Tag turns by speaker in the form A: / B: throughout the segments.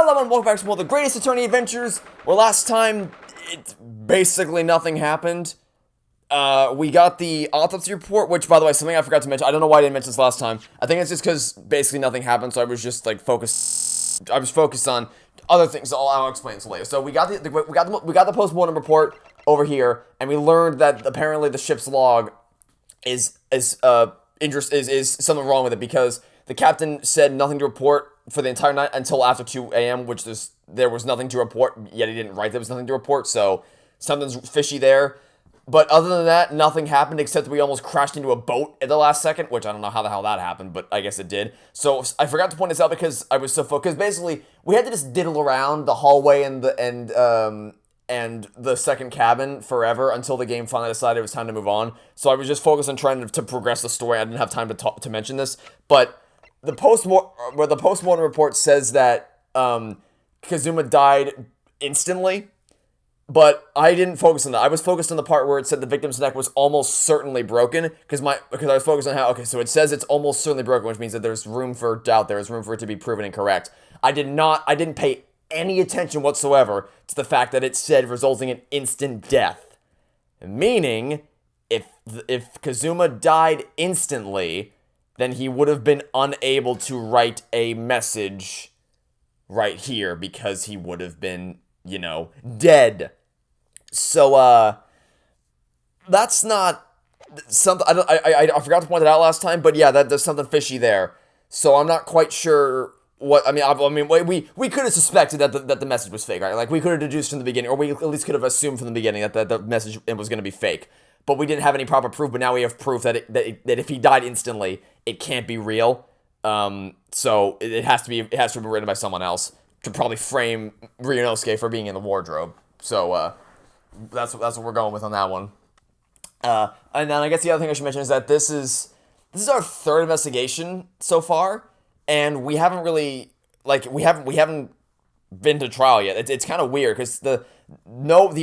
A: Hello and welcome back to more of the Great Ace Attorney Adventures, where last time, basically nothing happened. We got the autopsy report, which, by the way, something I forgot to mention. I don't know why I didn't mention this last time. I think it's just because basically nothing happened, so I was just, like, focused on other things, so I'll explain this later. So we got the post-mortem report over here, and we learned that apparently the ship's log is something wrong with it, because the captain said nothing to report for the entire night until after 2 a.m., which there was nothing to report, yet he didn't write there was nothing to report, so something's fishy there. But other than that, nothing happened except we almost crashed into a boat at the last second, which I don't know how the hell that happened, but I guess it did. So I forgot to point this out because I was so focused. Basically, we had to just diddle around the hallway and the second cabin forever until the game finally decided it was time to move on. So I was just focused on trying to progress the story. I didn't have time to mention this, but the post-mortem report says that Kazuma died instantly, but I didn't focus on that. I was focused on the part where it said the victim's neck was almost certainly broken, because I was focused on how, okay, so it says it's almost certainly broken, which means that there's room for doubt, there's room for it to be proven incorrect. I didn't pay any attention whatsoever to the fact that it said resulting in instant death. Meaning, if Kazuma died instantly, then he would have been unable to write a message right here, because he would have been, dead. So, that's not something, I forgot to point it out last time, but yeah, there's something fishy there. So I'm not quite sure what, we could have suspected that the message was fake, right? Like, we could have deduced from the beginning, or we at least could have assumed from the beginning that the message was going to be fake. But we didn't have any proper proof, but now we have proof that if he died instantly, it can't be real. So it has to be written by someone else to probably frame Ryunosuke for being in the wardrobe. So that's what we're going with on that one. And then I guess the other thing I should mention is that this is our third investigation so far, and we haven't really we haven't been to trial yet. It's kind of weird because the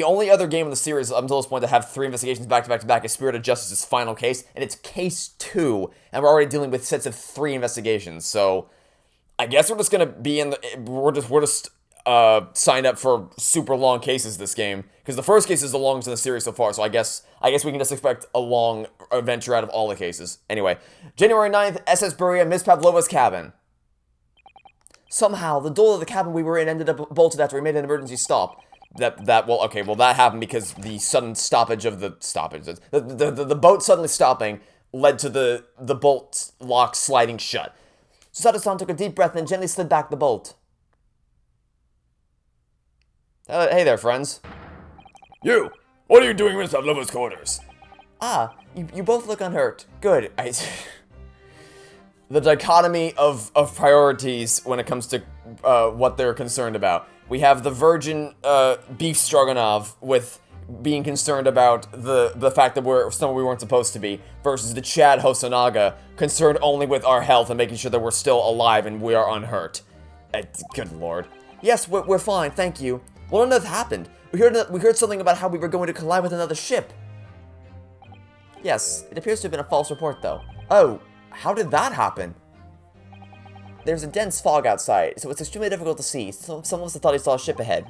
A: only other game in the series up until this point to have 3 investigations back to back is Spirit of Justice's final case, and it's case 2, and we're already dealing with sets of 3 investigations. So I guess we're just gonna be we're just signed up for super long cases this game, because the first case is the longest in the series so far. So I guess we can just expect a long adventure out of all the cases. Anyway, January 9th, SS Beria, Miss Pavlova's cabin. Somehow, the door of the cabin we were in ended up bolted after we made an emergency stop. That happened because the sudden stoppage of the boat suddenly stopping led to the bolt lock sliding shut. Susato-san took a deep breath and gently slid back the bolt. Hey there, friends.
B: You! What are you doing in Miss Pavlova's quarters?
A: Ah, you both look unhurt. Good. The dichotomy of priorities when it comes to what they're concerned about. We have the virgin beef stroganoff with being concerned about the fact that we're somewhere we weren't supposed to be, versus the Chad Hosonaga concerned only with our health and making sure that we're still alive and we are unhurt. Good lord. Yes, we're fine, thank you. What on earth happened? We heard something about how we were going to collide with another ship. Yes, it appears to have been a false report though. Oh. How did that happen? There's a dense fog outside, so it's extremely difficult to see. Some of us thought he saw a ship ahead.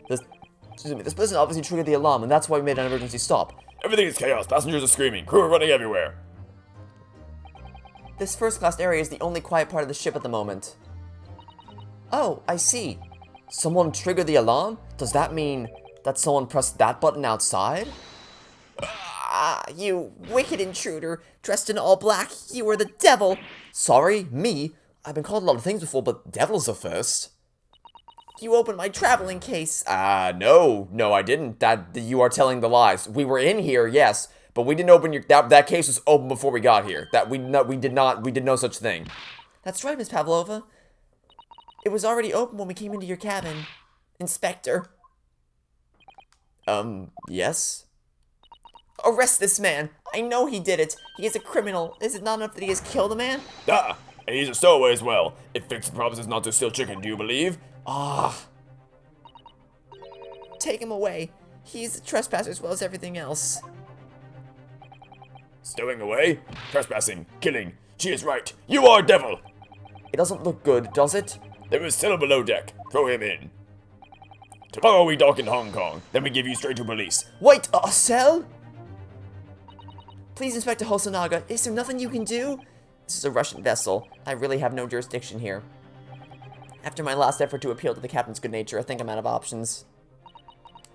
A: This person obviously triggered the alarm, and that's why we made an emergency stop.
B: Everything is chaos. Passengers are screaming. Crew are running everywhere.
A: This first-class area is the only quiet part of the ship at the moment. Oh, I see. Someone triggered the alarm? Does that mean that someone pressed that button outside? Ah, you wicked intruder, dressed in all black, you are the devil! Sorry, me? I've been called a lot of things before, but devil's the first. You opened my traveling case. No, I didn't. You are telling the lies. We were in here, yes, but we didn't open that case was open before we got here. We did no such thing. That's right, Miss Pavlova. It was already open when we came into your cabin. Inspector. Yes? Arrest this man! I know he did it! He is a criminal! Is it not enough that he has killed a man?
B: Ah! And he's a stowaway as well. It fixed the promises not to steal chicken, do you believe?
A: Ah. Take him away. He's a trespasser as well as everything else.
B: Stowing away? Trespassing. Killing. She is right. You are devil!
A: It doesn't look good, does it?
B: There is still below deck. Throw him in. Tomorrow we dock in Hong Kong, then we give you straight to police.
C: Wait, a cell? Please, Inspector Hosonaga, is there nothing you can do? This is a Russian vessel. I really have no jurisdiction here. After my last effort to appeal to the captain's good nature, I think I'm out of options.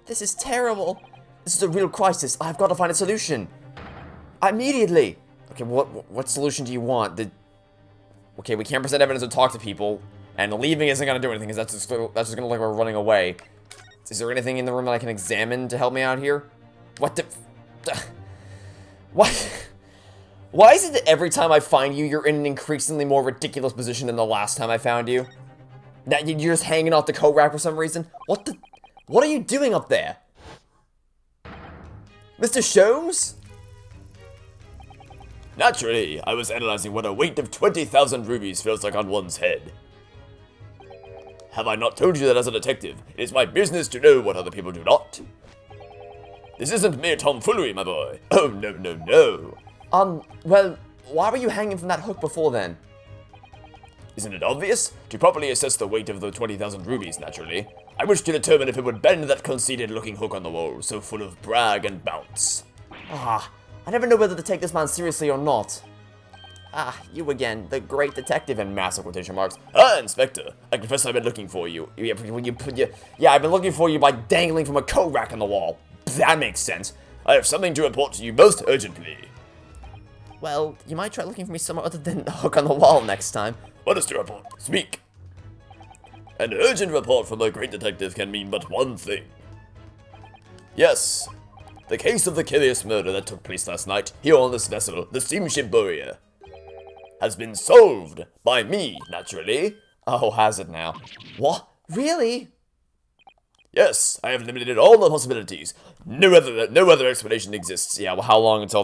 C: This is terrible. This is a real crisis. I've got to find a solution. Immediately. Okay, what solution do you want? Okay, we can't present evidence and talk to people, and leaving isn't going to do anything, because that's just going to look like we're running away. Is there anything in the room that I can examine to help me out here? What the... What? Why is it that every time I find you, you're in an increasingly more ridiculous position than the last time I found you? Now you're just hanging off the coat rack for some reason? What are you doing up there? Mr. Sholmes?
B: Naturally, I was analyzing what a weight of 20,000 rubies feels like on one's head. Have I not told you that as a detective, it is my business to know what other people do not? This isn't mere tomfoolery, my boy. Oh, no, no, no.
C: Well, why were you hanging from that hook before then?
B: Isn't it obvious? To properly assess the weight of the 20,000 rubies, naturally. I wish to determine if it would bend that conceited-looking hook on the wall, so full of brag and bounce.
C: I never know whether to take this man seriously or not. You again, the great detective in massive quotation marks.
B: Inspector, I confess I've been looking for you.
C: Yeah, I've been looking for you by dangling from a coat rack on the wall.
B: That makes sense. I have something to report to you most urgently.
C: Well, you might try looking for me somewhere other than the hook on the wall next time.
B: What is to report? Speak. An urgent report from a great detective can mean but one thing. Yes, the case of the curious murder that took place last night, here on this vessel, the steamship Borea, has been solved by me, naturally.
C: Oh, has it now? What? Really?
B: Yes, I have eliminated all the possibilities. No other explanation exists.
A: Yeah, well, how long until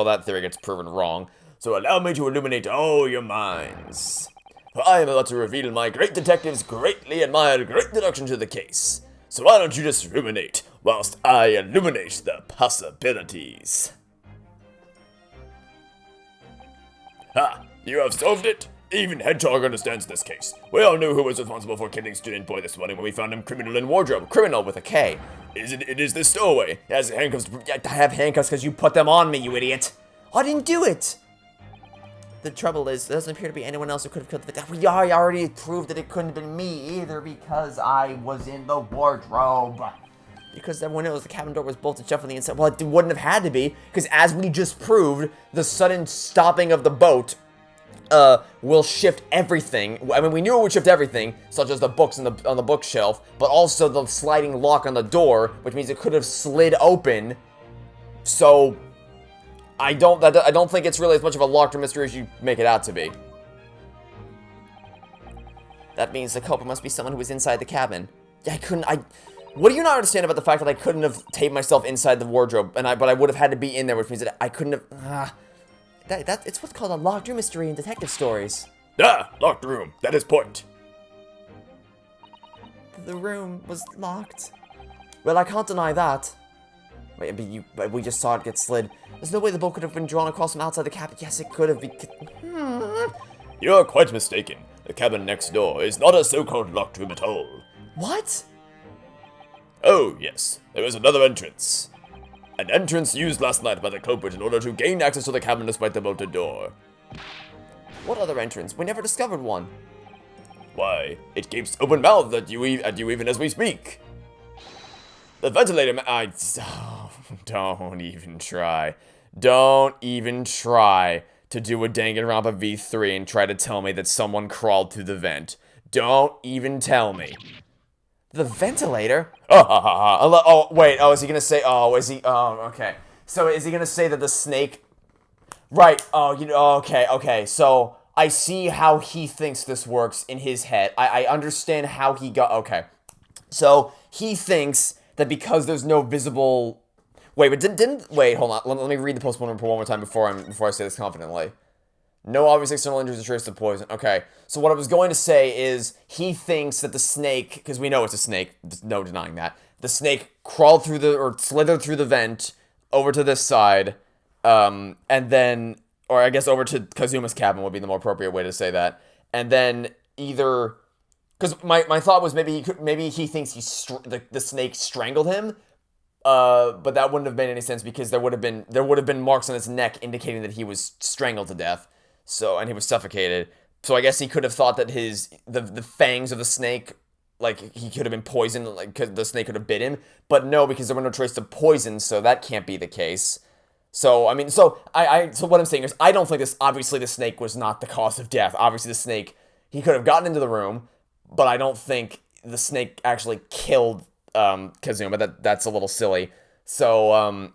A: that theory gets proven wrong?
B: So allow me to illuminate all your minds. For I am about to reveal my great detective's greatly admired great deduction to the case. So why don't you just ruminate, whilst I illuminate the possibilities. Ha! You have solved it? Even Hedgehog understands this case. We all knew who was responsible for killing Student Boy this morning when we found him criminal in wardrobe. Criminal with a K. It is the stowaway. He has handcuffs.
C: I have handcuffs because you put them on me, you idiot. I didn't do it. The trouble is, there doesn't appear to be anyone else who could have killed the victim. I already proved that it couldn't have been me either because I was in the wardrobe. Because everyone knows the cabin door was bolted shut from the inside. Well, it wouldn't have had to be, because as we just proved, the sudden stopping of the boat will shift everything. I mean, we knew it would shift everything, such as the books on the bookshelf, but also the sliding lock on the door, which means it could have slid open. So I don't think it's really as much of a locked room mystery as you make it out to be. That means the culprit must be someone who was inside the cabin. What do you not understand about the fact that I couldn't have taped myself inside the wardrobe, but I would have had to be in there, which means that I couldn't have. It's what's called a locked room mystery in detective stories.
B: Locked room. That is point.
C: The room was locked. Well, I can't deny that. Wait, but we just saw it get slid. There's no way the boat could have been drawn across from outside the cabin. Yes, it could have.
B: You are quite mistaken. The cabin next door is not a so-called locked room at all.
C: What?
B: Oh, yes. There is another entrance. An entrance used last night by the culprit in order to gain access to the cabin despite the bolted door.
C: What other entrance? We never discovered one.
B: Why, it gapes open-mouthed at you even as we speak. The ventilator
A: don't even try. Don't even try to do a Danganronpa V3 and try to tell me that someone crawled through the vent. Don't even tell me.
C: The ventilator?
A: Oh, wait. Oh, is he gonna say? Oh, is he? Oh, okay. So is he gonna say that the snake? Right. Oh, okay. So I see how he thinks this works in his head. I understand how he got. Okay. So he thinks that because there's no visible. Wait, but didn't wait? Hold on. Let me read the postmortem report one more time before I say this confidently. No obvious external injuries or trace of poison. Okay, so what I was going to say is he thinks that the snake, because we know it's a snake, there's no denying that, the snake crawled through or slithered through the vent over to this side, and then, or I guess over to Kazuma's cabin would be the more appropriate way to say that, and then either... Because my thought was maybe he thinks the snake strangled him, but that wouldn't have made any sense because there would have been marks on his neck indicating that he was strangled to death. So, and he was suffocated. So I guess he could have thought that the fangs of the snake, like, he could have been poisoned, like, cause the snake could have bit him. But no, because there were no traces of poison, so that can't be the case. So, I mean, so what I'm saying is, I don't think obviously the snake was not the cause of death. Obviously the snake, he could have gotten into the room, but I don't think the snake actually killed, Kazuma. That's a little silly. So,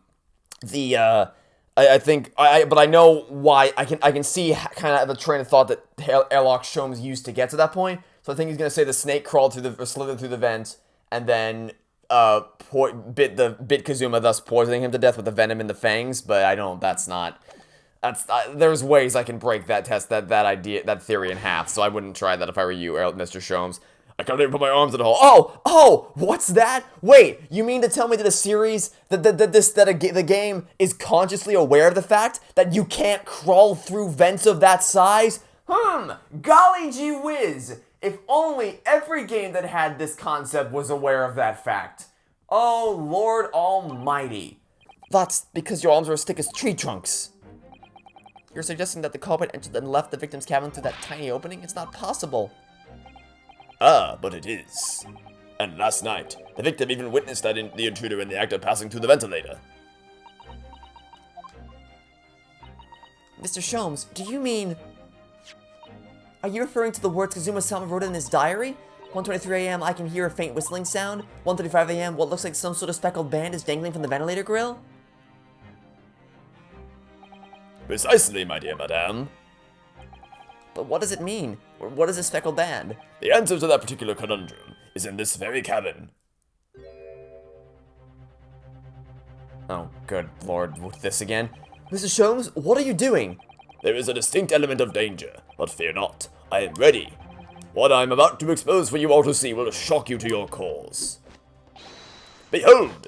A: but I know why. I can see kind of the train of thought that Airlock Sholmes used to get to that point. So I think he's gonna say the snake crawled slithered through the vent, and then bit Kazuma, thus poisoning him to death with the venom in the fangs. But I don't. There's ways I can break that theory in half. So I wouldn't try that if I were you, Mr. Sholmes. I can't even put my arms in the hole. Oh, what's that? Wait, you mean to tell me that a series, the game is consciously aware of the fact that you can't crawl through vents of that size? Golly gee whiz. If only every game that had this concept was aware of that fact. Oh, Lord Almighty. That's because your arms are as thick as tree trunks. You're suggesting that the culprit entered and left the victim's cabin through that tiny opening? It's not possible.
B: Ah, but it is. And last night, the victim even witnessed the intruder in the act of passing through the ventilator.
C: Mr. Sholmes, do you mean... Are you referring to the words Kazuma-sama wrote in his diary? 1:23 a.m. I can hear a faint whistling sound. 1:35 a.m. What looks like some sort of speckled band is dangling from the ventilator grill?
B: Precisely, my dear madame.
C: But what does it mean? What is a speckled band?
B: The answer to that particular conundrum is in this very cabin.
A: Oh, good lord, with this again? Mr. Sholmes, what are you doing?
B: There is a distinct element of danger, but fear not, I am ready. What I am about to expose for you all to see will shock you to your cores. Behold!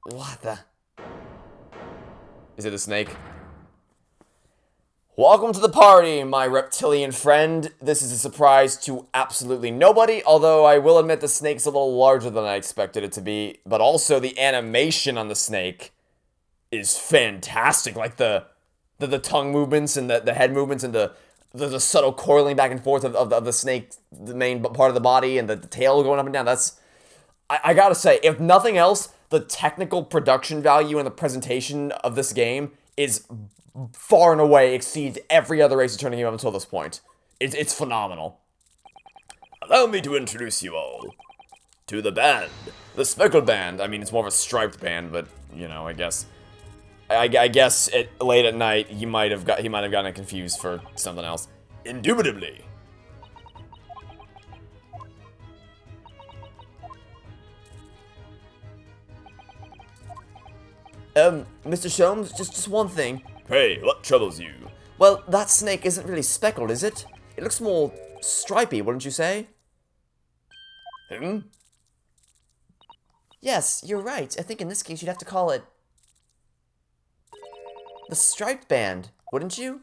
A: What the... Is it a snake? Welcome to the party, my reptilian friend. This is a surprise to absolutely nobody, although I will admit the snake's a little larger than I expected it to be, but also the animation on the snake is fantastic. Like the tongue movements and the head movements and the subtle coiling back and forth of the snake, the main part of the body, and the tail going up and down. That's... I gotta say, if nothing else, the technical production value and the presentation of this game is far and away exceeds every other Ace Attorney game up until this point. It's phenomenal.
B: Allow me to introduce you all to the band.
A: The Speckled band. I mean, it's more of a striped band, but, you know, I guess late at night, he might have gotten it confused for something else.
B: Indubitably.
C: Mr. Sholmes, just one thing.
B: Pray, what troubles you?
C: Well, that snake isn't really speckled, is it? It looks more stripy, wouldn't you say? Yes, you're right. I think in this case you'd have to call it... the striped band, wouldn't you?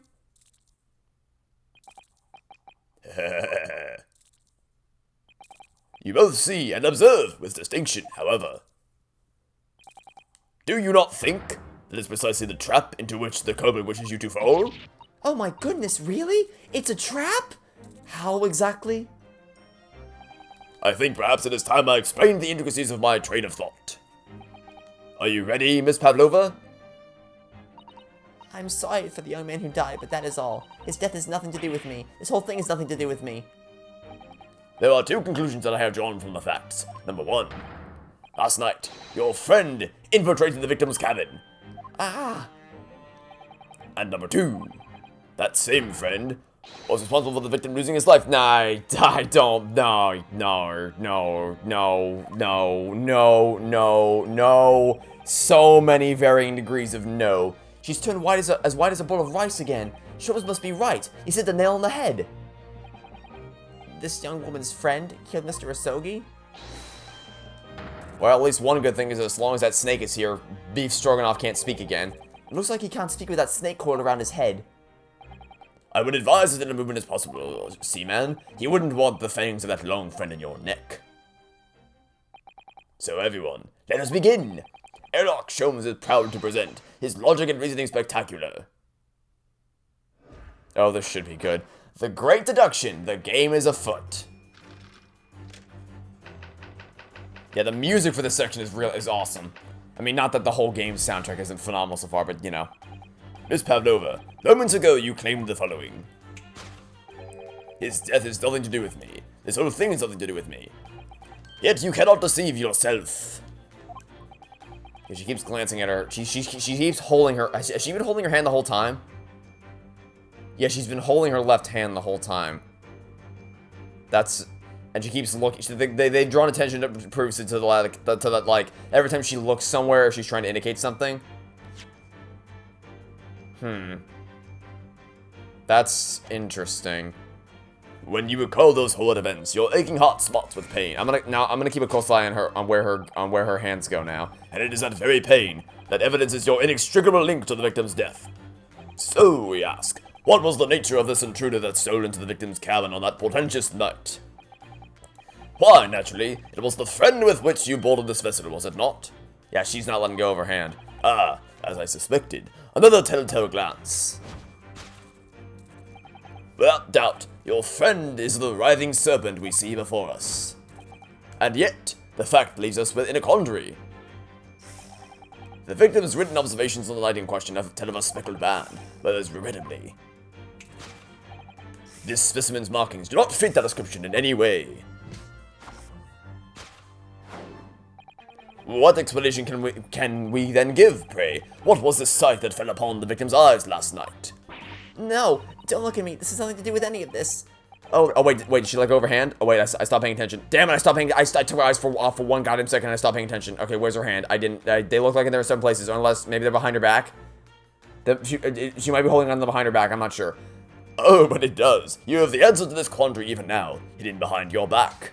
B: You both see and observe with distinction, however. Do you not think that is precisely the trap into which the culprit wishes you to fall?
C: Oh my goodness, really? It's a trap? How exactly?
B: I think perhaps it is time I explained the intricacies of my train of thought. Are you ready, Miss Pavlova?
C: I'm sorry for the young man who died, but that is all. His death has nothing to do with me. This whole thing has nothing to do with me.
B: There are two conclusions that I have drawn from the facts. Number one, last night, your friend infiltrated the victim's cabin.
C: Ah!
B: And number two, that same friend was responsible for the victim losing his life.
A: Nah, I don't. No. So many varying degrees of no. She's turned white as white as a bowl of rice again. Sholmes must be right. He hit the nail on the head.
C: This young woman's friend killed Mr. Asogi?
A: Well, at least one good thing is as long as that snake is here, Beef Stroganoff can't speak again.
C: It looks like he can't speak with that snake coiled around his head.
B: I would advise as little movement as possible, Seaman. You wouldn't want the fangs of that long friend in your neck. So everyone, let us begin! Sherlock Sholmes is proud to present his logic and reasoning spectacular.
A: Oh, this should be good. The Great Deduction, the game is afoot. Yeah, the music for this section is awesome. I mean, not that the whole game's soundtrack isn't phenomenal so far, but, you know.
B: Miss Pavlova, moments ago you claimed the following. His death has nothing to do with me. This whole thing has nothing to do with me. Yet you cannot deceive yourself.
A: Yeah, she keeps glancing at her. She keeps holding her. Has she been holding her hand the whole time? Yeah, she's been holding her left hand the whole time. That's... And she keeps looking. They've drawn attention to proves it to the like every time she looks somewhere, she's trying to indicate something. That's interesting.
B: When you recall those horrid events, your aching heart smarts with pain.
A: I'm gonna keep a close eye on where her hands go now.
B: And it is that very pain that evidences your inextricable link to the victim's death. So we ask, what was the nature of this intruder that stole into the victim's cabin on that portentous night? Why, naturally, it was the friend with which you boarded this vessel, was it not?
A: Yeah, she's not letting go of her hand.
B: Ah, as I suspected. Another telltale glance. Without doubt, your friend is the writhing serpent we see before us. And yet, the fact leaves us in a quandary. The victim's written observations on the night in question have tell of a speckled band, whereas regrettably, this specimen's markings do not fit that description in any way. What explanation can we then give, pray? What was the sight that fell upon the victim's eyes last night?
C: No, don't look at me. This has nothing to do with any of this.
A: Oh, wait, did she let go of her hand? Oh, wait, I stopped paying attention. Damn it, I took my eyes off for one goddamn second and I stopped paying attention. Okay, where's her hand? They look like they're in some places, unless maybe they're behind her back. She might be holding on to behind her back, I'm not sure.
B: Oh, but it does. You have the answer to this quandary even now, hidden behind your back.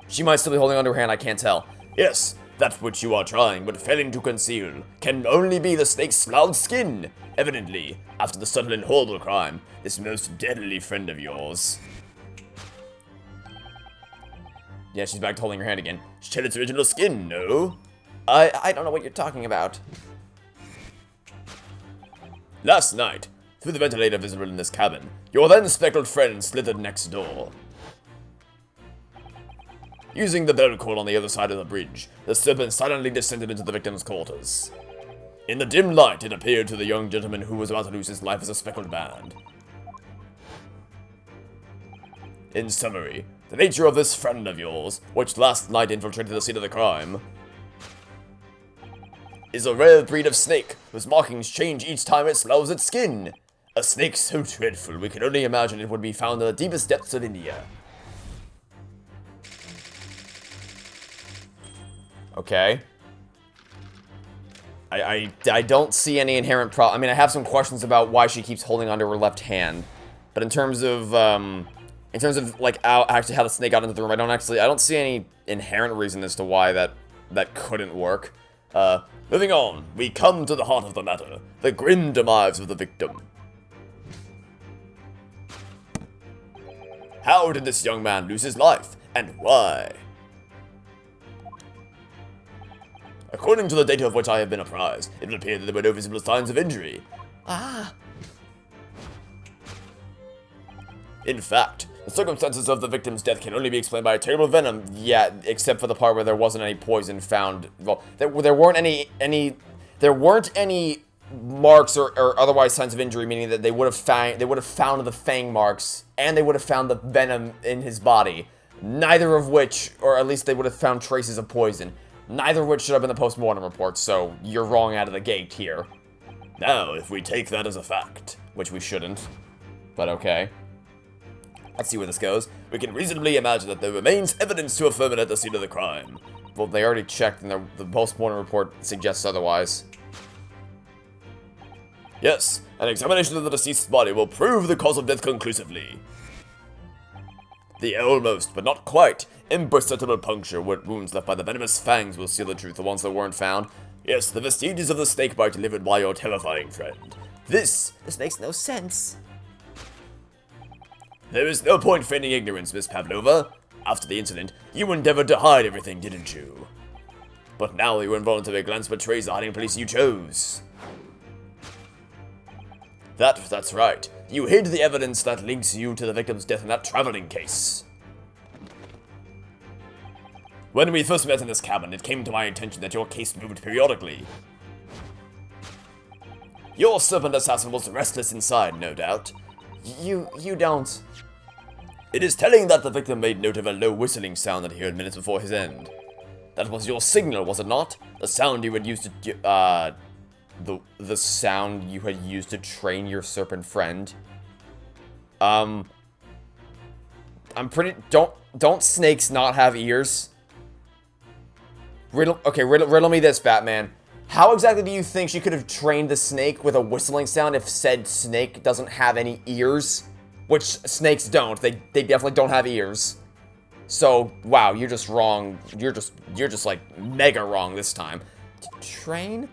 A: She might still be holding onto her hand, I can't tell.
B: Yes, that which you are trying but failing to conceal can only be the snake's sloughed skin. Evidently, after the subtle and horrible crime, this most deadly friend of yours.
A: Yeah, she's back to holding her hand again.
B: Shed its original skin, no?
C: I don't know what you're talking about.
B: Last night, through the ventilator visible in this cabin, your then speckled friend slithered next door. Using the bell cord on the other side of the bridge, the serpent silently descended into the victim's quarters. In the dim light, it appeared to the young gentleman who was about to lose his life as a speckled band. In summary, the nature of this friend of yours, which last night infiltrated the scene of the crime, is a rare breed of snake, whose markings change each time it sloughs its skin. A snake so dreadful we can only imagine it would be found in the deepest depths of India.
A: Okay. I don't see any inherent problem. I mean, I have some questions about why she keeps holding onto her left hand, but in terms of like actually how the snake got into the room, I don't see any inherent reason as to why that couldn't work.
B: Moving on, we come to the heart of the matter, the grim demise of the victim. How did this young man lose his life, and why? According to the data of which I have been apprised, it would appear that there were no visible signs of injury. In fact, the circumstances of the victim's death can only be explained by a terrible venom.
A: Yeah, except for the part where there wasn't any poison found. Well, there weren't any marks or otherwise signs of injury, meaning that they would have found the fang marks and they would have found the venom in his body. Neither of which, or at least they would have found traces of poison. Neither of which should have been the post-mortem report, so you're wrong out of the gate here.
B: Now, if we take that as a fact,
A: which we shouldn't, but okay.
B: Let's see where this goes. We can reasonably imagine that there remains evidence to affirm it at the scene of the crime.
A: Well, they already checked, and the post-mortem report suggests otherwise.
B: Yes, an examination of the deceased's body will prove the cause of death conclusively. The almost, but not quite, imperceptible puncture wounds left by the venomous fangs will seal the truth, the ones that weren't found. Yes, the vestiges of the snake bite delivered by your terrifying friend. This
C: makes no sense.
B: There is no point feigning ignorance, Miss Pavlova. After the incident, you endeavored to hide everything, didn't you? But now your involuntary glance betrays the hiding place you chose. That's right. You hid the evidence that links you to the victim's death in that traveling case. When we first met in this cabin, it came to my attention that your case moved periodically. Your serpent assassin was restless inside, no doubt.
C: You don't.
B: It is telling that the victim made note of a low whistling sound that he heard minutes before his end. That was your signal, was it not? The sound you had used to, the sound you had used to train your serpent friend. I'm pretty, don't snakes not have ears? Riddle me this, Batman. How exactly do you think she could have trained the snake with a whistling sound if said snake doesn't have any ears? Which snakes don't. They definitely don't have ears. So, wow, you're just wrong. You're just like mega wrong this time.
C: Train?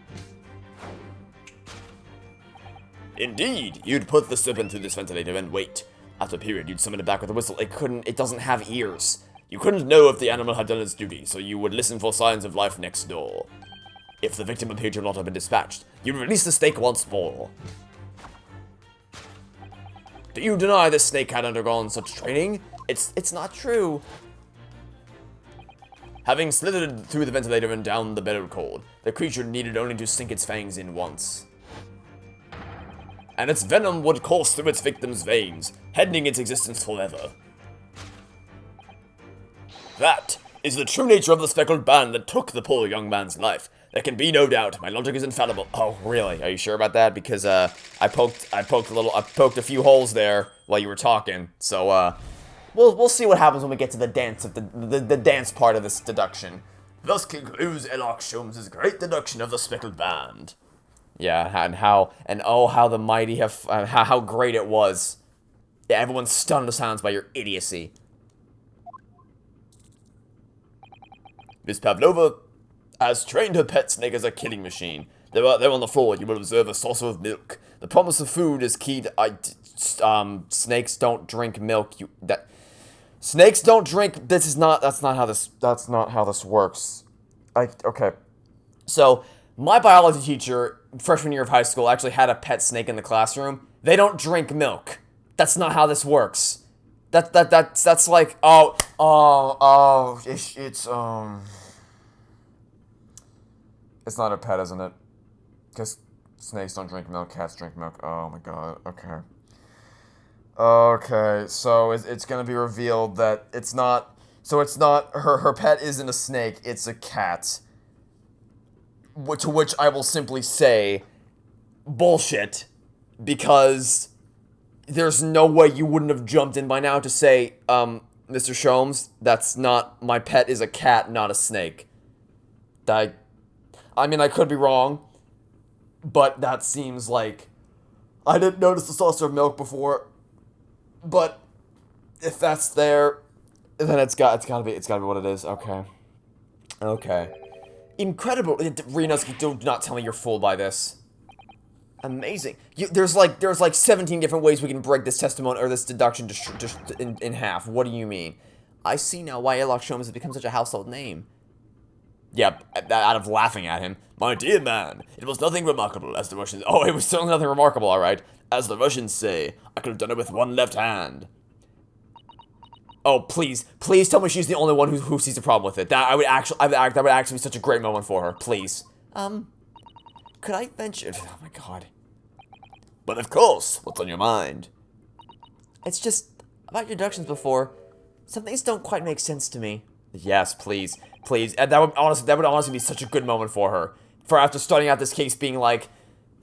B: Indeed, you'd put the serpent through this ventilator and wait. After a period, you'd summon it back with a whistle. It doesn't have ears. You couldn't know if the animal had done its duty, so you would listen for signs of life next door. If the victim appeared to not have been dispatched, you'd release the snake once more. Do you deny this snake had undergone such training?
C: It's not true.
B: Having slithered through the ventilator and down the metal cord, the creature needed only to sink its fangs in once. And its venom would course through its victim's veins, ending its existence forever. That is the true nature of the speckled band that took the poor young man's life. There can be no doubt. My logic is infallible.
A: Oh, really? Are you sure about that? Because I poked a few holes there while you were talking. So we'll see what happens when we get to the dance of the dance part of this deduction.
B: Thus concludes Elok Sholmes' great deduction of the speckled band.
A: Yeah, and how the mighty have how great it was. Yeah, everyone's stunned to silence by your idiocy.
B: Miss Pavlova has trained her pet snake as a killing machine. There on the floor, you will observe a saucer of milk. The promise of food is key to,
A: snakes don't drink milk. Snakes don't drink, that's not how this works. Okay. So, my biology teacher, freshman year of high school, actually had a pet snake in the classroom. They don't drink milk. That's not how this works. That's like, it's not a pet, isn't it? Because snakes don't drink milk, cats drink milk. Oh my god, okay. Okay, so it's gonna be revealed that it's not, her pet isn't a snake, it's a cat. To which I will simply say, bullshit, because there's no way you wouldn't have jumped in by now to say, Mr. Sholmes, that's not, my pet is a cat, not a snake. I mean, I could be wrong, but that seems like, I didn't notice the saucer of milk before, but if that's there, then it's gotta be what it is. Okay. Incredible. Renos, do not tell me you're fooled by this. Amazing. There's like 17 different ways we can break this testimony or this deduction just in half. What do you mean? I see now why Elok Sholmes has become such a household name. Yeah, out of laughing at him.
B: My dear man, it was nothing remarkable, as the Russians... Oh, it was certainly nothing remarkable, alright. As the Russians say, I could have done it with one left hand.
A: Oh, please tell me she's the only one who sees a problem with it. That would actually be such a great moment for her. Please. Could I venture? Oh my god.
B: But of course, what's on your mind?
C: It's just about your deductions before. Some things don't quite make sense to me.
A: Yes, please. And that would honestly be such a good moment for her. For after starting out this case being like,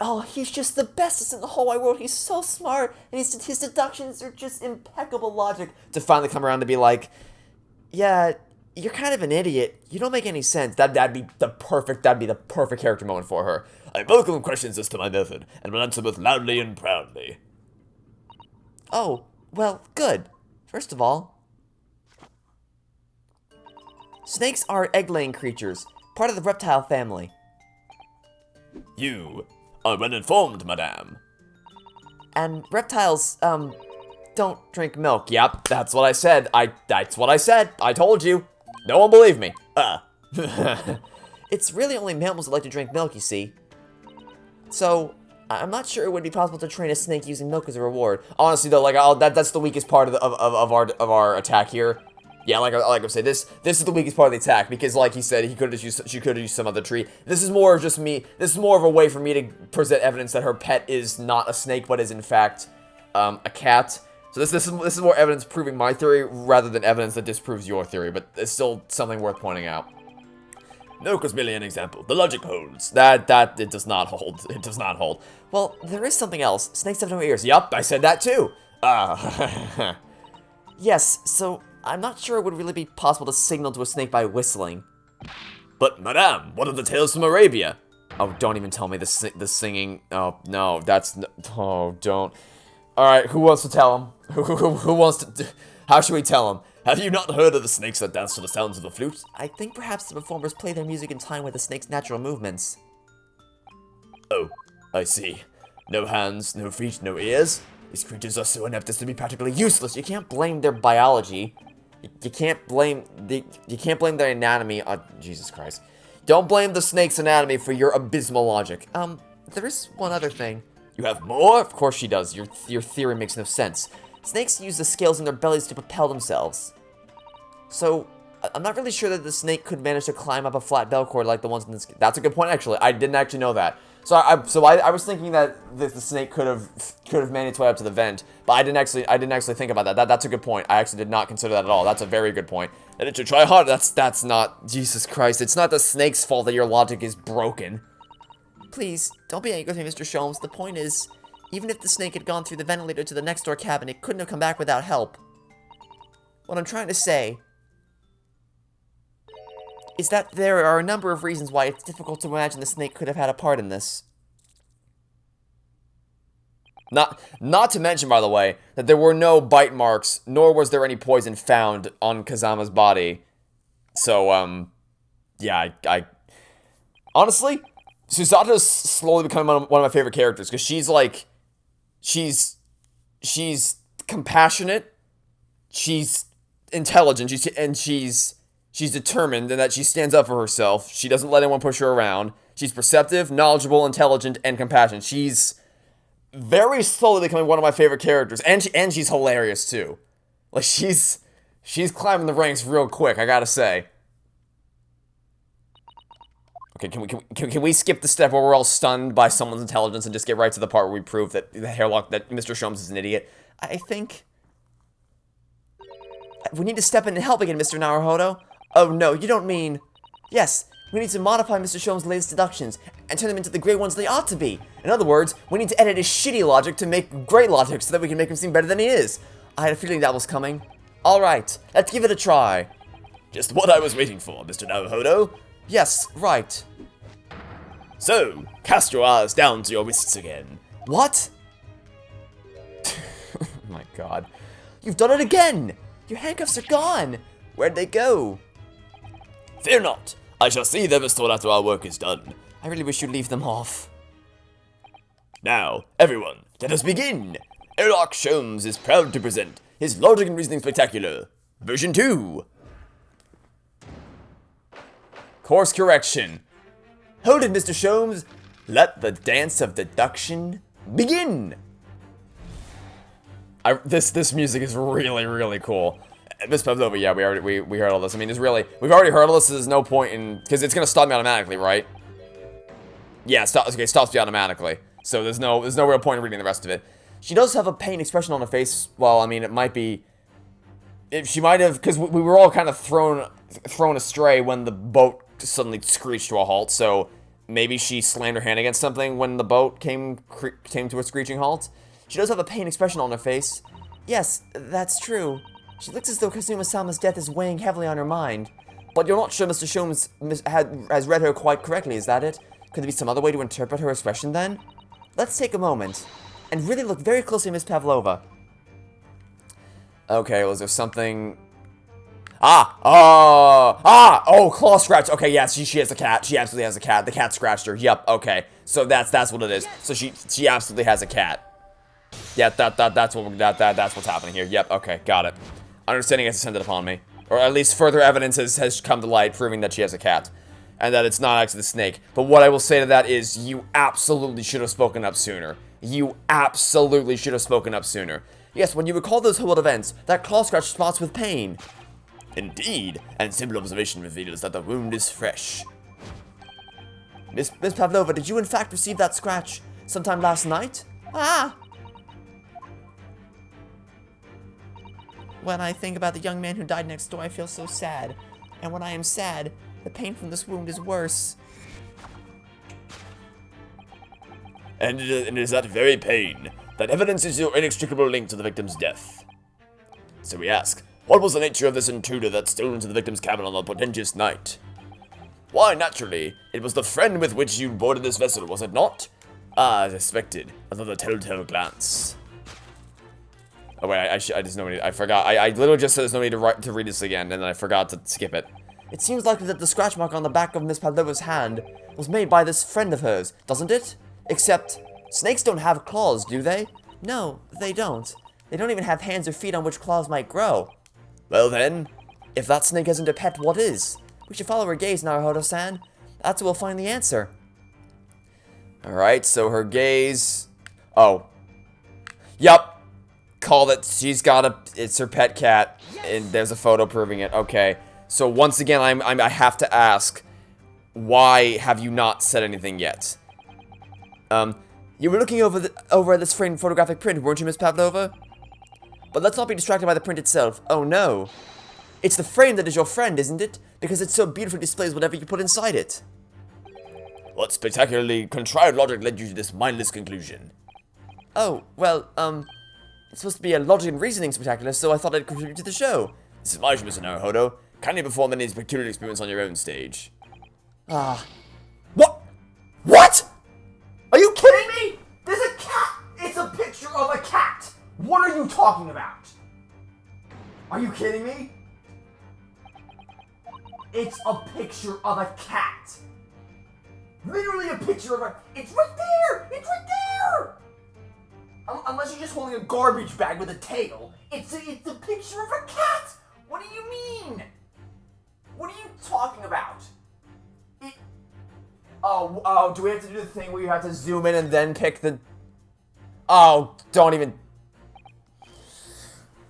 C: oh, he's just the bestest in the whole wide world. He's so smart, and his deductions are just impeccable logic.
A: To finally come around to be like, yeah, you're kind of an idiot. You don't make any sense. That'd be the perfect character moment for her.
B: I welcome questions as to my method, and will answer both loudly and proudly.
C: Oh, well, good. First of all, snakes are egg-laying creatures, part of the reptile family.
B: You are well informed, madame.
C: And reptiles, don't drink milk.
A: Yep, that's what I said. That's what I said. I told you. No one believed me.
C: It's really only mammals that like to drink milk, you see. So, I'm not sure it would be possible to train a snake using milk as a reward.
A: Honestly, though, like that's the weakest part of our attack here. Yeah, like I say, this is the weakest part of the attack because, like he said, she could have used some other tree. This is more of just me. This is more of a way for me to present evidence that her pet is not a snake, but is in fact a cat. So this is more evidence proving my theory rather than evidence that disproves your theory. But it's still something worth pointing out.
B: Milk was merely an example. The logic holds.
A: That it does not hold. It does not hold.
C: Well, there is something else. Snakes have no ears.
A: Yup, I said that too.
C: Yes, so I'm not sure it would really be possible to signal to a snake by whistling.
B: But, madame, what of the tales from Arabia?
A: Oh, don't even tell me the singing. Oh, no, that's... Oh, don't. Alright, who wants to tell him? Who wants to... How should we tell him?
B: Have you not heard of the snakes that dance to the sounds of the flute?
C: I think perhaps the performers play their music in time with the snake's natural movements.
B: Oh, I see. No hands, no feet, no ears?
A: These creatures are so inept as to be practically useless. You can't blame their biology. You can't blame their anatomy. Jesus Christ. Don't blame the snake's anatomy for your abysmal logic. There is one other thing.
B: You have more?
A: Of course she does. Your theory makes no sense. Snakes use the scales in their bellies to propel themselves. So, I'm not really sure that the snake could manage to climb up a flat bell cord like the ones in this game. That's a good point, actually. I didn't actually know that. So I was thinking that the snake could have made its way up to the vent, but I didn't actually think about that. That's a good point. I actually did not consider that at all. That's a very good point.
B: And it should try hard.
A: That's not... Jesus Christ. It's not the snake's fault that your logic is broken.
C: Please, don't be angry with me, Mr. Sholmes. The point is, even if the snake had gone through the ventilator to the next door cabin, it couldn't have come back without help. What I'm trying to say is that there are a number of reasons why it's difficult to imagine the snake could have had a part in this.
A: Not to mention, by the way, that there were no bite marks, nor was there any poison found on Kazama's body. So, yeah, I honestly, Susato's slowly becoming one of my favorite characters, because she's, like, she's compassionate, she's intelligent, she's determined, and that she stands up for herself. She doesn't let anyone push her around. She's perceptive, knowledgeable, intelligent, and compassionate. She's very slowly becoming one of my favorite characters, and she's hilarious too. Like she's climbing the ranks real quick, I gotta say. Okay, can we skip the step where we're all stunned by someone's intelligence and just get right to the part where we prove that the hairlock that Mr. Sholmes is an idiot?
C: I think we need to step in and help again, Mr. Naruhodo. Oh no, you don't mean... Yes, we need to modify Mr. Sholmes' latest deductions and turn them into the great ones they ought to be. In other words, we need to edit his shitty logic to make great logic so that we can make him seem better than he is. I had a feeling that was coming. Alright, let's give it a try.
B: Just what I was waiting for, Mr. Naruhodo.
C: Yes, right.
B: So, cast your eyes down to your wrists again.
C: What?
A: Oh my god.
C: You've done it again! Your handcuffs are gone! Where'd they go?
B: Fear not. I shall see them restored after our work is done.
C: I really wish you'd leave them off.
B: Now, everyone, let us begin. Sherlock Sholmes is proud to present his Logic and Reasoning Spectacular, version 2.
A: Course correction. Hold it, Mr. Sholmes. Let the dance of deduction begin. This music is really, really cool. Miss Pavlova, yeah, we heard all this. I mean, it's really, we've already heard all this. There's no point in, because it's gonna stop me automatically, right? Yeah, it stops me automatically. So there's no real point in reading the rest of it. She does have a pain expression on her face. Well, I mean, it might be, she might have, because we were all kind of thrown astray when the boat suddenly screeched to a halt. So maybe she slammed her hand against something when the boat came to a screeching halt. She does have a pain expression on her face. Yes, that's true. She looks as though Kazuma-sama's death is weighing heavily on her mind. But you're not sure Mr. Sholmes has read her quite correctly, is that it? Could there be some other way to interpret her expression then? Let's take a moment and really look very closely at Miss Pavlova. Okay, was there something... Oh, claw scratch. Okay, yeah, she has a cat. She absolutely has a cat. The cat scratched her. Yep, okay. So that's what it is. So she absolutely has a cat. Yeah, that's what's happening here. Yep, okay, got it. Understanding has descended upon me. Or at least further evidence has come to light proving that she has a cat. And that it's not actually the snake. But what I will say to that is, you absolutely should have spoken up sooner. You absolutely should have spoken up sooner. Yes, when you recall those horrible events, that claw scratch spots with pain.
B: Indeed, and simple observation reveals that the wound is fresh.
C: Miss Pavlova, did you in fact receive that scratch sometime last night? Ah! When I think about the young man who died next door, I feel so sad. And when I am sad, the pain from this wound is worse.
B: And it is that very pain that evidences your inextricable link to the victim's death. So we ask, what was the nature of this intruder that stole into the victim's cabin on a portentous night? Why, naturally, it was the friend with which you boarded this vessel, was it not? Ah, as expected, another telltale glance. Oh wait, I just no need. I forgot. I literally just said there's no need to read this again, and then I forgot to skip it.
C: It seems likely that the scratch mark on the back of Miss Pavlova's hand was made by this friend of hers, doesn't it? Except, snakes don't have claws, do they? No, they don't. They don't even have hands or feet on which claws might grow. Well then, if that snake isn't a pet, what is? We should follow her gaze, Naruhodo-san. That's where we'll find the answer.
A: Alright, so her gaze... Oh. Yup. Call that she's got it's her pet cat, and there's a photo proving it. Okay, so once again, I have to ask, why have you not said anything yet? You were looking over at this framed photographic print, weren't you, Miss Pavlova? But let's not be distracted by the print itself. Oh no, it's the frame that is your friend, isn't it? Because it so beautifully displays whatever you put inside it.
B: What spectacularly contrived logic led you to this mindless conclusion?
C: Oh, well, it's supposed to be a logic and reasoning spectacular, so I thought I'd contribute to the show.
B: This is my show, Mr. Naruhodo. Kindly perform any peculiar experience on your own stage.
C: Ah. What? What? Are you kidding me? There's a cat! It's a picture of a cat! What are you talking about? Are you kidding me? It's a picture of a cat! Literally a picture of a... It's right there! It's right there! Unless you're just holding a garbage bag with a tail. It's a picture of a cat! What do you mean? What are you talking about? Oh, do we have to do the thing where you have to zoom in and then pick the... Oh, don't even...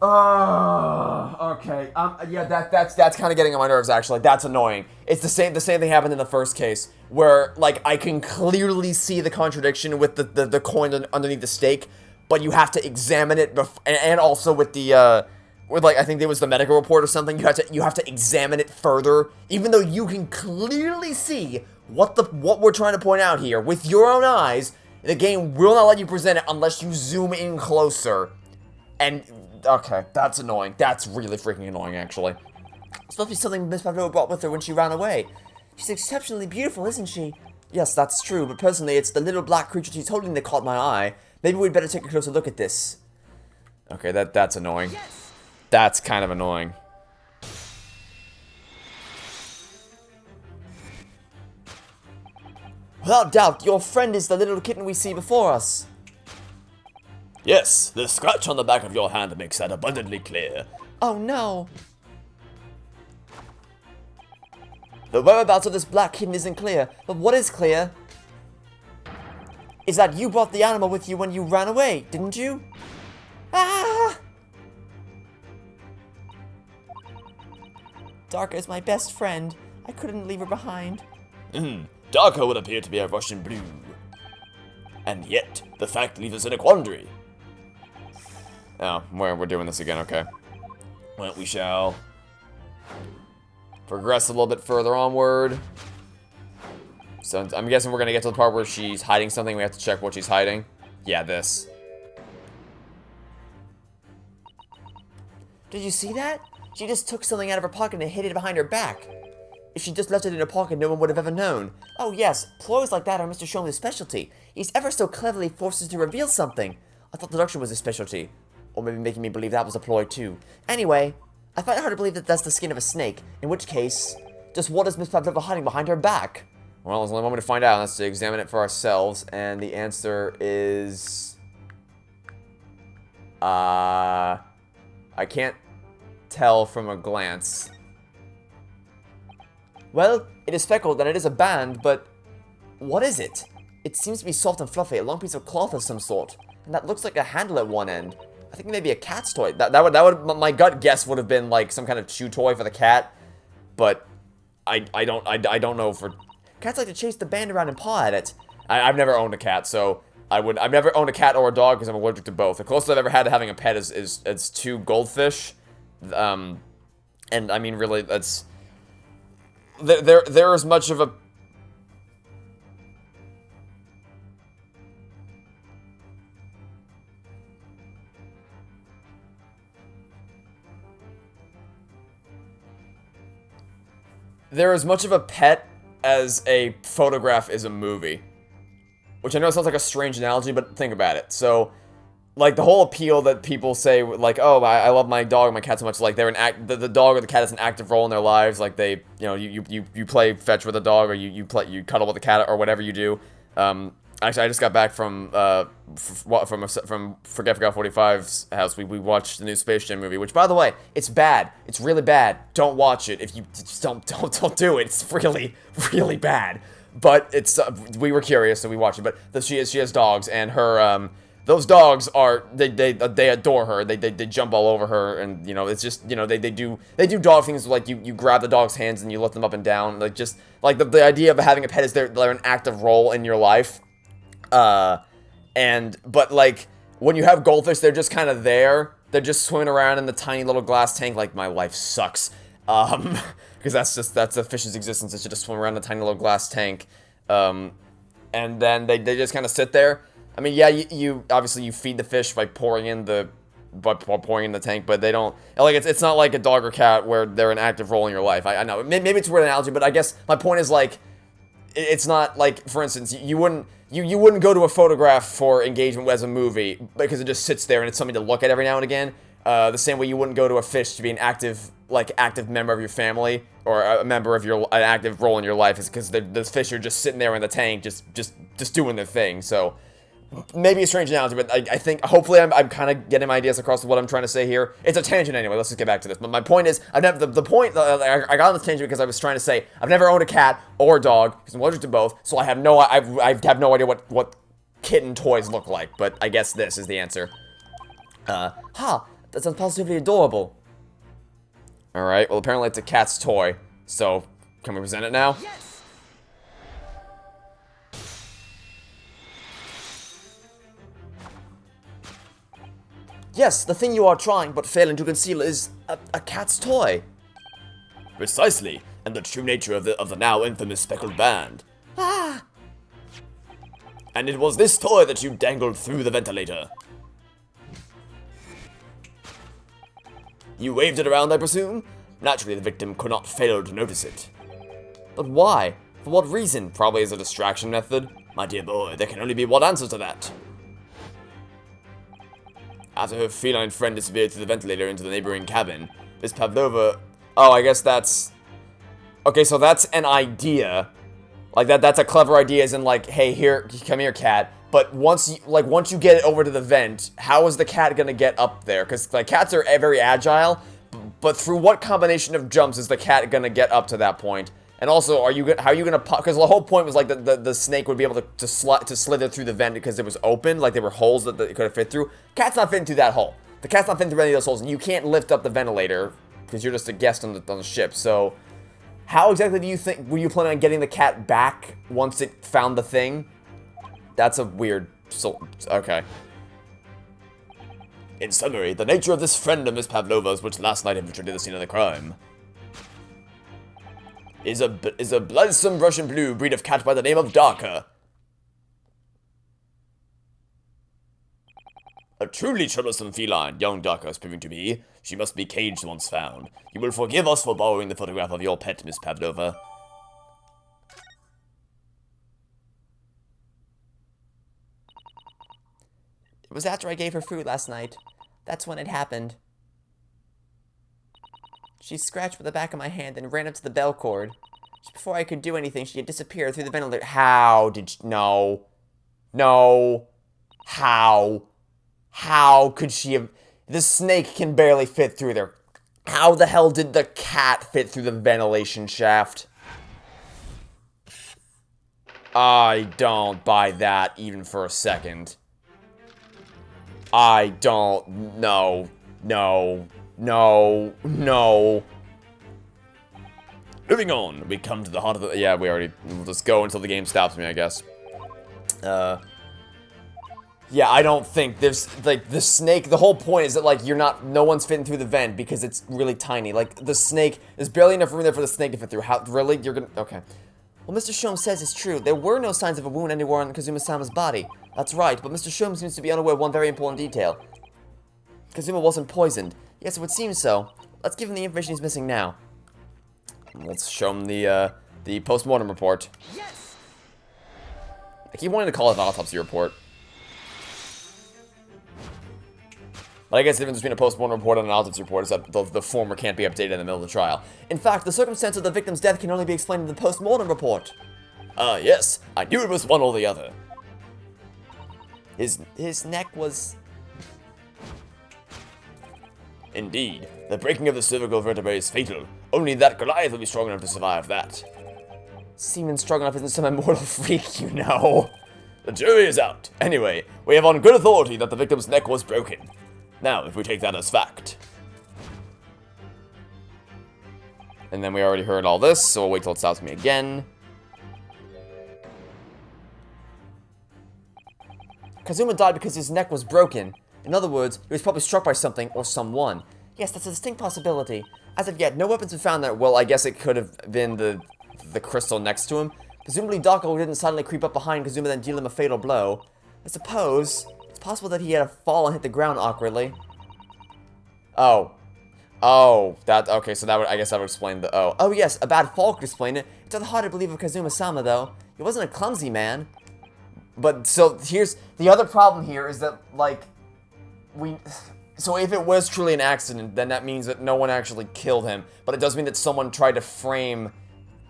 C: Okay. Yeah, that's kind of getting on my nerves, actually. That's annoying. It's the same thing happened in the first case, where, like, I can clearly see the contradiction with the coin underneath the stake, but you have to examine it, and also with the, with, like, I think there was the medical report or something, you have to examine it further, even though you can clearly see what we're trying to point out here with your own eyes. The game will not let you present it unless you zoom in closer. And, okay, that's annoying. That's really freaking annoying, actually. It's supposed to be something Miss Pavlova brought with her when she ran away. She's exceptionally beautiful, isn't she? Yes, that's true, but personally, it's the little black creature she's holding that caught my eye. Maybe we'd better take a closer look at this. Okay, that's annoying. Yes. That's kind of annoying. Without doubt, your friend is the little kitten we see before us.
B: Yes, the scratch on the back of your hand makes that abundantly clear.
C: Oh no. The whereabouts of this black kitten isn't clear, but what is clear is that you brought the animal with you when you ran away, didn't you? Ah! Darka is my best friend. I couldn't leave her behind.
B: Darka would appear to be a Russian blue. And yet, the fact leaves us in a quandary. Oh, we're doing this again, okay. Well, we shall progress a little bit further onward. So, I'm guessing we're going to get to the part where she's hiding something. We have to check what she's hiding. Yeah, this.
C: Did you see that? She just took something out of her pocket and hid it behind her back. If she just left it in her pocket, no one would have ever known. Oh yes, ploys like that are Mr. Sholmes' specialty. He's ever so cleverly forces to reveal something. I thought deduction was his specialty. Or maybe making me believe that was a ploy too. Anyway, I find it hard to believe that that's the skin of a snake. In which case, just what is Miss Pavlova hiding behind her back?
A: Well, there's only one way to find out. Let's examine it for ourselves. And the answer is... I can't tell from a glance. Well, it is Speckled and it is a band, but what is it? It seems to be soft and fluffy, a long piece of cloth of some sort, and that looks like a handle at one end. I think maybe a cat's toy. That would my gut guess would have been like some kind of chew toy for the cat, but I don't know for cats like to chase the band around and paw at it. I've never owned a cat, so I've never owned a cat or a dog because I'm allergic to both. The closest I've ever had to having a pet is 2 goldfish, and I mean really that's there is much of a they're as much of a pet as a photograph is a movie. Which I know sounds like a strange analogy, but think about it. So, like, the whole appeal that people say, like, oh, I love my dog and my cat so much, like, they're the dog or the cat has an active role in their lives, like, they, you know, you play fetch with a dog, or you cuddle with a cat, or whatever you do. Actually, I just got back from Forget 45's house. We watched the new Space Jam movie, which, by the way, it's bad. It's really bad. Don't watch it. If you just don't do it. It's really, really bad. But it's we were curious, so we watched it. But she has dogs, and her those dogs are they adore her. They jump all over her, and you know it's just you know they do dog things like you grab the dog's hands and you lift them up and down, like just like the idea of having a pet is they're an active role in your life. But like when you have goldfish, they're just kind of there. They're just swimming around in the tiny little glass tank. Like my life sucks. Because that's a fish's existence, is to just swim around the tiny little glass tank. And then they just kind of sit there. I mean, yeah, you obviously you feed the fish by pouring in the tank, but they don't like it's not like a dog or cat where they're an active role in your life. I know maybe it's a weird analogy, but I guess my point is like it's not like, for instance, you wouldn't go to a photograph for engagement as a movie because it just sits there and it's something to look at every now and again. The same way you wouldn't go to a fish to be an active member of your family or a member of an active role in your life, is because the fish are just sitting there in the tank, just doing their thing. So maybe a strange analogy, but I think hopefully I'm kind of getting my ideas across to what I'm trying to say here. It's a tangent anyway. Let's just get back to this. But my point is, I got on this tangent because I was trying to say I've never owned a cat or a dog because I'm allergic to both. So I have no idea what kitten toys look like. But I guess this is the answer. That sounds positively adorable. All right. Well, apparently it's a cat's toy. So can we present it now?
C: Yes! Yes, the thing you are trying but failing to conceal is a cat's toy.
B: Precisely, and the true nature of the now infamous Speckled band.
C: Ah!
B: And it was this toy that you dangled through the ventilator. You waved it around, I presume? Naturally, the victim could not fail to notice it.
A: But why? For what reason? Probably as a distraction method.
B: My dear boy, there can only be one answer to that. After her feline friend disappeared through the ventilator into the neighboring cabin, Miss Pavlova...
A: Oh, I guess that's... Okay, so that's an idea. Like, that's a clever idea, as in, like, hey, here, come here, cat. But once you get it over to the vent, how is the cat gonna get up there? Because, like, cats are very agile, but through what combination of jumps is the cat gonna get up to that point? And also, how are you gonna pop? Because the whole point was like the snake would be able to slither through the vent because it was open, like there were holes that it could have fit through. Cat's not fitting through that hole. The cat's not fitting through any of those holes, and you can't lift up the ventilator because you're just a guest on the ship. So, how exactly do you think were you planning on getting the cat back once it found the thing? That's a weird. Okay.
B: In summary, the nature of this friend of Miss Pavlova's, which last night infiltrated the scene of the crime, is a bloodsome Russian blue breed of cat by the name of Darker. A truly troublesome feline, young Darker is proving to be. She must be caged once found. You will forgive us for borrowing the photograph of your pet, Miss Pavlova.
C: It was after I gave her food last night. That's when it happened. She scratched with the back of my hand and ran up to the bell cord. Just before I could do anything, she had disappeared through the ventilator.
A: How did you... No. No. How? How could she have... The snake can barely fit through there. How the hell did the cat fit through the ventilation shaft? I don't buy that even for a second. I don't... No. No. No. No.
B: Moving on, we come to the heart of the...
A: Yeah, we already... We'll just go until the game stops me, I guess. Yeah, I don't think there's... Like, the snake... The whole point is that, like, you're not... No one's fitting through the vent because it's really tiny. Like, the snake... There's barely enough room there for the snake to fit through. How... Really? You're gonna... Okay. Well, Mr. Shom says it's true. There were no signs of a wound anywhere on Kazuma-sama's body. That's right, but Mr. Shom seems to be unaware of one very important detail. Kazuma wasn't poisoned. Yes, it would seem so. Let's give him the information he's missing now. Let's show him the post-mortem report.
C: Yes!
A: I keep wanting to call it an autopsy report. But I guess the difference between a post-mortem report and an autopsy report is that the former can't be updated in the middle of the trial. In fact, the circumstance of the victim's death can only be explained in the post-mortem report.
B: Ah, yes. I knew it was one or the other.
A: His neck was...
B: Indeed. The breaking of the cervical vertebrae is fatal. Only that Goliath will be strong enough to survive that.
A: Seeming strong enough isn't some immortal freak, you know.
B: The jury is out. Anyway, we have on good authority that the victim's neck was broken. Now, if we take that as fact.
A: And then we already heard all this, so we'll wait till it stops me again. Kazuma died because his neck was broken. In other words, he was probably struck by something or someone. Yes, that's a distinct possibility. As of yet, no weapons have been found there. Well, I guess it could have been the crystal next to him. Presumably, Dako didn't suddenly creep up behind Kazuma and then deal him a fatal blow. I suppose it's possible that he had a fall and hit the ground awkwardly. Oh. Oh, okay, so that would, I guess that would explain the, oh. Oh, yes, a bad fall could explain it. It's rather hard to believe of Kazuma-sama, though. He wasn't a clumsy man. But, so, here's, the other problem here is that, like, so if it was truly an accident, then that means that no one actually killed him. But it does mean that someone tried to frame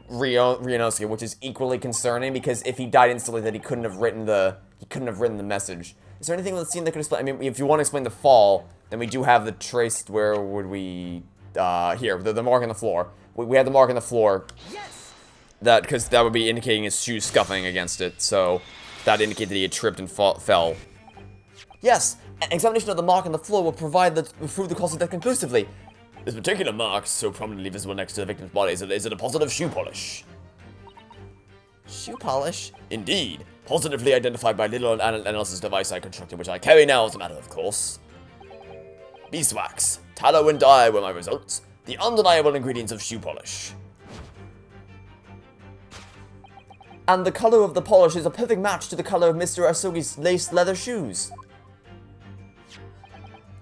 A: Ryunosuke, which is equally concerning, because if he died instantly, that he couldn't have written the message. Is there anything in the scene that could explain? I mean, if you want to explain the fall, then we do have the trace. Where would we? Here, the mark on the floor. We have the mark on the floor.
C: Yes.
A: Because that would be indicating his shoes scuffing against it. So that would indicate that he had tripped and fell. Yes, an examination of the mark on the floor will prove the cause of death conclusively.
B: This particular mark, so prominently visible next to the victim's body, is a deposit of shoe polish.
A: Shoe polish?
B: Indeed. Positively identified by little analysis device I constructed, which I carry now as a matter of course. Beeswax, tallow and dye were my results. The undeniable ingredients of shoe polish.
A: And the color of the polish is a perfect match to the color of Mr. Asogi's laced leather shoes.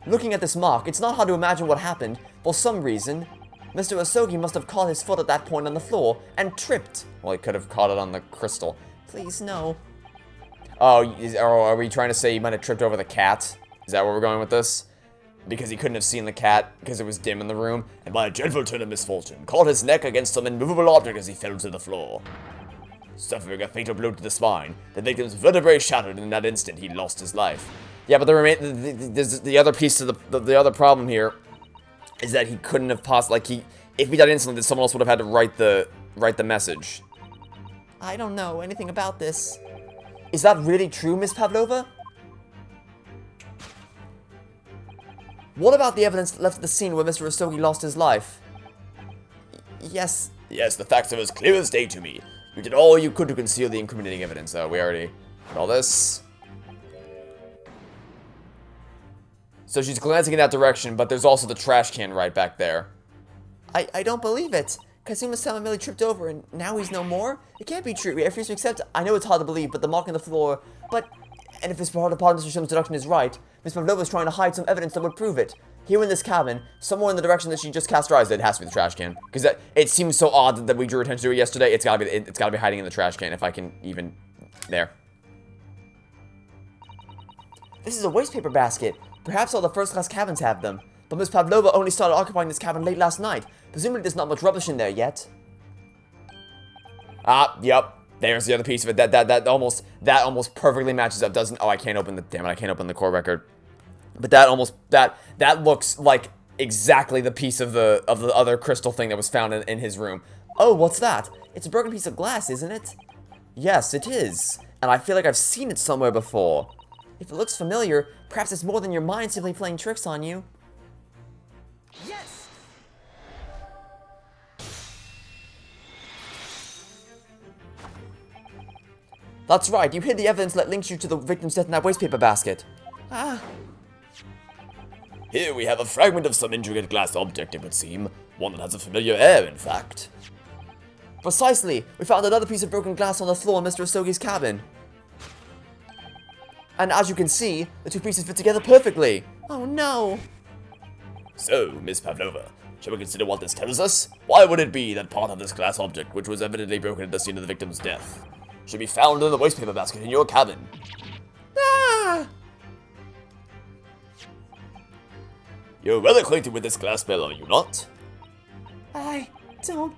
A: Looking at this mark, it's not hard to imagine what happened. For some reason, Mr. Asogi must have caught his foot at that point on the floor and tripped. Well, he could have caught it on the crystal. Please, no. Oh, are we trying to say he might have tripped over the cat? Is that where we're going with this? Because he couldn't have seen the cat because it was dim in the room?
B: And by a dreadful turn of misfortune, caught his neck against some immovable object as he fell to the floor. Suffering a fatal blow to the spine, the victim's vertebrae shattered, and in that instant he lost his life.
A: Yeah, but the other piece of the other problem here is that he couldn't have possibly, if he died instantly, then someone else would have had to write the message. I don't know anything about this. Is that really true, Miss Pavlova? What about the evidence left at the scene where Mr. Asogi lost his life? Yes.
B: Yes, the facts are as clear as day to me. You did all you could to conceal the incriminating evidence.
A: We already did all this. So she's glancing in that direction, but there's also the trash can right back there. I don't believe it. Kazuma-sama merely tripped over and now he's no more? It can't be true. I refuse to accept. I know it's hard to believe, but the mark on the floor, and if this part of Mr. Shom's deduction is right, Miss Pavlova is trying to hide some evidence that would prove it. Here in this cabin, somewhere in the direction that she just cast her eyes, it has to be the trash can. Because it seems so odd that we drew attention to it yesterday. It's gotta be hiding in the trash can, if I can even... There. This is a waste paper basket. Perhaps all the first-class cabins have them. But Miss Pavlova only started occupying this cabin late last night. Presumably there's not much rubbish in there yet. Yep. There's the other piece of it. That almost perfectly matches up, doesn't... Oh, I can't open the... Damn it, I can't open the core record. But that looks like exactly the piece of the other crystal thing that was found in his room. Oh, what's that? It's a broken piece of glass, isn't it? Yes, it is. And I feel like I've seen it somewhere before. If it looks familiar, perhaps it's more than your mind simply playing tricks on you.
C: Yes!
A: That's right, you hid the evidence that links you to the victim's death in that wastepaper basket. Ah.
B: Here we have a fragment of some intricate glass object, it would seem. One that has a familiar air, in fact.
A: Precisely! We found another piece of broken glass on the floor in Mr. Asogi's cabin. And as you can see, the two pieces fit together perfectly. Oh no!
B: So, Miss Pavlova, shall we consider what this tells us? Why would it be that part of this glass object, which was evidently broken at the scene of the victim's death, should be found in the wastepaper basket in your cabin?
A: Ah!
B: You're well acquainted with this glass bell, are you not?
A: I don't...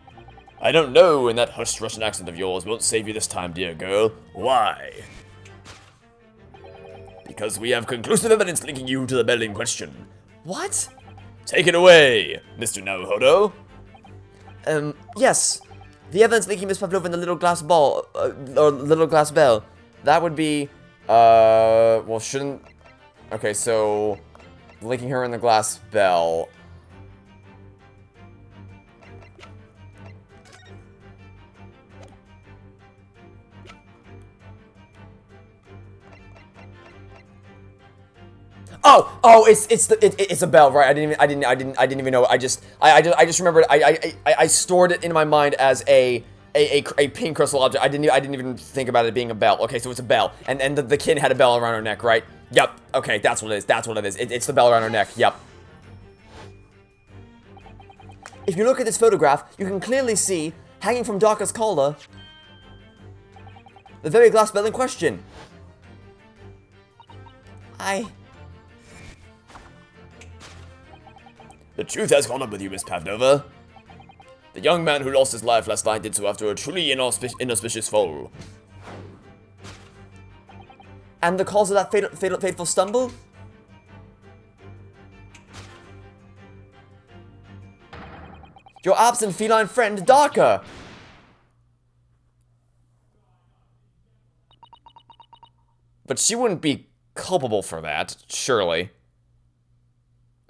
B: I don't know, and that hushed Russian accent of yours won't save you this time, dear girl. Why? Because we have conclusive evidence linking you to the bell in question.
A: What?
B: Take it away, Mr. Naruhodo.
A: Yes. The evidence linking Miss Pavlova in the little glass ball, or little glass bell. That would be, well, shouldn't... Okay, so... linking her in the glass bell. Oh, it's a bell, right? I didn't even know. I just remembered. I stored it in my mind as a pink crystal object. I didn't even think about it being a bell. Okay, so it's a bell, and the kid had a bell around her neck, right? Yep. Okay, that's what it is. That's what it is. It's the bell around her neck. Yep. If you look at this photograph, you can clearly see, hanging from Darka's collar, the very glass bell in question.
B: The truth has gone up with you, Miss Pavlova. The young man who lost his life last night did so after a truly inauspicious fall.
A: And the cause of that fateful stumble? Your absent feline friend, Darka! But she wouldn't be culpable for that, surely.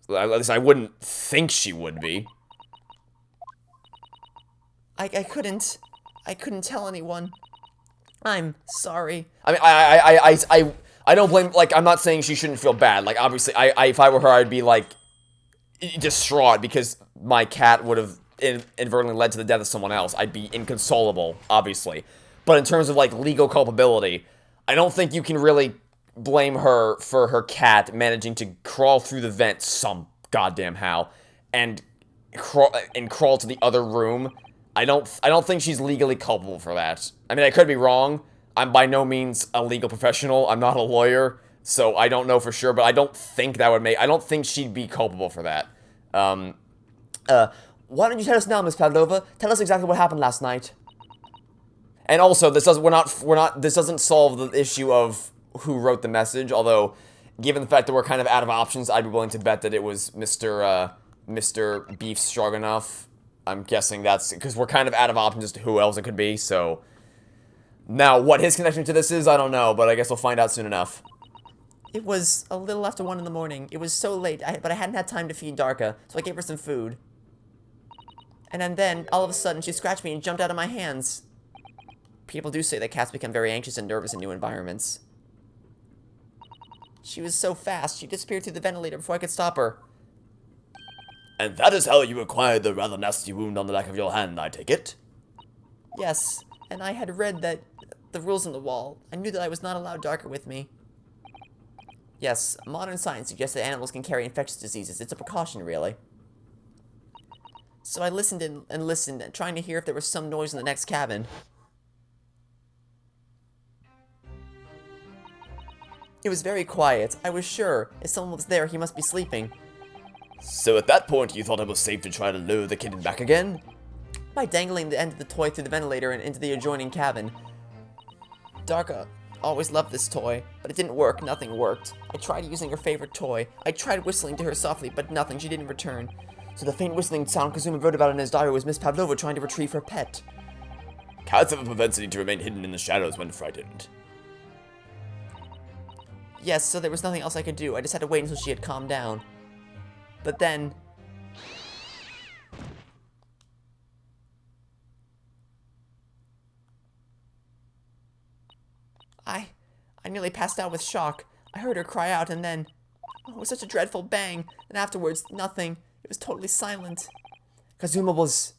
A: At least I wouldn't think she would be. I couldn't tell anyone. I'm sorry. I mean, I don't blame, like, I'm not saying she shouldn't feel bad. Like, obviously, if I were her, I'd be, like, distraught because my cat would have inadvertently led to the death of someone else. I'd be inconsolable, obviously. But in terms of, like, legal culpability, I don't think you can really blame her for her cat managing to crawl through the vent some goddamn how and crawl to the other room. I don't think she's legally culpable for that. I mean, I could be wrong. I'm by no means a legal professional. I'm not a lawyer, so I don't know for sure, but I don't think that would make... I don't think she'd be culpable for that. Why don't you tell us now, Miss Pavlova? Tell us exactly what happened last night. And also, this doesn't solve the issue of who wrote the message, although, given the fact that we're kind of out of options, I'd be willing to bet that it was Mr. Beef Stroganoff. I'm guessing that's because we're kind of out of options as to who else it could be, so... Now, what his connection to this is, I don't know, but I guess we'll find out soon enough. It was a little after 1 in the morning. It was so late, but I hadn't had time to feed Darka, so I gave her some food. And then, all of a sudden, she scratched me and jumped out of my hands. People do say that cats become very anxious and nervous in new environments. She was so fast, she disappeared through the ventilator before I could stop her.
B: And that is how you acquired the rather nasty wound on the back of your hand, I take it?
A: Yes, and I had read that the rules on the wall. I knew that I was not allowed Darka with me. Yes, modern science suggests that animals can carry infectious diseases. It's a precaution, really. So I listened and listened, trying to hear if there was some noise in the next cabin. It was very quiet. I was sure. If someone was there, he must be sleeping.
B: So at that point, you thought it was safe to try to lure the kitten back again?
A: By dangling the end of the toy through the ventilator and into the adjoining cabin. Darka
C: always loved this toy, but it didn't work. Nothing worked. I tried using her favorite toy. I tried whistling to her softly, but nothing. She didn't return. So the faint whistling sound Kazuma wrote about in his diary was Miss Pavlova trying to retrieve her pet.
B: Cats have a propensity to remain hidden in the shadows when frightened.
C: Yes, so there was nothing else I could do. I just had to wait until she had calmed down. But then... I nearly passed out with shock. I heard her cry out, and then... Oh, it was such a dreadful bang. And afterwards, nothing. It was totally silent. Kazuma was...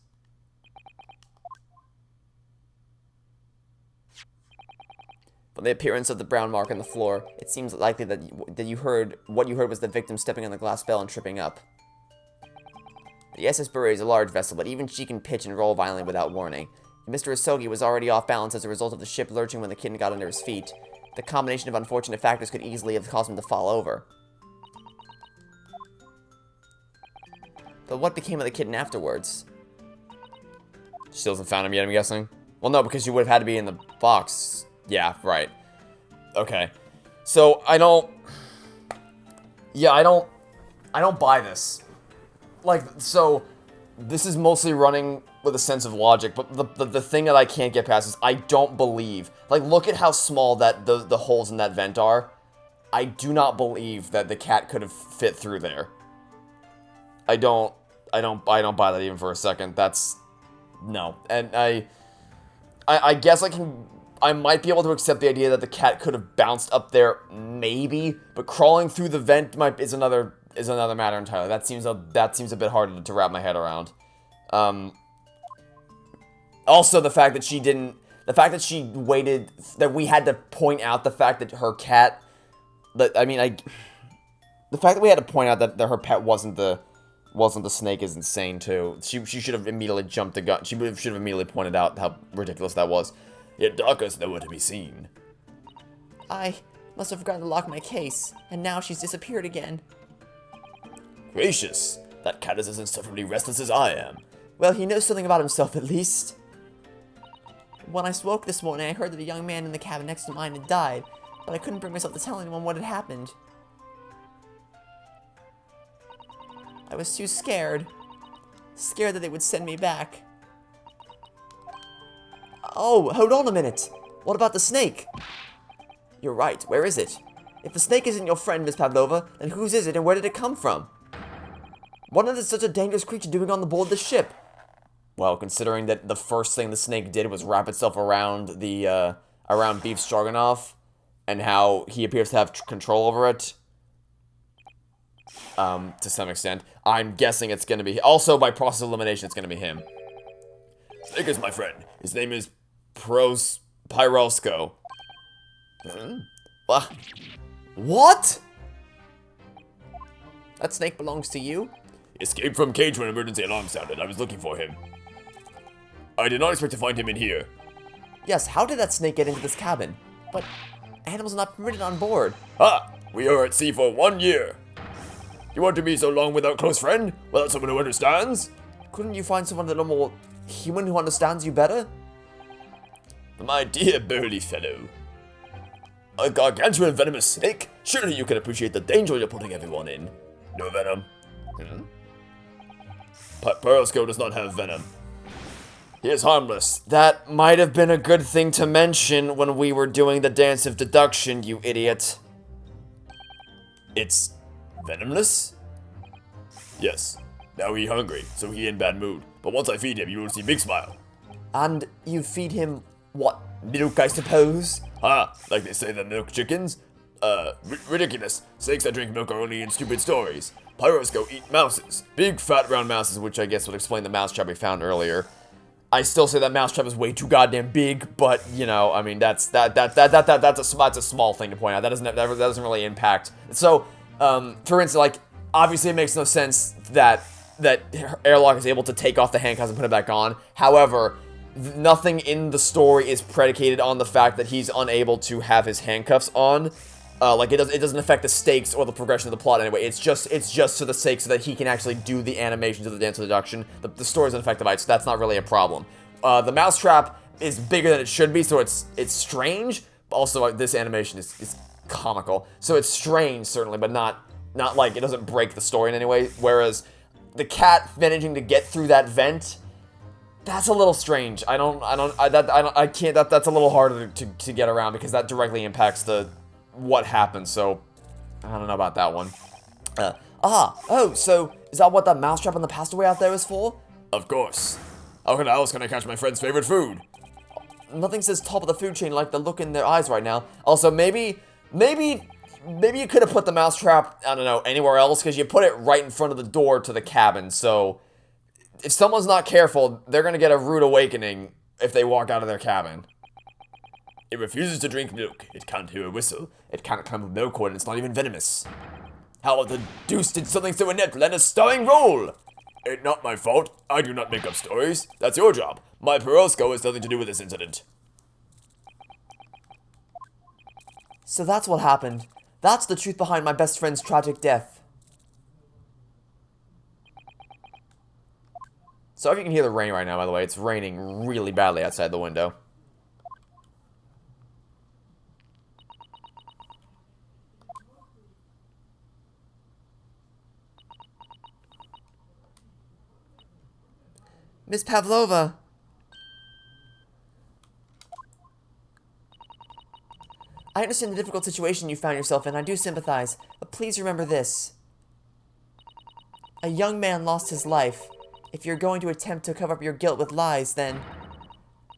C: From the appearance of the brown mark on the floor, it seems likely that what you heard was the victim stepping on the glass bell and tripping up. The SS Bury is a large vessel, but even she can pitch and roll violently without warning. Mr. Isogi was already off balance as a result of the ship lurching when the kitten got under his feet. The combination of unfortunate factors could easily have caused him to fall over. But what became of the kitten afterwards?
A: She still hasn't found him yet, I'm guessing? Well, no, because she would have had to be in the box. Yeah, right. Okay. So, I don't buy this. Like, so, this is mostly running with a sense of logic, but the thing that I can't get past is I don't believe. Like, look at how small that the holes in that vent are. I do not believe that the cat could have fit through there. I don't buy that even for a second. That's no. And I guess I might be able to accept the idea that the cat could have bounced up there, maybe, but crawling through the vent is another matter entirely. That seems a bit harder to wrap my head around. Also, the fact that she waited, that we had to point out the fact that her cat, the fact that we had to point out that her pet wasn't the snake is insane too. She should have immediately jumped the gun. She should have immediately pointed out how ridiculous that was.
B: Yet Darko's nowhere to be seen.
C: I must have forgotten to lock my case, and now she's disappeared again.
B: Gracious, that cat is as insufferably restless as I am.
C: Well, he knows something about himself at least. When I woke this morning, I heard that a young man in the cabin next to mine had died, but I couldn't bring myself to tell anyone what had happened. I was too scared. Scared that they would send me back. Oh, hold on a minute. What about the snake? You're right. Where is it? If the snake isn't your friend, Miss Pavlova, then whose is it and where did it come from? What is such a dangerous creature doing on the board of the ship? Well, considering that the first thing the snake did was wrap itself around the, around Beef Stroganoff, and how he appears to have control over it, to some extent, I'm guessing it's gonna be, also by process of elimination, it's gonna be him.
B: Snake is my friend. His name is Pyrosco.
C: What? That snake belongs to you?
B: He escaped from cage when emergency alarm sounded. I was looking for him. I did not expect to find him in here.
C: Yes, how did that snake get into this cabin? But animals are not permitted on board.
B: We are at sea for 1 year. You want to be so long without close friend? Without someone who understands?
C: Couldn't you find someone a little more human who understands you better?
B: My dear burly fellow. A gargantuan venomous snake? Surely you can appreciate the danger you're putting everyone in. No venom. Pyrosco does not have venom. He is harmless.
A: That might have been a good thing to mention when we were doing the dance of deduction, you idiot.
B: It's venomless? Yes. Now he hungry, so he in bad mood. But once I feed him, you will see big smile.
C: And you feed him what? Milk, I suppose?
B: Like they say the milk chickens? Ridiculous. Snakes that drink milk are only in stupid stories. Pyrosco eat mouses. Big, fat, round mouses, which I guess would explain the mousetrap we found earlier. I still say that mousetrap is way too goddamn big, but, you know, I mean, that's a small thing to point out. That doesn't really impact. So, for instance, like, obviously it makes no sense that Airlock is able to take off the handcuffs and put it back on. However, nothing in the story is predicated on the fact that he's unable to have his handcuffs on. Like, it doesn't affect the stakes or the progression of the plot anyway. It's just for the sake so that he can actually do the animations of the dance of deduction. The story's unaffected by it, so that's not really a problem. The mousetrap is bigger than it should be, so it's strange,
A: Also, this animation is comical. So it's strange, certainly, but not like it doesn't break the story in any way. Whereas the cat managing to get through that vent, that's a little strange. That's a little harder to get around because that directly impacts what happens. So I don't know about that one. So is that what that mousetrap on the passageway out there is for?
B: Of course. How else can I catch my friend's favorite food?
A: Nothing says top of the food chain like the look in their eyes right now. Also, maybe you could have put the mousetrap, I don't know, anywhere else, because you put it right in front of the door to the cabin, so if someone's not careful, they're gonna get a rude awakening if they walk out of their cabin.
B: It refuses to drink milk. It can't hear a whistle.
A: It can't climb a milk cord, and it's not even venomous.
B: How the deuce did something so inept land a starring role? It's not my fault. I do not make up stories. That's your job. My Perosco has nothing to do with this incident.
A: So that's what happened. That's the truth behind my best friend's tragic death. So if you can hear the rain right now, by the way, it's raining really badly outside the window. Miss Pavlova. I understand the difficult situation you found yourself in. I do sympathize. But please remember this. A young man lost his life. If you're going to attempt to cover up your guilt with lies, then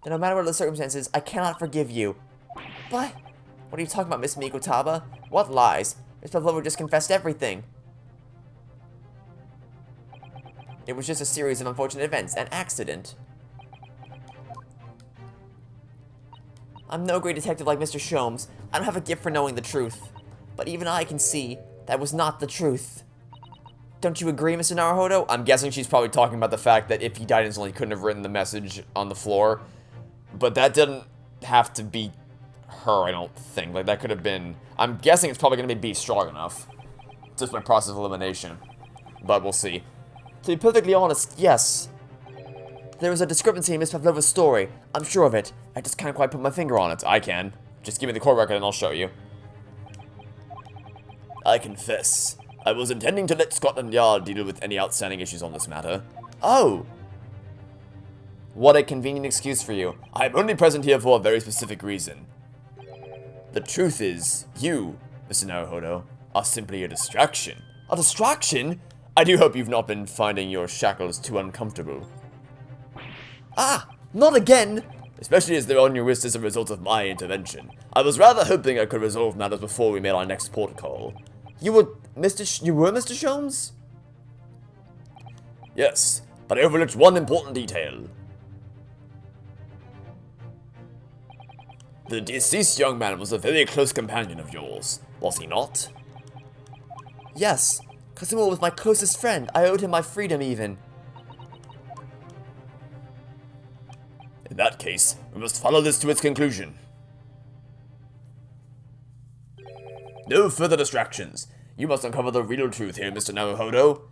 A: no matter what the circumstances, I cannot forgive you. But what are you talking about, Miss Mikotaba? What lies? Miss Pavlova just confessed everything. It was just a series of unfortunate events, an accident. I'm no great detective like Mr. Sholmes. I don't have a gift for knowing the truth. But even I can see that was not the truth. Don't you agree, Mr. Naruhodo? I'm guessing she's probably talking about the fact that if he died instantly, he couldn't have written the message on the floor. But that didn't have to be her, I don't think. Like, that could have been... I'm guessing it's probably going to be B strong enough. Just by process of elimination. But we'll see. To be perfectly honest, yes. There is a discrepancy in Miss Pavlova's story. I'm sure of it. I just can't quite put my finger on it. I can. Just give me the court record and I'll show you.
B: I confess. I was intending to let Scotland Yard deal with any outstanding issues on this matter.
A: Oh! What a convenient excuse for you.
B: I am only present here for a very specific reason. The truth is, you, Mr. Naruhodo, are simply a distraction.
A: A distraction?
B: I do hope you've not been finding your shackles too uncomfortable.
A: Ah! Not again!
B: Especially as they're on your wrist as a result of my intervention. I was rather hoping I could resolve matters before we made our next port call.
A: You were Mr. Sholmes?
B: Yes, but I overlooked one important detail. The deceased young man was a very close companion of yours, was he not?
A: Yes, Kazuma was my closest friend. I owed him my freedom, even.
B: In that case, we must follow this to its conclusion. No further distractions. You must uncover the real truth here, Mr. Naruhodo.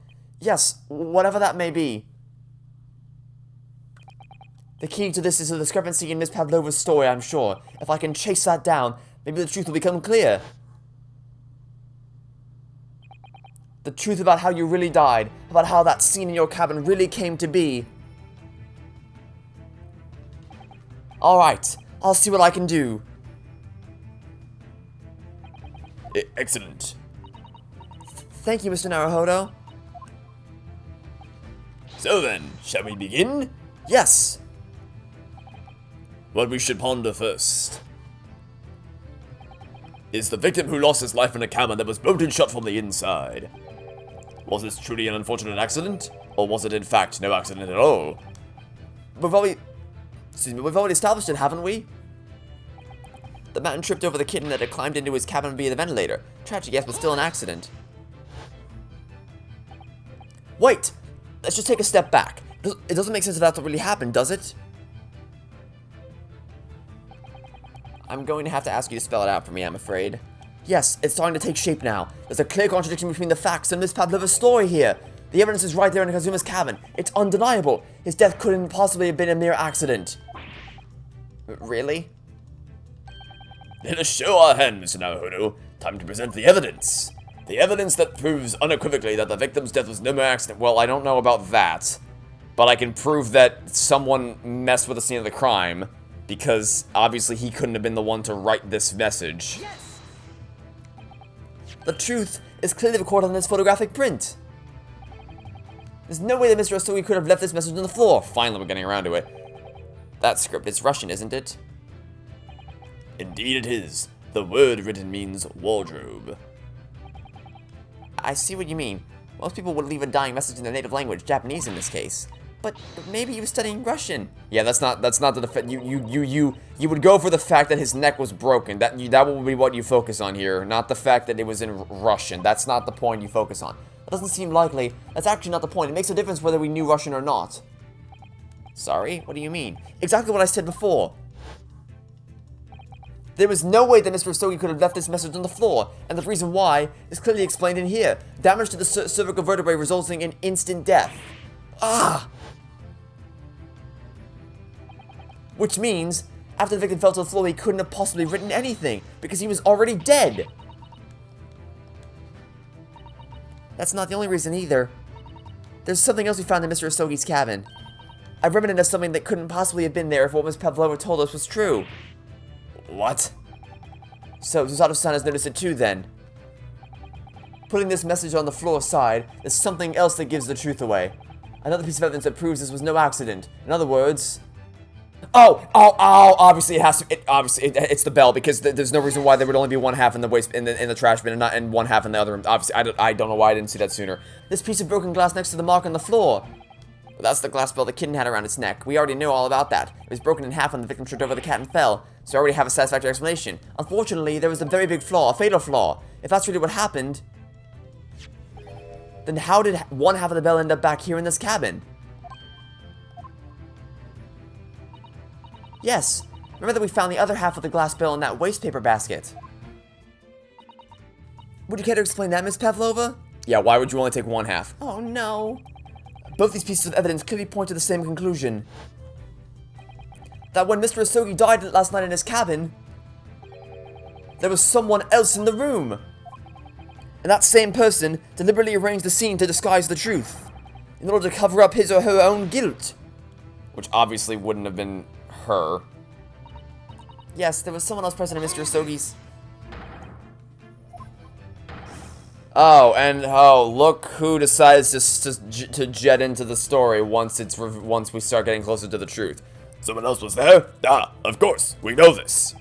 A: Yes, whatever that may be. The key to this is a discrepancy in Miss Pavlova's story, I'm sure. If I can chase that down, maybe the truth will become clear. The truth about how you really died, about how that scene in your cabin really came to be. Alright, I'll see what I can do.
B: Excellent.
A: Thank you, Mr. Naruhodo.
B: So then, shall we begin?
A: Yes.
B: What we should ponder first is the victim who lost his life in a cabin that was bolted shut from the inside. Was this truly an unfortunate accident? Or was it in fact no accident at all?
A: We've already established it, haven't we? The man tripped over the kitten that had climbed into his cabin via the ventilator. Tragic, yes, but still an accident. Wait! Let's just take a step back. It doesn't make sense if that's what really happened, does it? I'm going to have to ask you to spell it out for me, I'm afraid. Yes, it's starting to take shape now. There's a clear contradiction between the facts and Miss Pavlova's story here. The evidence is right there in Kazuma's cabin. It's undeniable. His death couldn't possibly have been a mere accident. Really?
B: Let us show our hand, Mr. Naruhodo. Time to present the evidence. The evidence that proves unequivocally that the victim's death was no mere accident.
A: Well, I don't know about that, but I can prove that someone messed with the scene of the crime, because obviously he couldn't have been the one to write this message.
C: Yes! The truth is clearly recorded on this photographic print. There's no way that Mr. Ostogi could have left this message on the floor.
A: Finally, we're getting around to it. That script is Russian, isn't it?
B: Indeed it is. The word written means wardrobe.
C: I see what you mean. Most people would leave a dying message in their native language, Japanese in this case. But maybe he was studying Russian.
A: Yeah, that's not the defense. You would go for the fact that his neck was broken. That will be what you focus on here, not the fact that it was in Russian. That's not the point you focus on.
C: That doesn't seem likely. That's actually not the point. It makes a difference whether we knew Russian or not. Sorry? What do you mean? Exactly what I said before. There was no way that Mr. Ostogi could have left this message on the floor, and the reason why is clearly explained in here. Damage to the cervical vertebrae resulting in instant death. Ah! Which means, after the victim fell to the floor, he couldn't have possibly written anything, because he was already dead. That's not the only reason either. There's something else we found in Mr. Ostogi's cabin. A remnant of something that couldn't possibly have been there if what Ms. Pavlova told us was true.
A: What?
C: So, Susato-san has noticed it too, then. Putting this message on the floor aside, there's something else that gives the truth away. Another piece of evidence that proves this was no accident. In other words...
A: Obviously it has to. It's the bell, because there's no reason why there would only be one half in the waste in the trash bin and one half in the other room. Obviously, I don't know why I didn't see that sooner.
C: This piece of broken glass next to the mark on the floor. That's the glass bell the kitten had around its neck. We already know all about that. It was broken in half when the victim tripped over the cat and fell, so I already have a satisfactory explanation. Unfortunately, there was a very big flaw, a fatal flaw. If that's really what happened, then how did one half of the bell end up back here in this cabin? Yes, remember that we found the other half of the glass bell in that waste paper basket. Would you care to explain that, Miss Pavlova?
A: Yeah, why would you only take one half?
C: Oh no. Both these pieces of evidence clearly point to the same conclusion. That when Mr. Ostogi died last night in his cabin, there was someone else in the room. And that same person deliberately arranged the scene to disguise the truth, in order to cover up his or her own guilt.
A: Which obviously wouldn't have been her.
C: Yes, there was someone else present in Mr. Ostogi's.
A: Oh, and look who decides to jet into the story once we start getting closer to the truth.
B: Someone else was there? Ah, of course, we know this.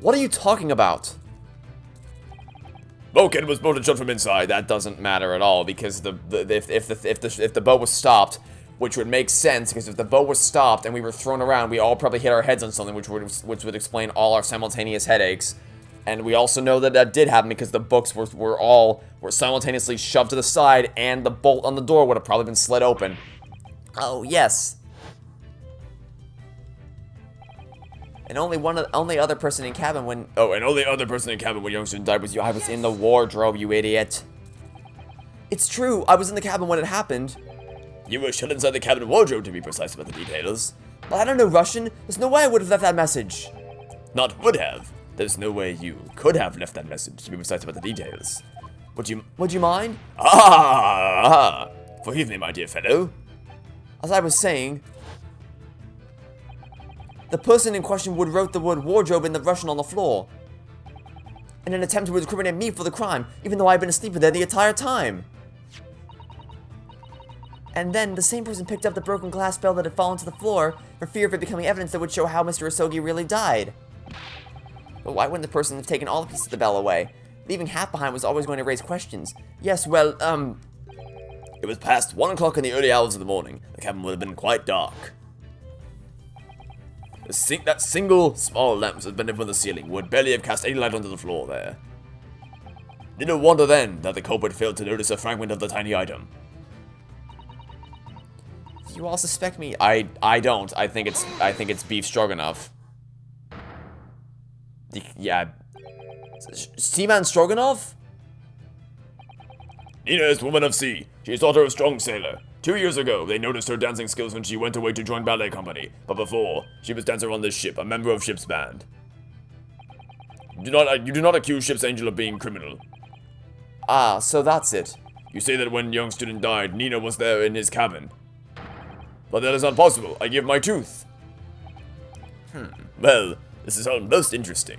A: What are you talking about?
B: Vulcan was bolted shut from inside.
A: That doesn't matter at all, because if the boat was stopped, which would make sense, because if the boat was stopped and we were thrown around, we all probably hit our heads on something, which would explain all our simultaneous headaches. And we also know that that did happen because the books were simultaneously shoved to the side, and the bolt on the door would have probably been slid open.
C: Oh yes. And only other person in cabin when...
B: Oh, and only other person in cabin when Youngstoon died was you.
A: I was in the wardrobe, you idiot.
C: It's true, I was in the cabin when it happened.
B: You were shut inside the cabin wardrobe, to be precise about the details.
C: But I don't know Russian. There's no way I would have left that message.
B: Not would have. There's no way you could have left that message, to be precise about the details.
C: Would you mind?
B: Forgive me, my dear fellow.
C: As I was saying, the person in question wrote the word wardrobe in the Russian on the floor, in an attempt to incriminate me for the crime, even though I've been asleep there the entire time. And then the same person picked up the broken glass bell that had fallen to the floor for fear of it becoming evidence that would show how Mr. Ostogi really died. But why wouldn't the person have taken all the pieces of the bell away? Leaving half behind was always going to raise questions. Yes, well,
B: It was past 1 o'clock in the early hours of the morning. The cabin would have been quite dark. That single small lamp suspended from the ceiling would barely have cast any light onto the floor there. Little wonder then that the culprit failed to notice a fragment of the tiny item.
C: You all suspect me.
A: I don't. I think it's beef stroganoff. Yeah.
C: Seaman Stroganoff?
B: Nina is woman of sea. She is daughter of strong sailor. 2 years ago, they noticed her dancing skills when she went away to join ballet company. But before, she was dancer on this ship, a member of ship's band. You do not accuse Ship's Angel of being criminal.
A: Ah, so that's it.
B: You say that when young student died, Nina was there in his cabin. But that is not possible. I give my tooth. Well, this is all most interesting.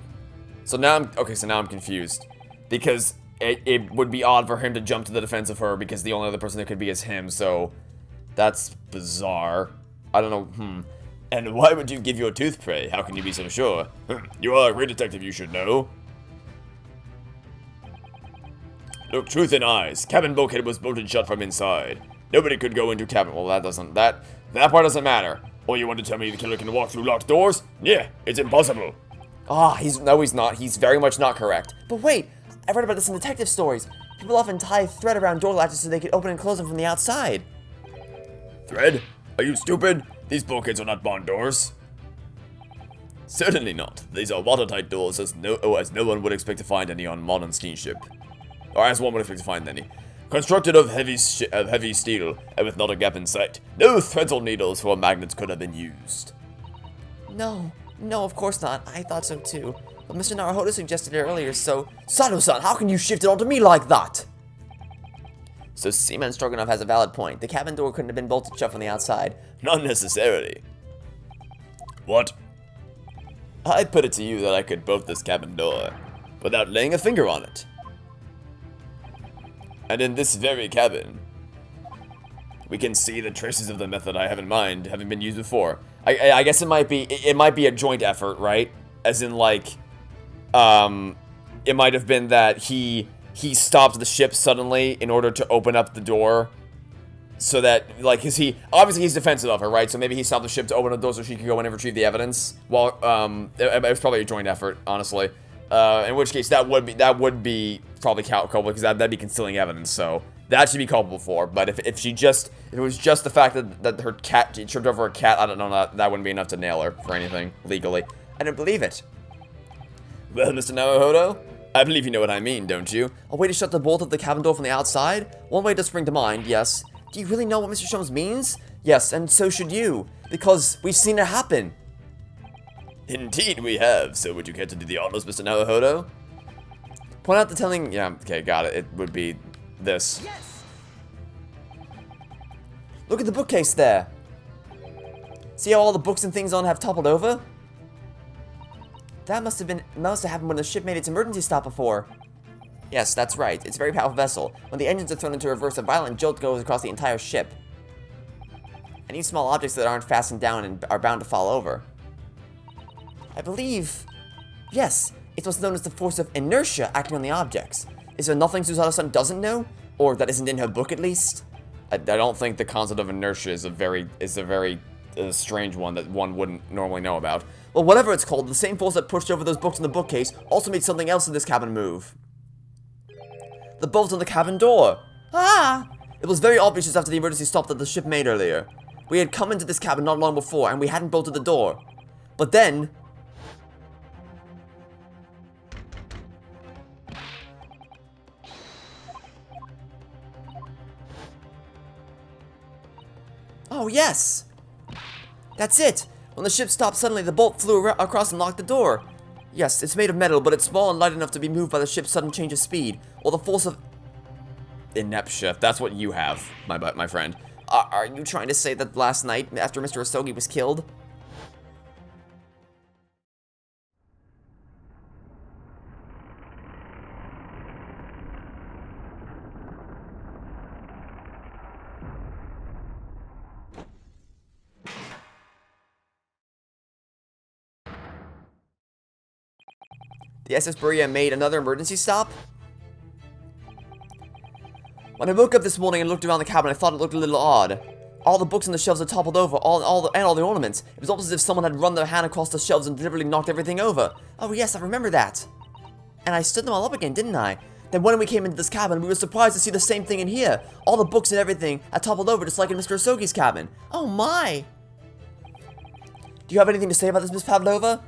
A: So now I'm confused. Because it would be odd for him to jump to the defense of her because the only other person that could be is him, so that's bizarre. I don't know,
B: And why would you give your tooth, pray? How can you be so sure? You are a great detective, you should know. Look truth in eyes. Cabin bulkhead was bolted shut from inside. Nobody could go into cabin. Well, that part doesn't matter. Or you want to tell me the killer can walk through locked doors? Yeah, it's impossible.
A: Ah, he's not. He's very much not correct. But wait, I read about this in detective stories. People often tie thread around door latches so they can open and close them from the outside.
B: Thread? Are you stupid? These bulkheads are not barn doors. Certainly not. These are watertight doors, as no one would expect to find any on modern steamship. Or as one would expect to find any. Constructed of heavy steel, and with not a gap in sight. No threads or needles or magnets could have been used.
C: No, of course not. I thought so too. But Mr. Naruhodo suggested it earlier, so... Sato-san, how can you shift it onto me like that? So Seaman Stroganoff has a valid point. The cabin door couldn't have been bolted shut from the outside.
B: Not necessarily. What? I put it to you that I could bolt this cabin door without laying a finger on it. And in this very cabin, we can see the traces of the method I have in mind having been used before.
A: I guess it might be a joint effort, right? As in, like, it might have been that he stopped the ship suddenly in order to open up the door, so that, like, obviously he's defensive of her, right? So maybe he stopped the ship to open the door so she could go in and retrieve the evidence. Well, it was probably a joint effort, honestly. In which case that would be probably culpable because that'd be concealing evidence. So that should be culpable for. But if it was just the fact that her cat tripped over a cat, I don't know, that wouldn't be enough to nail her for anything legally. I don't believe it.
B: Well, Mr. Naruhodo, I believe you know what I mean, don't you?
C: A way to shut the bolt of the cabin door from the outside? One way does spring to mind, yes. Do you really know what Mr. Sholmes means?
A: Yes, and so should you, because we've seen it happen.
B: Indeed we have, so would you care to do the honors, Mr. Naruhodo?
A: Point out the telling... Yeah, okay, got it. It would be this.
C: Yes!
A: Look at the bookcase there. See how all the books and things on have toppled over? That must have happened when the ship made its emergency stop before. Yes, that's right. It's a very powerful vessel. When the engines are thrown into reverse, a violent jolt goes across the entire ship. Any small objects that aren't fastened down and are bound to fall over. I believe... Yes, it's what's known as the force of inertia acting on the objects. Is there nothing Susato-san doesn't know? Or that isn't in her book, at least? I don't think the concept of inertia is a very strange one that one wouldn't normally know about. Well, whatever it's called, the same force that pushed over those books in the bookcase also made something else in this cabin move. The bolt on the cabin door. Ah! It was very obvious just after the emergency stop that the ship made earlier. We had come into this cabin not long before, and we hadn't bolted the door. But then... Oh, yes! That's it! When the ship stopped suddenly, the bolt flew across and locked the door. Yes, it's made of metal, but it's small and light enough to be moved by the ship's sudden change of speed, or the force of... Ineptia. That's what you have, my friend. Are you trying to say that last night, after Mr. Asogi was killed... The SS Berea made another emergency stop? When I woke up this morning and looked around the cabin, I thought it looked a little odd. All the books on the shelves had toppled over, all the ornaments. It was almost as if someone had run their hand across the shelves and deliberately knocked everything over. Oh yes, I remember that. And I stood them all up again, didn't I? Then when we came into this cabin, we were surprised to see the same thing in here. All the books and everything had toppled over just like in Mr. Asogi's cabin. Oh my! Do you have anything to say about this, Miss Pavlova?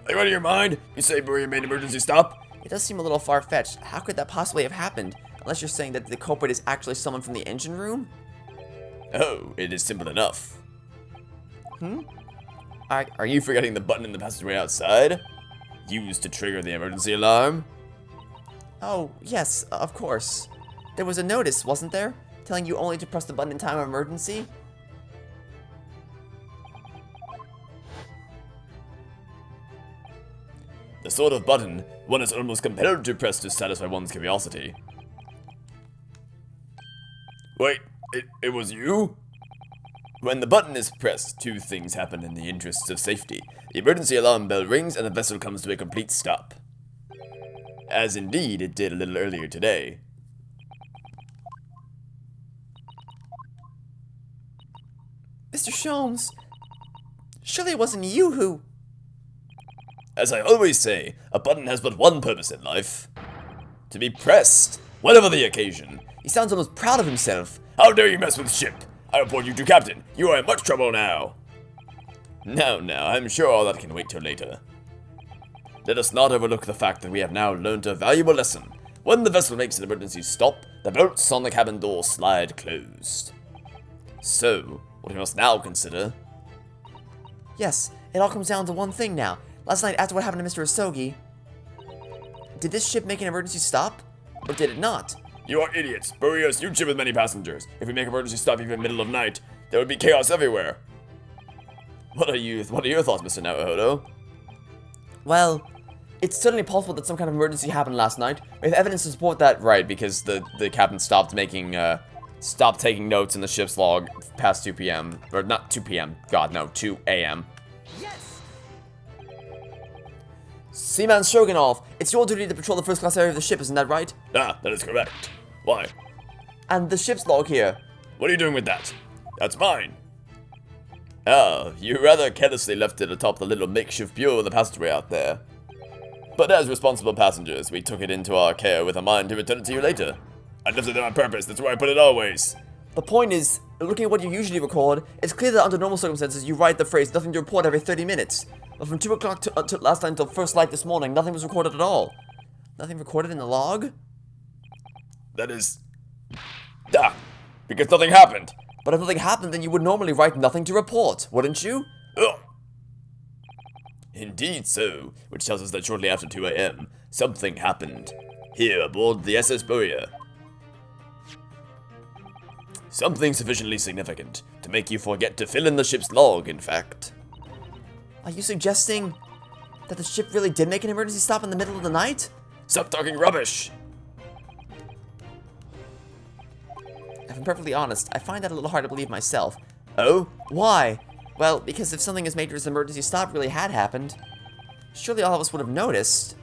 B: Are you out of your mind? You say Berea made an emergency stop?
C: It does seem a little far-fetched. How could that possibly have happened? Unless you're saying that the culprit is actually someone from the engine room?
B: Oh, it is simple enough. Are you forgetting the button in the passageway outside? Used to trigger the emergency alarm?
C: Oh, yes, of course. There was a notice, wasn't there? Telling you only to press the button in time of emergency?
B: The sort of button one is almost compelled to press to satisfy one's curiosity. Wait, it was you? When the button is pressed, two things happen in the interests of safety. The emergency alarm bell rings and the vessel comes to a complete stop. As indeed it did a little earlier today.
C: Mr. Sholmes, surely it wasn't you who...
B: As I always say, a button has but one purpose in life. To be pressed, whatever the occasion.
C: He sounds almost proud of himself.
B: How dare you mess with ship? I report you to Captain. You are in much trouble now. Now, I'm sure all that can wait till later. Let us not overlook the fact that we have now learned a valuable lesson. When the vessel makes an emergency stop, the bolts on the cabin door slide closed. So, what we must now consider...
C: Yes, it all comes down to one thing now. Last night, after what happened to Mr. Asogi, did this ship make an emergency stop, or did it not?
B: You are idiots. Bury us, huge ship with many passengers. If we make emergency stop even middle of night, there would be chaos everywhere. What are your thoughts, Mr. Naruhodo?
C: Well, it's certainly possible that some kind of emergency happened last night. We have evidence to support that.
A: Right, because the captain stopped taking notes in the ship's log past 2 p.m. Or not 2 p.m. God, no, 2 a.m.
C: Yes!
A: Seaman Shogunov, it's your duty to patrol the first-class area of the ship, isn't that right?
B: Ah, that is correct. Why?
A: And the ship's log here.
B: What are you doing with that? That's mine. Ah, you rather carelessly left it atop the little makeshift bureau in the passageway out there. But as responsible passengers, we took it into our care with a mind to return it to you later. I left it there on purpose, that's where I put it always.
A: The point is, looking at what you usually record, it's clear that under normal circumstances you write the phrase nothing to report every 30 minutes. But from 2 o'clock to last night until first light this morning, nothing was recorded at all. Nothing recorded in the log?
B: That is... Ah, because nothing happened.
A: But if nothing happened, then you would normally write nothing to report, wouldn't you?
B: Ugh. Indeed so, which tells us that shortly after 2 a.m., something happened. Here aboard the SS Boria. Something sufficiently significant to make you forget to fill in the ship's log, in fact.
C: Are you suggesting that the ship really did make an emergency stop in the middle of the night?
B: Stop talking rubbish!
C: If I'm perfectly honest, I find that a little hard to believe myself.
B: Oh?
C: Why? Well, because if something as major as an emergency stop really had happened, surely all of us would have noticed.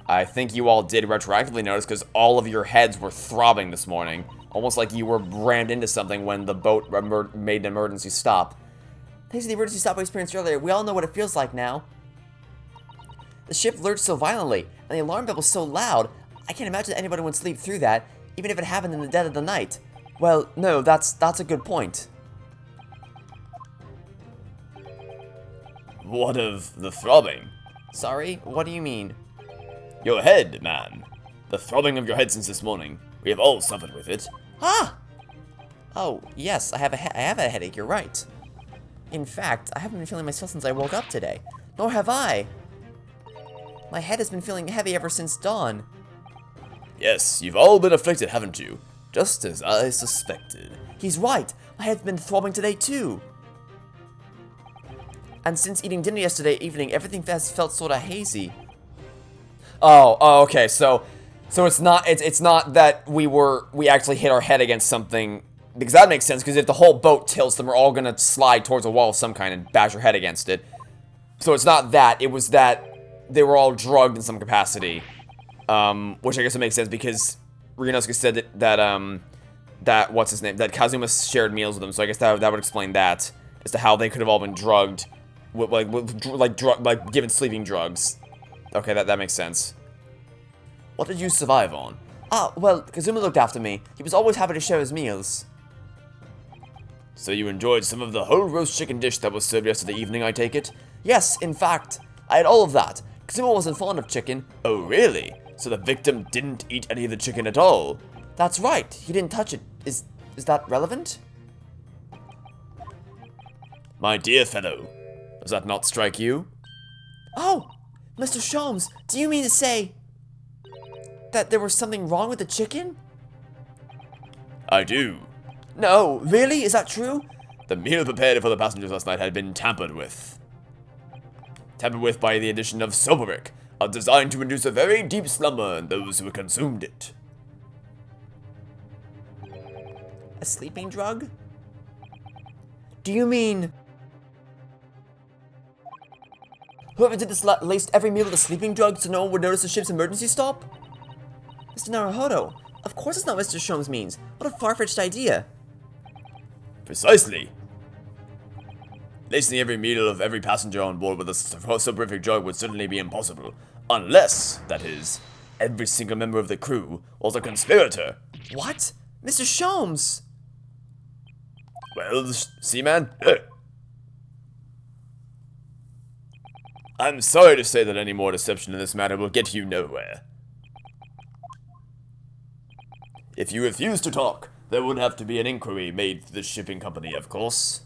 A: I think you all did retroactively notice because all of your heads were throbbing this morning. Almost like you were rammed into something when the boat made an emergency stop.
C: Thanks to the emergency stop we experienced earlier, we all know what it feels like now. The ship lurched so violently, and the alarm bell was so loud, I can't imagine that anybody would sleep through that, even if it happened in the dead of the night.
A: Well, no, that's a good point.
B: What of the throbbing?
C: Sorry, what do you mean?
B: Your head, man. The throbbing of your head since this morning. We have all suffered with it.
C: Ah! Oh, yes, I have a headache, you're right. In fact, I haven't been feeling myself since I woke up today. Nor have I. My head has been feeling heavy ever since dawn.
B: Yes, you've all been afflicted, haven't you? Just as I suspected.
C: He's right. My head's been throbbing today, too. And since eating dinner yesterday evening, everything has felt sort of hazy.
A: Oh, okay. So it's not that we actually hit our head against something, because that makes sense. Because if the whole boat tilts, then we're all gonna slide towards a wall of some kind and bash our head against it. So it's not that. It was that they were all drugged in some capacity, which I guess it makes sense because Ryunosuke said that what's his name, that Kazuma shared meals with them. So I guess that would explain that as to how they could have all been drugged, like given sleeping drugs. Okay, that makes sense.
B: What did you survive on?
C: Ah, well, Kazuma looked after me. He was always happy to share his meals.
B: So you enjoyed some of the whole roast chicken dish that was served yesterday evening, I take it?
C: Yes, in fact, I had all of that. Kazuma wasn't fond of chicken.
B: Oh, really? So the victim didn't eat any of the chicken at all?
C: That's right. He didn't touch it. Is that relevant?
B: My dear fellow, Does that not strike you?
C: Oh! Mr. Sholmes, do you mean to say that there was something wrong with the chicken?
B: I do.
C: No, really? Is that true?
B: The meal prepared for the passengers last night had been tampered with. Tampered with by the addition of soberic, designed to induce a very deep slumber in those who had consumed it.
C: A sleeping drug? Do you mean whoever did this laced every meal with a sleeping drug so no one would notice the ship's emergency stop? Mr. Naruhodo, of course it's not Mr. Sholmes means. What a far-fetched idea.
B: Precisely. Lacing every meal of every passenger on board with a soporific drug would certainly be impossible. Unless, that is, every single member of the crew was a conspirator.
C: What? Mr. Sholmes!
B: Well, Seaman? I'm sorry to say that any more deception in this matter will get you nowhere. If you refuse to talk, there would have to be an inquiry made to the shipping company, of course.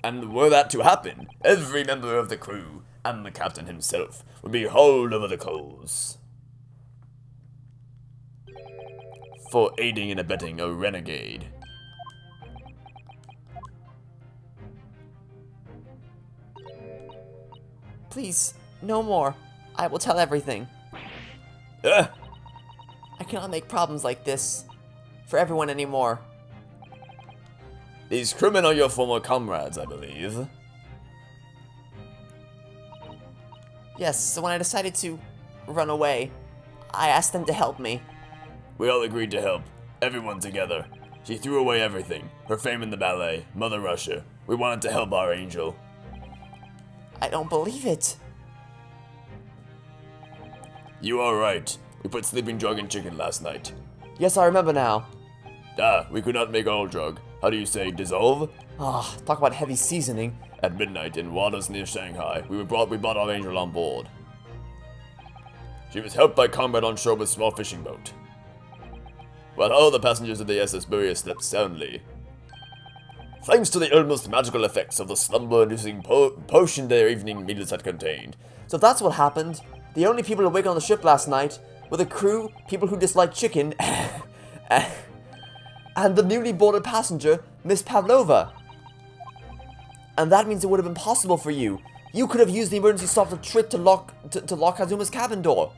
B: And were that to happen, every member of the crew, and the captain himself, would be hauled over the coals. For aiding and abetting a renegade.
C: Please, no more. I will tell everything.
B: Ah!
C: I cannot make problems like this for everyone anymore.
B: These crewmen are your former comrades, I believe.
C: Yes, so when I decided to run away, I asked them to help me.
B: We all agreed to help. Everyone together. She threw away everything. Her fame in the ballet, Mother Russia. We wanted to help our angel.
C: I don't believe it.
B: You are right. We put sleeping drug in chicken last night.
C: Yes, I remember now.
B: Ah, we could not make all drug. How do you say, dissolve?
C: Ah, talk about heavy seasoning.
B: At midnight in waters near Shanghai, we brought our angel on board. She was helped by combat on shore with a small fishing boat. While all the passengers of the SS Beria slept soundly. Thanks to the almost magical effects of the slumber-inducing potion their evening meals had contained.
C: So that's what happened. The only people awake on the ship last night were the crew, people who dislike chicken, and the newly boarded passenger, Miss Pavlova. And that means it would have been possible for you. You could have used the emergency stop to trick to lock Kazuma's cabin door.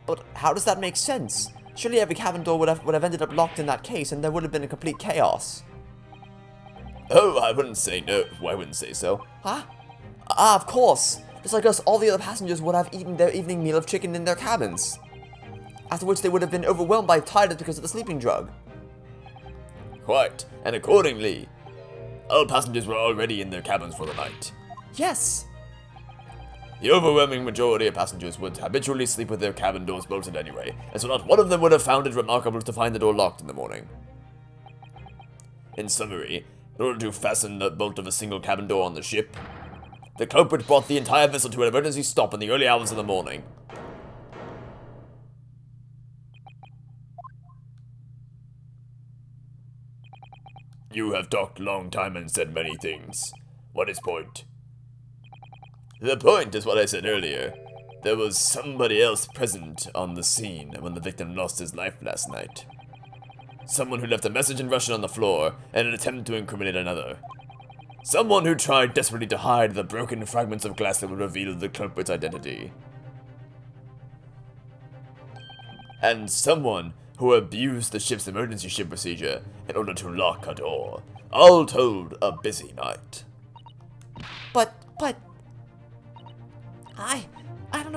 C: But how does that make sense? Surely every cabin door would have ended up locked in that case, and there would have been a complete chaos.
B: Oh, I wouldn't say no. I wouldn't say so.
C: Huh? Ah, of course. Just like us, all the other passengers would have eaten their evening meal of chicken in their cabins. After which they would have been overwhelmed by tiredness because of the sleeping drug.
B: Quite. And accordingly, all passengers were already in their cabins for the night.
C: Yes.
B: The overwhelming majority of passengers would habitually sleep with their cabin doors bolted anyway, and so not one of them would have found it remarkable to find the door locked in the morning. In summary, in order to fasten the bolt of a single cabin door on the ship, the culprit brought the entire vessel to an emergency stop in the early hours of the morning. You have talked a long time and said many things. What is point? The point is what I said earlier. There was somebody else present on the scene when the victim lost his life last night. Someone who left a message in Russian on the floor in an attempt to incriminate another. Someone who tried desperately to hide the broken fragments of glass that would reveal the culprit's identity. And someone who abused the ship's emergency ship procedure in order to lock a door. All told, a busy night.
C: But I don't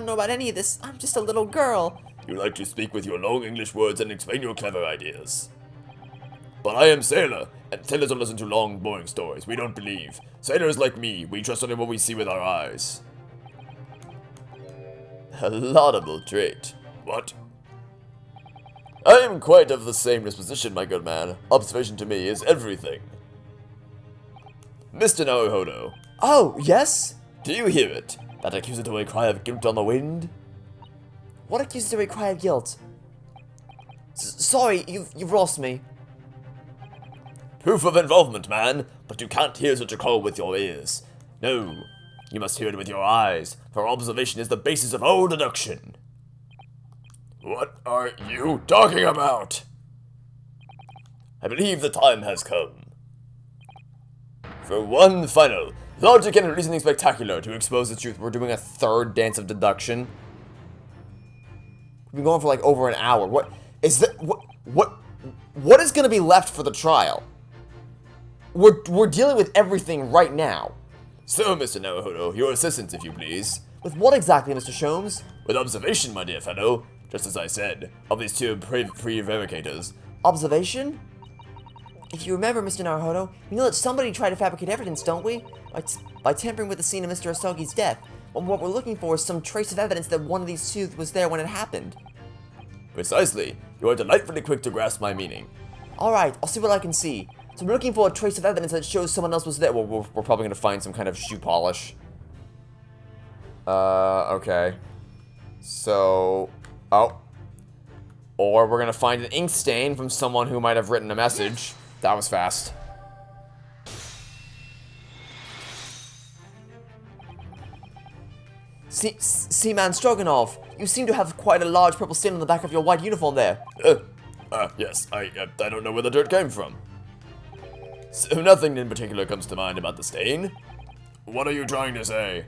C: know about any of this. I'm just a little girl.
B: You like to speak with your long English words and explain your clever ideas. But I am sailor, and sailors don't listen to long, boring stories. We don't believe. Sailors like me, we trust only what we see with our eyes. A laudable trait. What? I am quite of the same disposition, my good man. Observation to me is everything. Mr. Naruhodo.
C: Oh, yes?
B: Do you hear it? That accusatory cry of guilt on the wind?
C: What accusatory cry of guilt? Sorry, you've lost me.
B: proof of involvement, man, but you can't hear such a call with your ears. No, you must hear it with your eyes, for observation is the basis of all deduction. What are you talking about? I believe the time has come for one final logic and reasoning spectacular to expose the truth.
A: We're doing a third dance of deduction. We've been going for like over an hour. What is that? What is going to be left for the trial? We're dealing with everything right now.
B: So, Mr. Naruhodo, your assistance, if you please.
A: With what exactly, Mr. Sholmes?
B: With observation, my dear fellow. Just as I said, of these two prevaricators.
C: Observation? If you remember, Mr. Naruhodo, we know that somebody tried to fabricate evidence, don't we? By tampering with the scene of Mr. Asogi's death. Well, what we're looking for is some trace of evidence that one of these two was there when it happened.
B: Precisely. You are delightfully quick to grasp my meaning.
C: Alright, I'll see what I can see. So we're looking for a trace of evidence that shows someone else was there.
A: Well, we're probably going to find some kind of shoe polish. Okay. So... Oh. Or we're going to find an ink stain from someone who might have written a message. That was fast.
C: Seaman Stroganoff, you seem to have quite a large purple stain on the back of your white uniform there.
B: Yes, I don't know where the dirt came from. So nothing in particular comes to mind about the stain? What are you trying to say?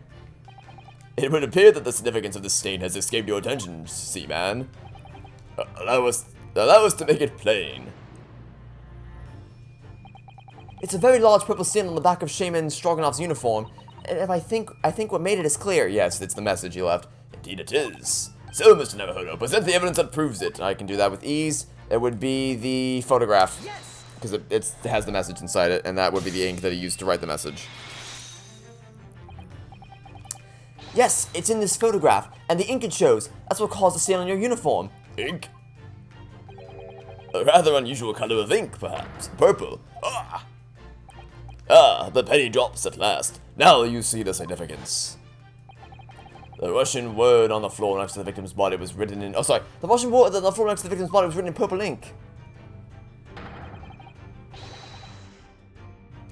B: It would appear that the significance of the stain has escaped your attention, Seaman. Allow us to make it plain.
C: It's a very large purple stain on the back of Shaman Stroganoff's uniform, and if I think what made it is clear.
A: Yes, it's the message he left.
B: Indeed it is. So, Mr. Naruhodo, present the evidence that proves it.
A: I can do that with ease. It would be the photograph. Because it has the message inside it, and that would be the ink that he used to write the message.
C: Yes, it's in this photograph, and the ink it shows. That's what caused the stain on your uniform.
B: Ink? A rather unusual color of ink, perhaps. Purple. The penny drops at last. Now you see the significance. The Russian word on the floor next to the victim's body was written in... Oh, sorry.
C: The Russian word on the floor next to the victim's body was written in purple ink.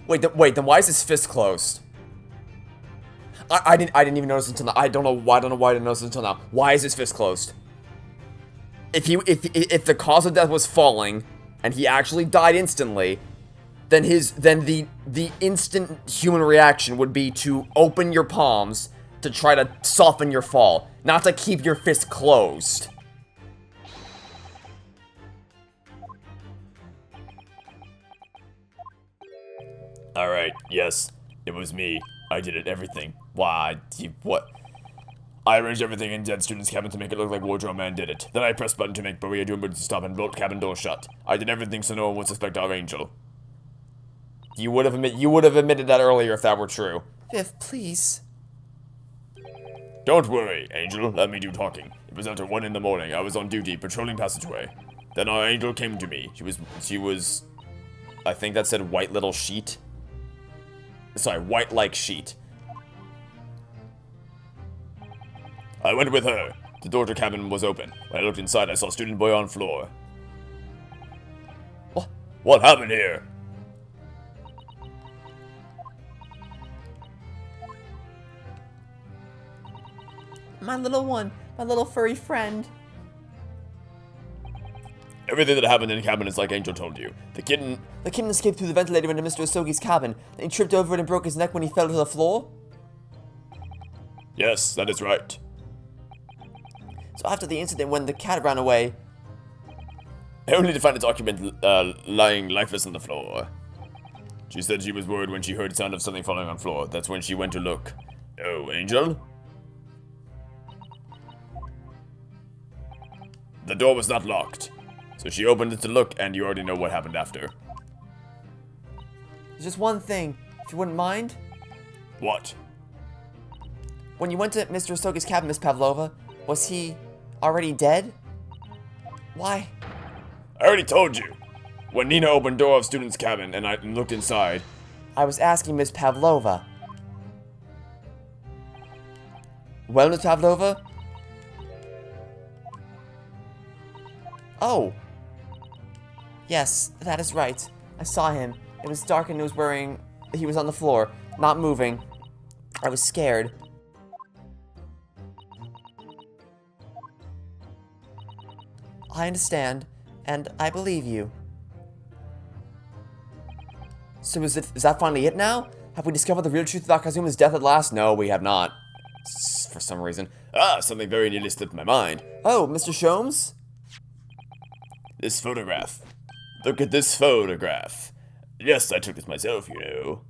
A: Wait, then why is his fist closed? I didn't even notice until now. I don't know why I didn't notice until now. Why is his fist closed? If the cause of death was falling, and he actually died instantly, then the instant human reaction would be to open your palms to try to soften your fall, not to keep your fist closed.
B: Alright, yes, it was me. I did it, everything. Why, what? I arranged everything in dead student's cabin to make it look like Wardrobe Man did it. Then I pressed button to make Maria do emergency stop and bolt cabin door shut. I did everything so no one would suspect our angel.
A: You would have admitted that earlier if that were true.
C: Fifth, please.
B: Don't worry, Angel. Let me do talking. It was after 1 in the morning. I was on duty, patrolling passageway. Then our angel came to me. She was...
A: I think that said white little sheet. Sorry, white like sheet.
B: I went with her. The door to cabin was open. When I looked inside, I saw student boy on floor. What happened here?
C: My little one, my little furry friend.
B: Everything that happened in the cabin is like Angel told you. The kitten
C: escaped through the ventilator into Mr. Asogi's cabin. Then he tripped over it and broke his neck when he fell to the floor.
B: Yes, that is right.
C: So after the incident when the cat ran away...
B: Only to find its occupant lying lifeless on the floor. She said she was worried when she heard the sound of something falling on the floor. That's when she went to look. Oh, Angel? The door was not locked. So she opened it to look, and you already know what happened after.
C: There's just one thing, if you wouldn't mind.
B: What?
C: When you went to Mr. Asogi's cabin, Miss Pavlova, was he already dead? Why?
B: I already told you. When Nina opened door of student's cabin and I looked inside.
C: I was asking Miss Pavlova. Well, Miss Pavlova? Oh. Yes, that is right. I saw him. It was dark and he was on the floor, not moving. I was scared. I understand, and I believe you. So is that finally it now? Have we discovered the real truth about Kazuma's death at last? No, we have not. For some reason.
B: Ah, something very nearly slipped my mind.
C: Oh, Mr. Sholmes?
B: This photograph. Look at this photograph. Yes, I took this myself, you know.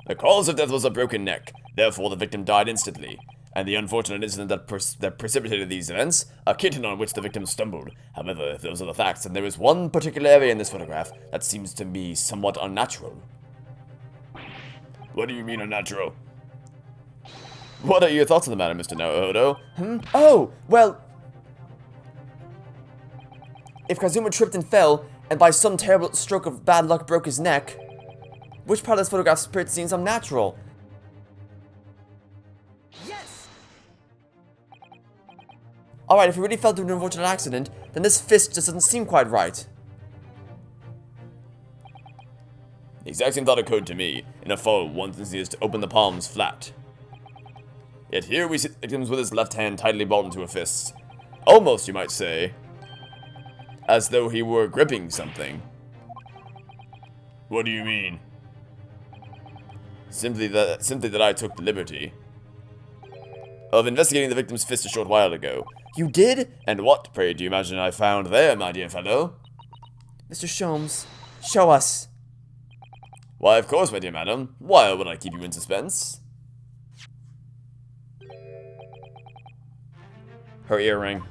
B: The cause of death was a broken neck. Therefore, the victim died instantly. And the unfortunate incident that precipitated these events, a kitten on which the victim stumbled. However, if those are the facts, then there is one particular area in this photograph that seems to me somewhat unnatural. What do you mean unnatural? What are your thoughts on the matter, Mr. Naruhodo?
C: Oh, well... If Kazuma tripped and fell, and by some terrible stroke of bad luck broke his neck, which part of this photograph's spirit seems unnatural? Yes! Alright, if he really fell due to an unfortunate accident, then this fist just doesn't seem quite right.
B: The exact same thought occurred to me. In a fall, one is to open the palms flat. Yet here we see the victim with his left hand tightly balled into a fist. Almost, you might say, as though he were gripping something. What do you mean? Simply that I took the liberty of investigating the victim's fist a short while ago.
C: You did?
B: And what, pray, do you imagine I found there, my dear fellow?
C: Mr. Sholmes, show us.
B: Why, of course, my dear madam. Why would I keep you in suspense?
A: Her earring.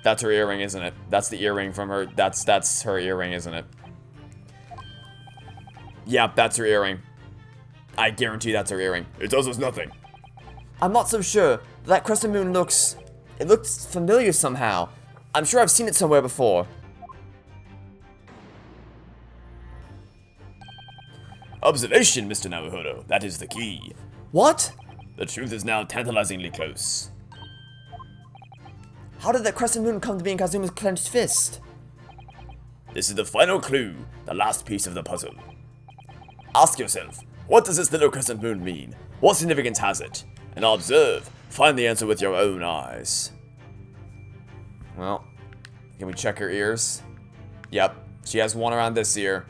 A: That's her earring, isn't it? That's the earring from her. That's her earring, isn't it? Yeah, that's her earring. I guarantee that's her earring.
B: It tells us nothing.
C: I'm not so sure. That crescent moon looks familiar somehow. I'm sure I've seen it somewhere before.
B: Observation, Mr. Naruhodo. That is the key.
C: What?
B: The truth is now tantalizingly close.
C: How did that crescent moon come to be in Kazuma's clenched fist?
B: This is the final clue, the last piece of the puzzle. Ask yourself, what does this little crescent moon mean? What significance has it? And observe, find the answer with your own eyes.
A: Well, can we check her ears? Yep, she has one around this ear,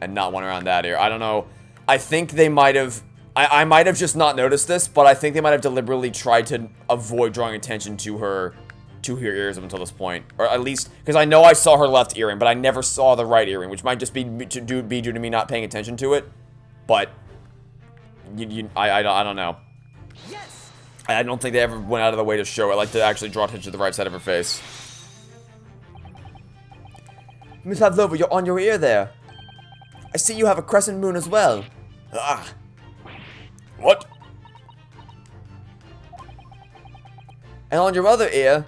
A: and not one around that ear. I don't know. I think they might have... I might have just not noticed this, but I think they might have deliberately tried to avoid drawing attention to her ears up until this point. Or at least, because I know I saw her left earring, but I never saw the right earring, which might just be due to me not paying attention to it. But, I don't know.
C: Yes!
A: I don't think they ever went out of the way to show it, like to actually draw attention to the right side of her face.
C: Miss Pavlova, you're on your ear there. I see you have a crescent moon as well.
B: Ah! What?
C: And on your other ear,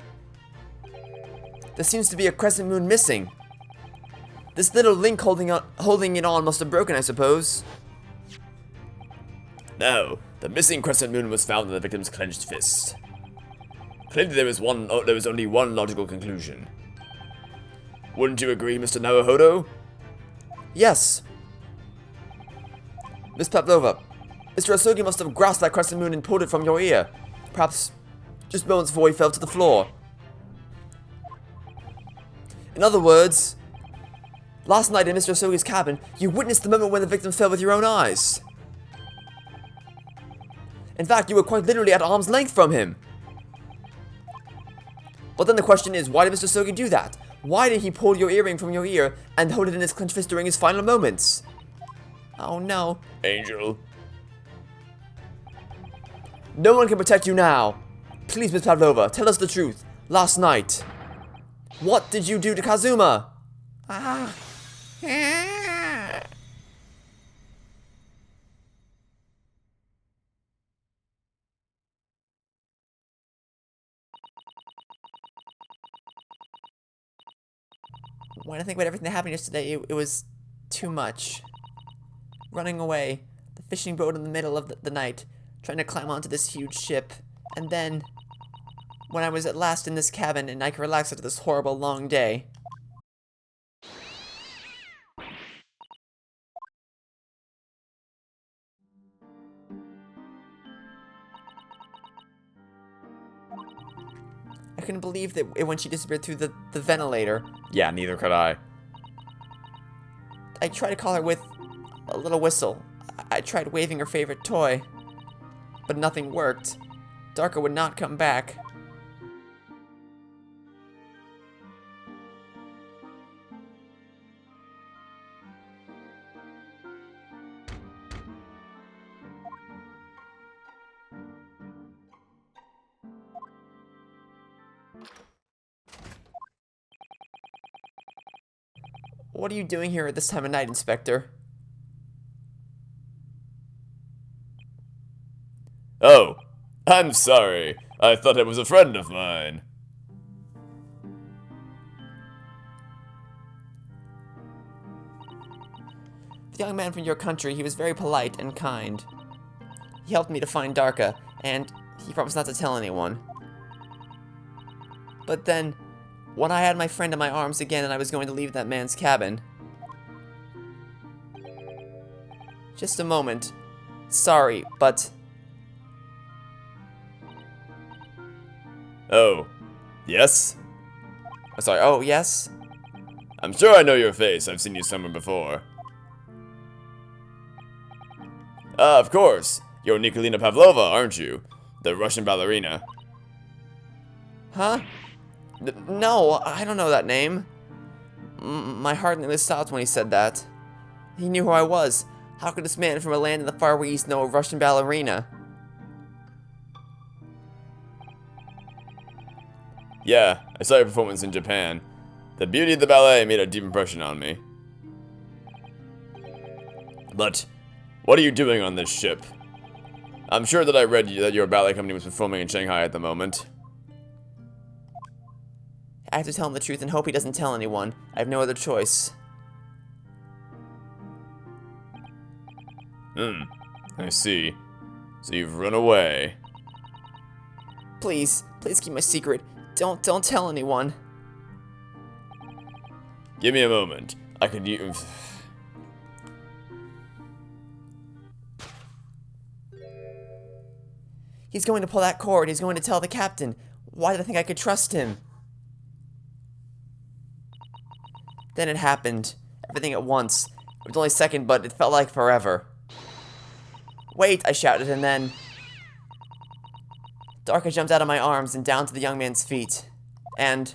C: there seems to be a crescent moon missing. This little link holding it on must have broken, I suppose.
B: No, the missing crescent moon was found in the victim's clenched fist. Clearly there was only one logical conclusion. Wouldn't you agree, Mr. Naruhodo?
C: Yes. Miss Pavlova, Mr. Asogi must have grasped that crescent moon and pulled it from your ear. Perhaps just moments before he fell to the floor. In other words, last night in Mr. Asogi's cabin, you witnessed the moment when the victim fell with your own eyes. In fact, you were quite literally at arm's length from him. But then the question is, why did Mr. Asogi do that? Why did he pull your earring from your ear and hold it in his clenched fist during his final moments? Oh no.
B: Angel.
C: No one can protect you now. Please, Miss Pavlova, tell us the truth. Last night, what did you do to Kazuma? Ah. When I think about everything that happened yesterday, it was too much. Running away, the fishing boat in the middle of the night, trying to climb onto this huge ship, and then, when I was at last in this cabin and I could relax after this horrible long day. I couldn't believe that when she disappeared through the ventilator.
A: Yeah, neither could I.
C: I tried to call her with a little whistle. I tried waving her favorite toy. But nothing worked. Darka would not come back. What are you doing here at this time of night, Inspector?
B: Oh, I'm sorry. I thought it was a friend of mine.
C: The young man from your country, he was very polite and kind. He helped me to find Darka, and he promised not to tell anyone. But then, when I had my friend in my arms again and I was going to leave that man's cabin... Just a moment. Sorry, but...
B: Oh, yes?
C: Sorry, oh, yes?
B: I'm sure I know your face. I've seen you somewhere before. Of course. You're Nikolina Pavlova, aren't you? The Russian ballerina.
C: Huh? No, I don't know that name. My heart nearly stopped when he said that. He knew who I was. How could this man from a land in the far east know a Russian ballerina?
B: Yeah, I saw your performance in Japan. The beauty of the ballet made a deep impression on me. But, what are you doing on this ship? I'm sure that I read that your ballet company was performing in Shanghai at the moment.
C: I have to tell him the truth and hope he doesn't tell anyone. I have no other choice.
B: I see. So you've run away.
C: Please keep my secret. Don't tell anyone.
B: Give me a moment. I could use...
C: He's going to pull that cord. He's going to tell the captain. Why did I think I could trust him? Then it happened. Everything at once. It was only a second, but it felt like forever. Wait, I shouted, and then... Darka jumped out of my arms and down to the young man's feet. And...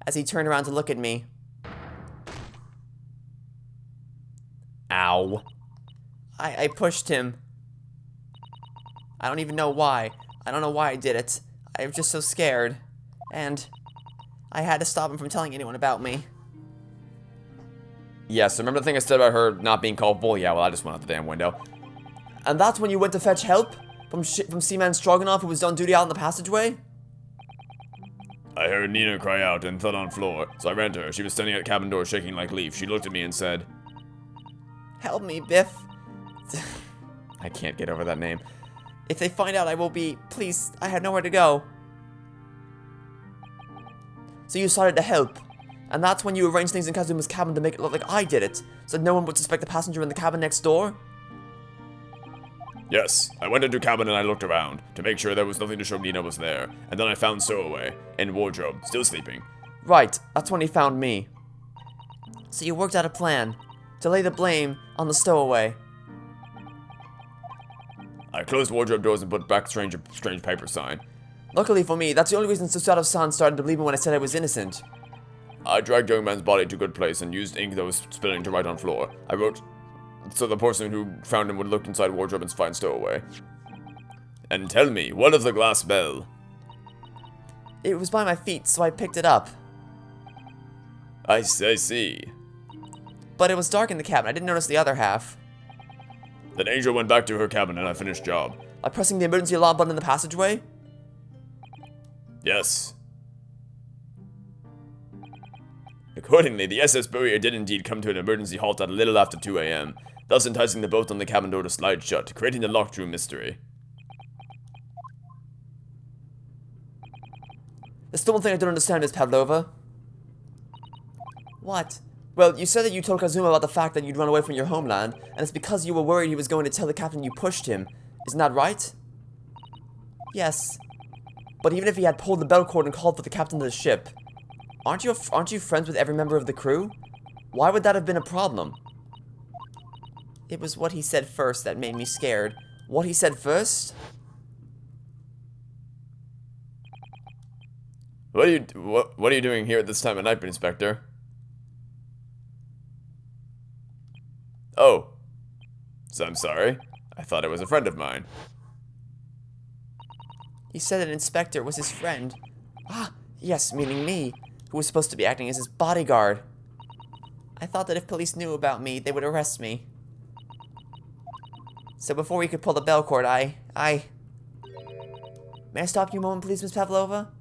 C: as he turned around to look at me...
A: Ow.
C: I pushed him. I don't even know why. I don't know why I did it. I was just so scared. And... I had to stop him from telling anyone about me.
A: Yes, remember the thing I said about her not being culpable? Yeah, well, I just went out the damn window.
C: And that's when you went to fetch help? From Seaman Stroganoff, who was on duty out in the passageway?
B: I heard Nina cry out and fell on floor, so I ran to her. She was standing at cabin door shaking like leaf. She looked at me and said,
C: Help me, Biff.
A: I can't get over that name.
C: If they find out, I will be... Please, I have nowhere to go. So you started to help. And that's when you arranged things in Kazuma's cabin to make it look like I did it, so no one would suspect the passenger in the cabin next door?
B: Yes, I went into cabin and I looked around to make sure there was nothing to show Nina was there, and then I found Stowaway in wardrobe, still sleeping.
C: Right, that's when he found me. So you worked out a plan to lay the blame on the Stowaway.
B: I closed wardrobe doors and put back strange paper sign.
C: Luckily for me, that's the only reason Susato-san started to believe me when I said I was innocent.
B: I dragged young man's body to a good place and used ink that was spilling to write on floor. I wrote so the person who found him would look inside wardrobe and find Stowaway. And tell me, what of the glass bell?
C: It was by my feet, so I picked it up.
B: I see.
C: But it was dark in the cabin. I didn't notice the other half.
B: Then Angel went back to her cabin and I finished job.
C: By pressing the emergency alarm button in the passageway?
B: Yes. Accordingly, the SS Barrier did indeed come to an emergency halt at a little after 2 a.m., thus enticing the boat on the cabin door to slide shut, creating the locked room mystery.
C: There's still one thing I don't understand, Miss Pavlova. What? Well, you said that you told Kazuma about the fact that you'd run away from your homeland, and it's because you were worried he was going to tell the captain you pushed him. Isn't that right? Yes. But even if he had pulled the bell cord and called for the captain of the ship, aren't you friends with every member of the crew? Why would that have been a problem? It was what he said first that made me scared. What he said first?
B: What are you doing here at this time of night, Inspector? Oh. So I'm sorry. I thought it was a friend of mine.
C: He said an inspector was his friend. Ah, yes, meaning me, who was supposed to be acting as his bodyguard. I thought that if police knew about me, they would arrest me. So before we could pull the bell cord, May I stop you a moment, please, Miss Pavlova?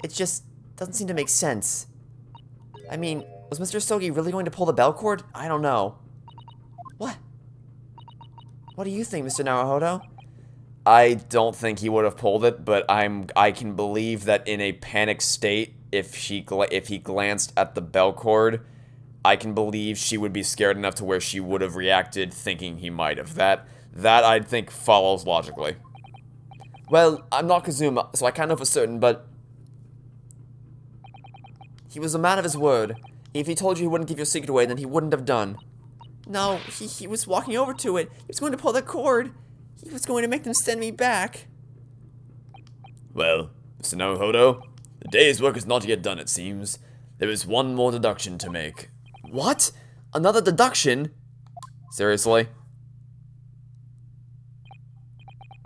C: It just doesn't seem to make sense. I mean, was Mr. Sogi really going to pull the bell cord? I don't know. What? What do you think, Mr. Naruhodo?
A: I don't think he would have pulled it, but I can believe that in a panic state, if he glanced at the bell cord, I can believe she would be scared enough to where she would have reacted thinking he might have. That I think follows logically. Well, I'm not Kazuma, so I can't know for certain, but he was a man of his word. If he told you he wouldn't give your secret away, then he wouldn't have done. No, he was walking over to it. He was going to pull the cord. He was going to make them send me back.
B: Well, Mr. Naruhodo, the day's work is not yet done, it seems. There is one more deduction to make.
A: What? Another deduction? Seriously?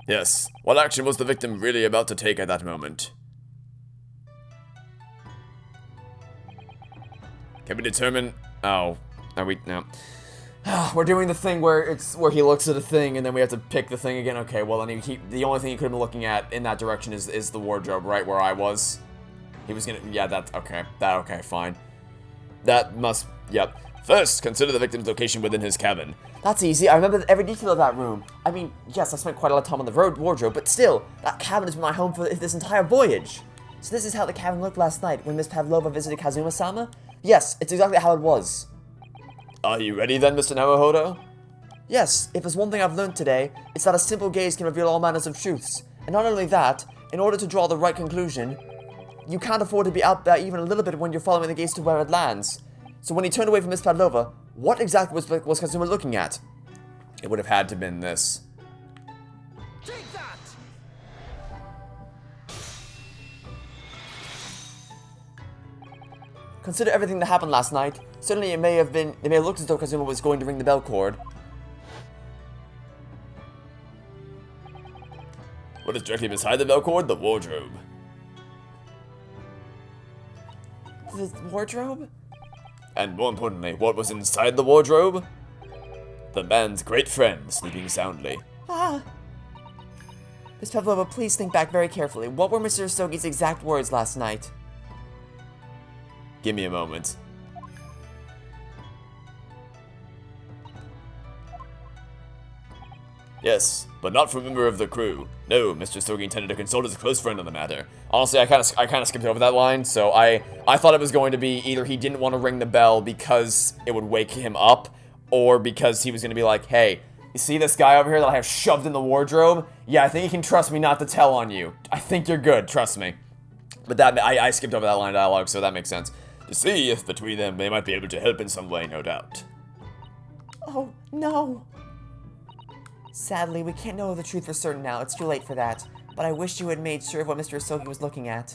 B: Yes. What action was the victim really about to take at that moment? Can we determine...
A: Oh. Are we... No. We're doing the thing where he looks at a thing and then we have to pick the thing again. Okay, well then the only thing he could have been looking at in that direction is the wardrobe, right where I was. He was gonna... Yeah, that's... Okay. Okay, fine. That must... Yep.
B: First, consider the victim's location within his cabin.
C: That's easy. I remember every detail of that room. I mean, yes, I spent quite a lot of time on the wardrobe, but still, that cabin has been my home for this entire voyage. So this is how the cabin looked last night when Miss Pavlova visited Kazuma-sama? Yes, it's exactly how it was.
B: Are you ready then, Mr. Naruhodo?
C: Yes, if there's one thing I've learned today, it's that a simple gaze can reveal all manners of truths. And not only that, in order to draw the right conclusion, you can't afford to be out there even a little bit when you're following the gaze to where it lands. So when he turned away from Miss Pavlova, what exactly was Kazuma looking at?
A: It would have had to have been this.
D: Take that!
C: Consider everything that happened last night. Certainly it may have looked as though Kazuma was going to ring the bell cord.
B: What is directly beside the bell cord? The wardrobe.
C: The wardrobe?
B: And more importantly, what was inside the wardrobe? The man's great friend sleeping soundly.
C: Ah! Miss Pavlova, please think back very carefully. What were Mr. Sogi's exact words last night?
B: Give me a moment. Yes, but not from a member of the crew. No, Mr. Sogi intended to consult his close friend on the matter.
A: Honestly, I kind of skipped over that line, so I thought it was going to be either he didn't want to ring the bell because it would wake him up, or because he was going to be like, hey, you see this guy over here that I have shoved in the wardrobe? Yeah, I think you can trust me not to tell on you. I think you're good, trust me. But I skipped over that line of dialogue, so that makes sense.
B: To see if between them they might be able to help in some way, no doubt.
C: Oh, no. Sadly, we can't know the truth for certain now. It's too late for that. But I wish you had made sure of what Mr. Sogi was looking at.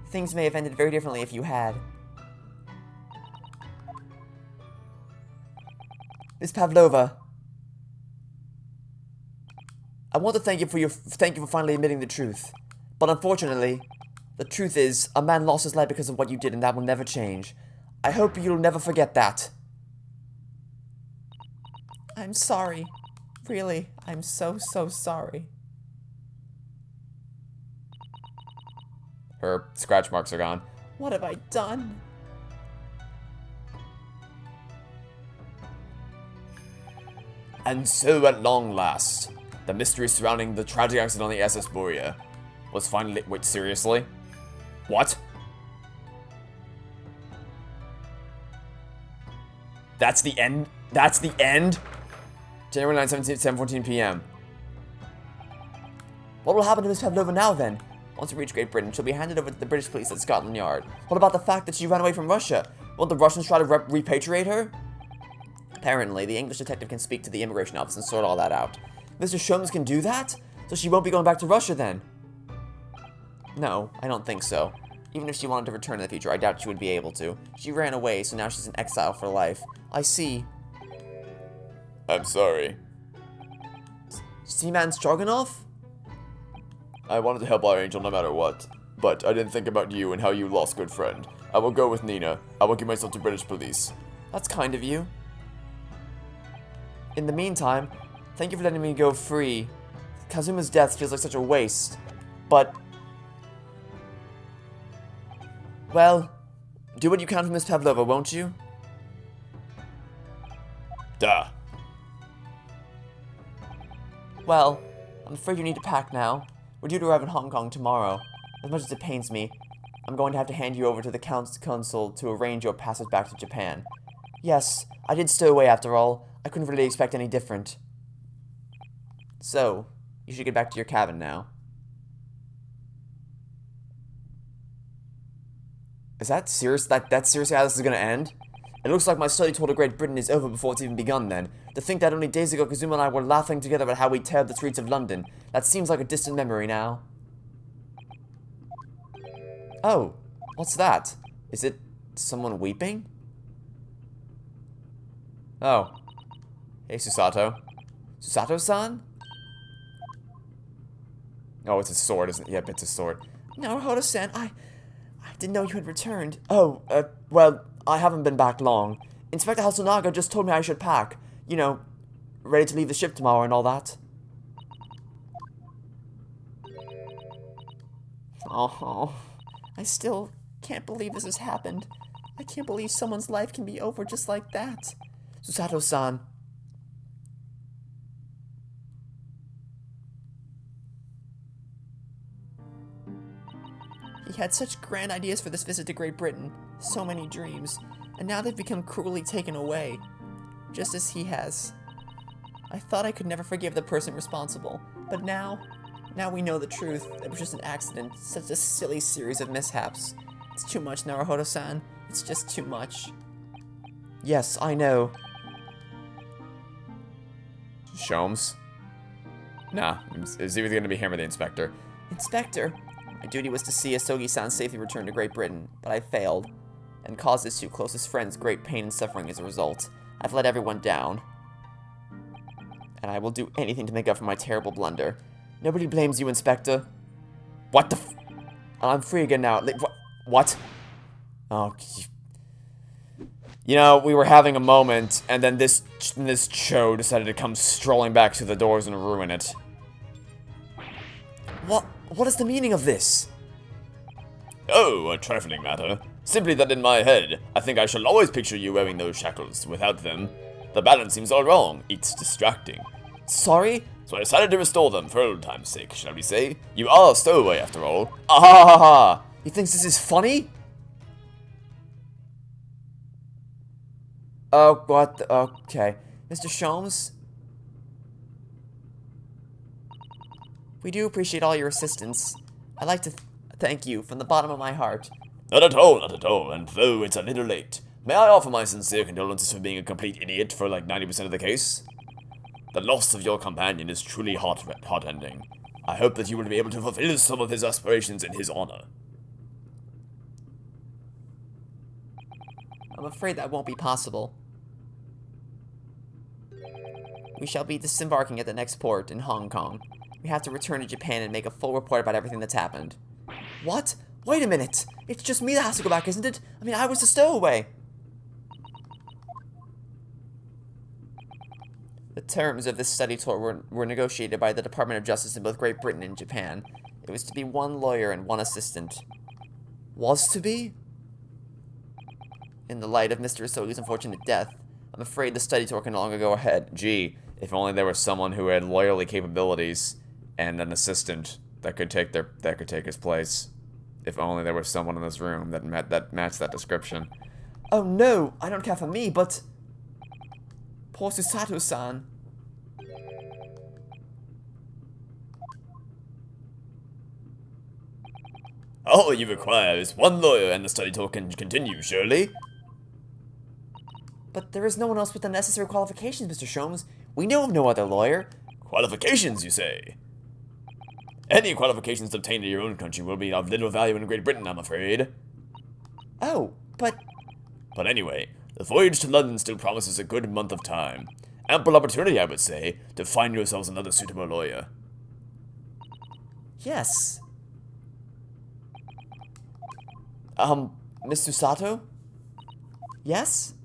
C: Things may have ended very differently if you had. Miss Pavlova, I want to thank you for finally admitting the truth. But unfortunately, the truth is, a man lost his life because of what you did, and that will never change. I hope you'll never forget that. I'm sorry. Really, I'm so sorry.
A: Her scratch marks are gone.
C: What have I done?
B: And so at long last, the mystery surrounding the tragic accident on the SS Borea was finally...
A: Wait, seriously? What? That's the end? That's the end? January 9, 7:14 p.m.
C: What will happen to Miss Pavlova now, then? Once we reach Great Britain, she'll be handed over to the British police at Scotland Yard. What about the fact that she ran away from Russia? Won't the Russians try to repatriate her? Apparently, the English detective can speak to the immigration office and sort all that out. Mr. Sholmes can do that? So she won't be going back to Russia, then? No, I don't think so. Even if she wanted to return in the future, I doubt she would be able to. She ran away, so now she's in exile for life. I see.
B: I'm sorry.
C: Seaman Stroganoff?
B: I wanted to help our angel no matter what, but I didn't think about you and how you lost good friend. I will go with Nina. I will give myself to British police.
C: That's kind of you. In the meantime, thank you for letting me go free. Kazuma's death feels like such a waste, but... Well, do what you can for Miss Pavlova, won't you?
B: Duh.
C: Well, I'm afraid you need to pack now. We're due to arrive in Hong Kong tomorrow. As much as it pains me, I'm going to have to hand you over to the consul to arrange your passage back to Japan. Yes, I did stow away after all. I couldn't really expect any different. So, you should get back to your cabin now. Is that serious? That's seriously how this is gonna end? It looks like my study tour to Great Britain is over before it's even begun then. To think that only days ago Kazuma and I were laughing together about how we teared the streets of London. That seems like a distant memory now. Oh, what's that? Is it someone weeping? Oh. Hey, Susato. Susato-san? Oh, it's a sword, isn't it? Yep, it's a sword. No, Hodo-san, I didn't know you had returned. Oh, well, I haven't been back long. Inspector Hasunaga just told me I should pack. You know, ready to leave the ship tomorrow and all that. Oh, I still can't believe this has happened. I can't believe someone's life can be over just like that. Susato-san. He had such grand ideas for this visit to Great Britain, so many dreams, and now they've become cruelly taken away, just as he has. I thought I could never forgive the person responsible, but now we know the truth. It was just an accident, such a silly series of mishaps. It's too much, Naruhodo-san. It's just too much. Yes, I know.
A: Sholmes? Nah, it's either gonna be him or the inspector.
C: Inspector? My duty was to see Asogi-san safely return to Great Britain, but I failed, and caused his two closest friends great pain and suffering as a result. I've let everyone down. And I will do anything to make up for my terrible blunder. Nobody blames you, Inspector. What the f- I'm free again now. What? Oh, you know, we were having a moment, and then this Cho decided to come strolling back through the doors and ruin it. What is the meaning of this?
B: Oh, a trifling matter. Simply that in my head, I think I shall always picture you wearing those shackles. Without them, the balance seems all wrong. It's distracting.
C: Sorry?
B: So I decided to restore them for old time's sake, shall we say? You are a stowaway after all.
C: Ah ha ha ha! He thinks this is funny? Oh, what the, okay. Mr. Sholmes? We do appreciate all your assistance. I'd like to thank you from the bottom of my heart.
B: Not at all, not at all, and though it's a little late, may I offer my sincere condolences for being a complete idiot for like 90% of the case? The loss of your companion is truly heart-ending. I hope that you will be able to fulfill some of his aspirations in his honor.
C: I'm afraid that won't be possible. We shall be disembarking at the next port in Hong Kong. We have to return to Japan and make a full report about everything that's happened. What? Wait a minute! It's just me that has to go back, isn't it? I mean, I was a stowaway! The terms of this study tour were negotiated by the Department of Justice in both Great Britain and Japan. It was to be one lawyer and one assistant. Was to be? In the light of Mr. Asogi's unfortunate death, I'm afraid the study tour can no longer go ahead.
A: Gee, if only there was someone who had lawyerly capabilities and an assistant that could take his place. If only there was someone in this room that matched that description.
C: Oh no, I don't care for me, but... Poor Susato-san.
B: All you require is one lawyer and the study tour can continue, surely?
C: But there is no one else with the necessary qualifications, Mr. Sholmes. We know of no other lawyer.
B: Qualifications, you say? Any qualifications obtained in your own country will be of little value in Great Britain, I'm afraid.
C: Oh, but...
B: But anyway, the voyage to London still promises a good month of time. Ample opportunity, I would say, to find yourselves another suitable lawyer.
C: Yes. Miss Susato? Yes?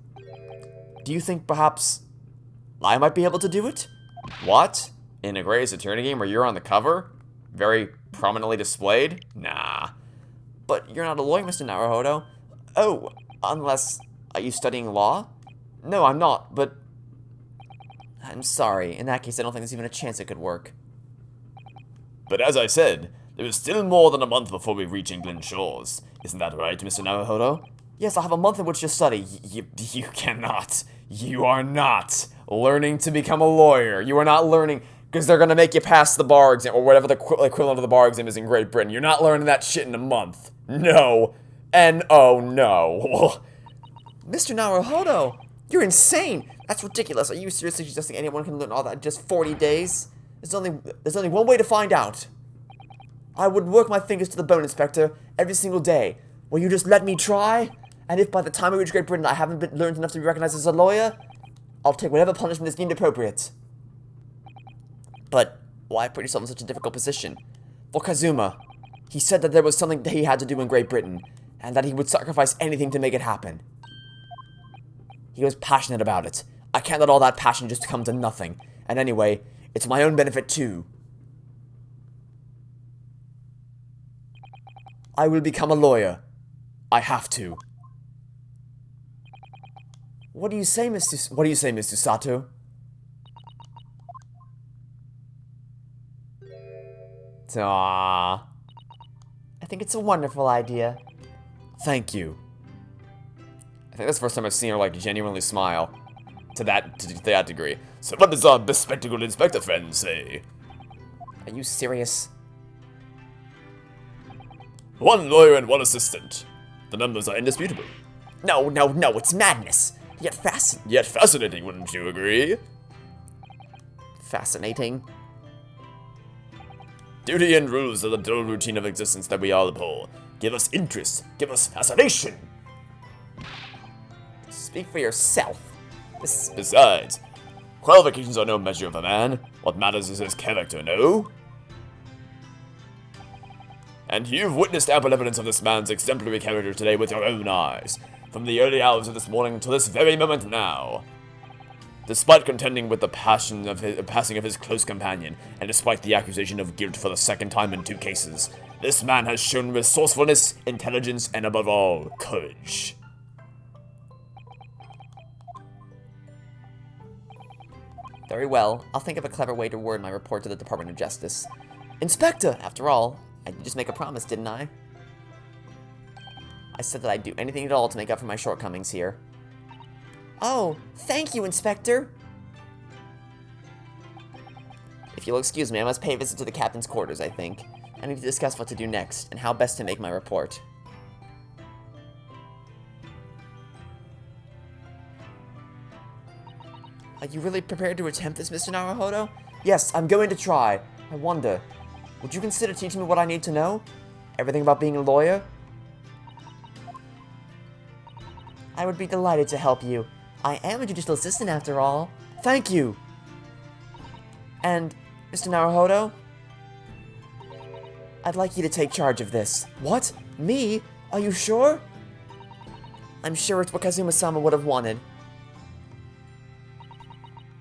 C: Do you think perhaps I might be able to do it?
A: What? In a Great Ace Attorney game where you're on the cover? Very prominently displayed? Nah.
C: But you're not a lawyer, Mr. Naruhodo. Oh, unless... Are you studying law?
A: No, I'm not, but...
C: I'm sorry. In that case, I don't think there's even a chance it could work.
B: But as I said, there is still more than a month before we reach England shores. Isn't that right, Mr. Naruhodo?
C: Yes, I have a month in which to study.
A: You cannot. You are not learning to become a lawyer. You are not learning... Because they're going to make you pass the bar exam, or whatever the equivalent of the bar exam is in Great Britain. You're not learning that shit in a month. No. N-O, no.
C: Mr. Naruhodo, you're insane. That's ridiculous. Are you seriously suggesting anyone can learn all that in just 40 days? There's only one way to find out. I would work my fingers to the bone, Inspector, every single day. Will you just let me try? And if by the time I reach Great Britain I haven't learned enough to be recognized as a lawyer, I'll take whatever punishment is deemed appropriate. But why put yourself in such a difficult position? For Kazuma, he said that there was something that he had to do in Great Britain, and that he would sacrifice anything to make it happen. He was passionate about it. I can't let all that passion just come to nothing. And anyway, it's my own benefit too. I will become a lawyer. I have to. What do you say, Mr. Sato? Aww. I think it's a wonderful idea. Thank you.
A: I think that's the first time I've seen her, like, genuinely smile. To that degree.
B: So what does our bespectacled inspector friend say?
C: Are you serious?
B: One lawyer and one assistant. The numbers are indisputable.
C: No, it's madness. Yet
B: fascinating, wouldn't you agree?
C: Fascinating.
B: Duty and rules are the dull routine of existence that we all abhor. Give us interest. Give us fascination.
C: Speak for yourself.
B: Besides, qualifications are no measure of a man. What matters is his character, no? And you've witnessed ample evidence of this man's exemplary character today with your own eyes, from the early hours of this morning to this very moment now. Despite contending with the passing of his close companion, and despite the accusation of guilt for the second time in 2 cases, this man has shown resourcefulness, intelligence, and above all, courage.
C: Very well. I'll think of a clever way to word my report to the Department of Justice. Inspector! After all, I did just make a promise, didn't I? I said that I'd do anything at all to make up for my shortcomings here. Oh, thank you, Inspector! If you'll excuse me, I must pay a visit to the captain's quarters, I think. I need to discuss what to do next, and how best to make my report. Are you really prepared to attempt this, Mr. Naruhodo? Yes, I'm going to try. I wonder, would you consider teaching me what I need to know? Everything about being a lawyer? I would be delighted to help you. I am a judicial assistant after all. Thank you! And, Mr. Naruhodo? I'd like you to take charge of this. What? Me? Are you sure? I'm sure it's what Kazuma-sama would have wanted.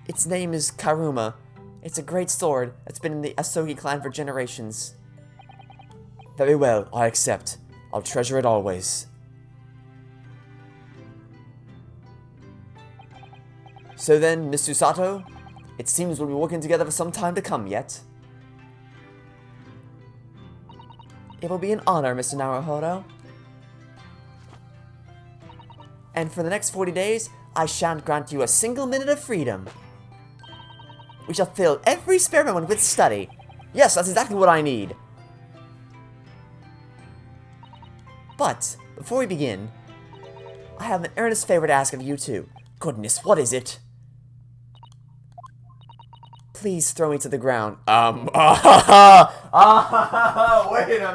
C: Its name is Karuma. It's a great sword that's been in the Asogi clan for generations. Very well, I accept. I'll treasure it always. So then, Miss Susato, it seems we'll be working together for some time to come yet. It will be an honor, Mr. Naruhodo. And for the next 40 days, I shan't grant you a single minute of freedom. We shall fill every spare moment with study. Yes, that's exactly what I need. But, before we begin, I have an earnest favor to ask of you two. Goodness, what is it? Please throw me to the ground.
A: Wait a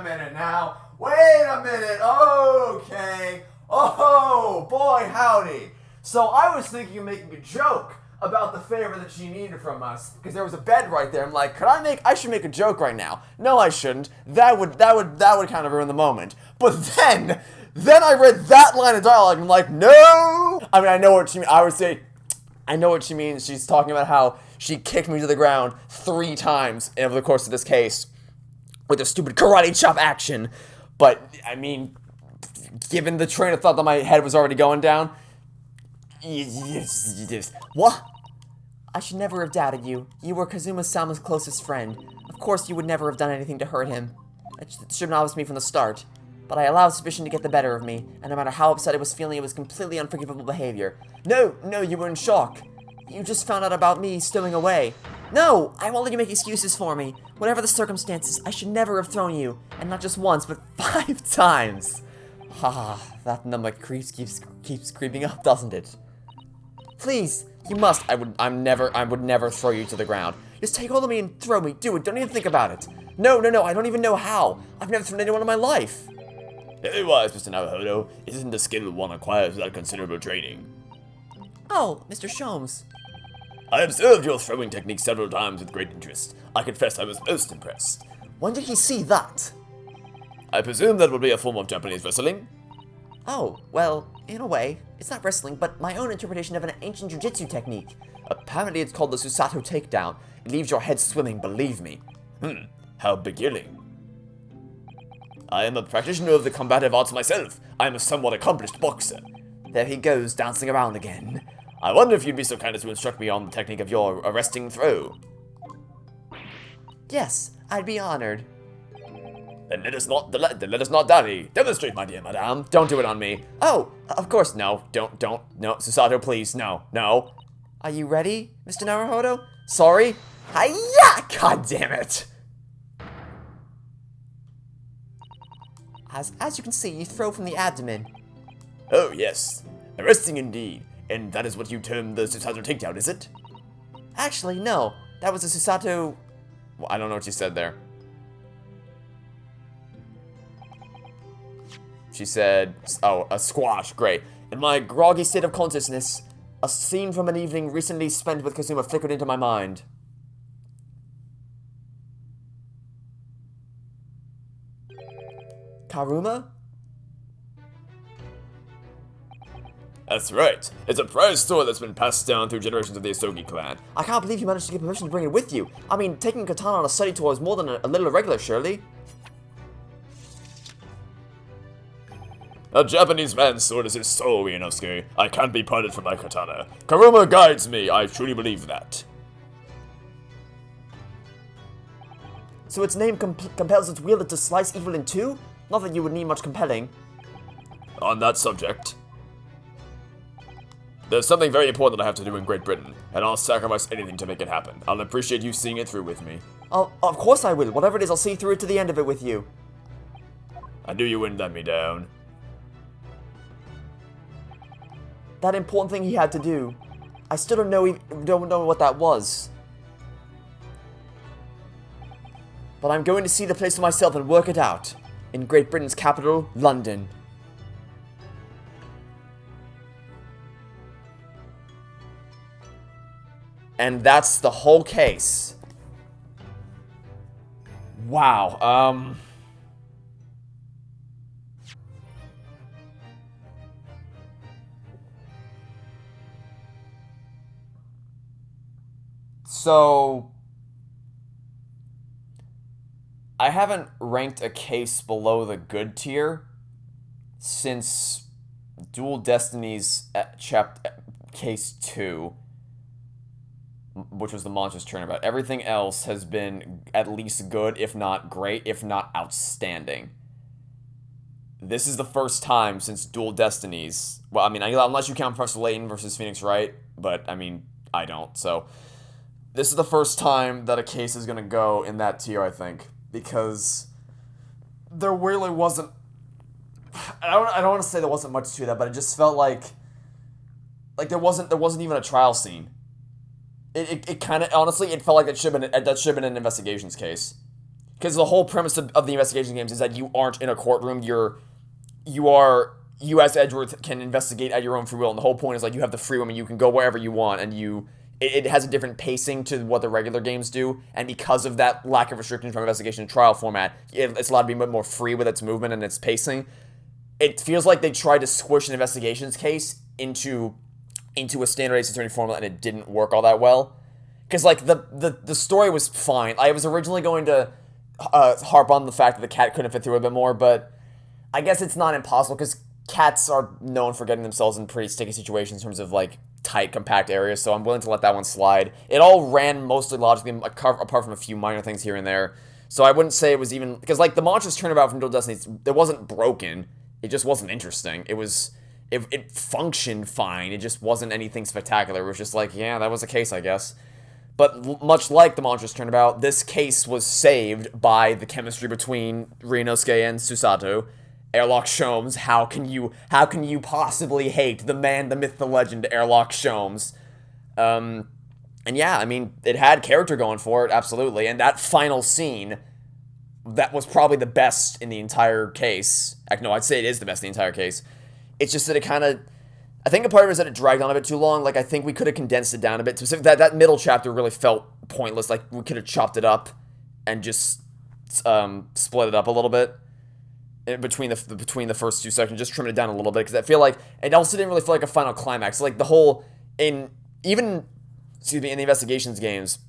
A: minute now. Wait a minute. Okay. Oh, boy, howdy. So I was thinking of making a joke about the favor that she needed from us, because there was a bed right there. I'm like, I should make a joke right now. No, I shouldn't. That would kind of ruin the moment. But then I read that line of dialogue, and I'm like, no! I mean, I know what she means. I know what she means. She's talking about how she kicked me to the ground 3 times over the course of this case with a stupid karate chop action. But, I mean, given the train of thought that my head was already going down, what? I should never have doubted you. You were Kazuma-sama's closest friend. Of course you would never have done anything to hurt him. It should have been obvious to me from the start. But I allowed suspicion to get the better of me, and no matter how upset I was feeling, it was completely unforgivable behavior. No, you were in shock. You just found out about me stowing away. No, I won't let you make excuses for me. Whatever the circumstances, I should never have thrown you. And not just once, but 5 times. Ha, that number keeps creeping up, doesn't it? Please, you must. I would never throw you to the ground. Just take hold of me and throw me. Do it. Don't even think about it. No. I don't even know how. I've never thrown anyone in my life.
B: Very wise, Mr. Naruhodo. It isn't a skill one acquires without considerable training.
C: Oh, Mr. Sholmes.
B: I observed your throwing technique several times with great interest. I confess I was most impressed.
C: When did he see that?
B: I presume that would be a form of Japanese wrestling?
C: Oh, well, in a way. It's not wrestling, but my own interpretation of an ancient jujitsu technique. Apparently it's called the Susato Takedown. It leaves your head swimming, believe me.
B: How beguiling. I am a practitioner of the combative arts myself. I am a somewhat accomplished boxer.
C: There he goes, dancing around again.
B: I wonder if you'd be so kind as to instruct me on the technique of your arresting throw.
C: Yes, I'd be honored.
B: Then let us not dally. Demonstrate, my dear madame.
A: Don't do it on me.
C: Oh, of course.
A: No, don't. No, Susato, please. No.
C: Are you ready, Mr. Naruhodo?
A: Sorry?
C: Hi-ya!
A: God damn it.
C: As you can see, you throw from the abdomen.
B: Oh, yes. Arresting indeed. And that is what you term the Susato takedown, is it?
C: Actually, no. That was a Susato...
A: Well, I don't know what you said there. She said, oh, a squash, great. In my groggy state of consciousness, a scene from an evening recently spent with Kazuma flickered into my mind.
C: Karuma?
B: That's right. It's a prized sword that's been passed down through generations of the Asogi clan.
C: I can't believe you managed to get permission to bring it with you. I mean, taking a katana on a study tour is more than a little irregular, surely?
B: A Japanese man's sword is his soul, Inosuke. I can't be parted from my katana. Karuma guides me, I truly believe that.
C: So its name compels its wielder to slice evil in 2? Not that you would need much compelling.
B: On that subject, there's something very important that I have to do in Great Britain, and I'll sacrifice anything to make it happen. I'll appreciate you seeing it through with me.
C: Oh, of course I will. Whatever it is, I'll see through it to the end of it with you.
B: I knew you wouldn't let me down.
C: That important thing he had to do. I still don't know what that was. But I'm going to see the place for myself and work it out. In Great Britain's capital, London.
A: And that's the whole case. Wow, So, I haven't ranked a case below the good tier since Dual Destinies case 2, which was the Monstrous Turnabout. Everything else has been at least good, if not great, if not outstanding. This is the first time since Dual Destinies, well, I mean, unless you count Professor Layton versus Phoenix Wright, but, I mean, I don't, so... This is the first time that a case is going to go in that tier, I think, because there really wasn't I don't want to say there wasn't much to that, but it just felt like there wasn't even a trial scene. It kind of, honestly, it felt like that should have been an investigations case. Because the whole premise of the investigation games is that you aren't in a courtroom. You as Edgeworth can investigate at your own free will, and the whole point is like you have the freedom and you can go wherever you want, and it has a different pacing to what the regular games do, and because of that lack of restrictions from investigation and trial format, it's allowed to be a bit more free with its movement and its pacing. It feels like they tried to squish an investigations case into a standard Ace Attorney formula, and it didn't work all that well. Because like the story was fine. I was originally going to harp on the fact that the cat couldn't fit through a bit more, but I guess it's not impossible because cats are known for getting themselves in pretty sticky situations in terms of like tight, compact areas, so I'm willing to let that one slide. It all ran mostly logically, apart from a few minor things here and there. So I wouldn't say it was even, because like the monstrous turnabout from Dual Destinies, it wasn't broken. It just wasn't interesting. It functioned fine. It just wasn't anything spectacular. It was just like, yeah, that was a case, I guess. But much like the monstrous turnabout, this case was saved by the chemistry between Ryunosuke and Susato. Airlock Sholmes, how can you possibly hate the man, the myth, the legend, Airlock Sholmes? And yeah, I mean, it had character going for it, absolutely. And that final scene, that was probably the best in the entire case. No, I'd say it is the best in the entire case. It's just that it kind of, I think a part of it is that it dragged on a bit too long. Like, I think we could have condensed it down a bit. That middle chapter really felt pointless. Like, we could have chopped it up and just split it up a little bit between the first two sections, just trim it down a little bit, because I feel like it also didn't really feel like a final climax. Like, the whole, in the investigations games,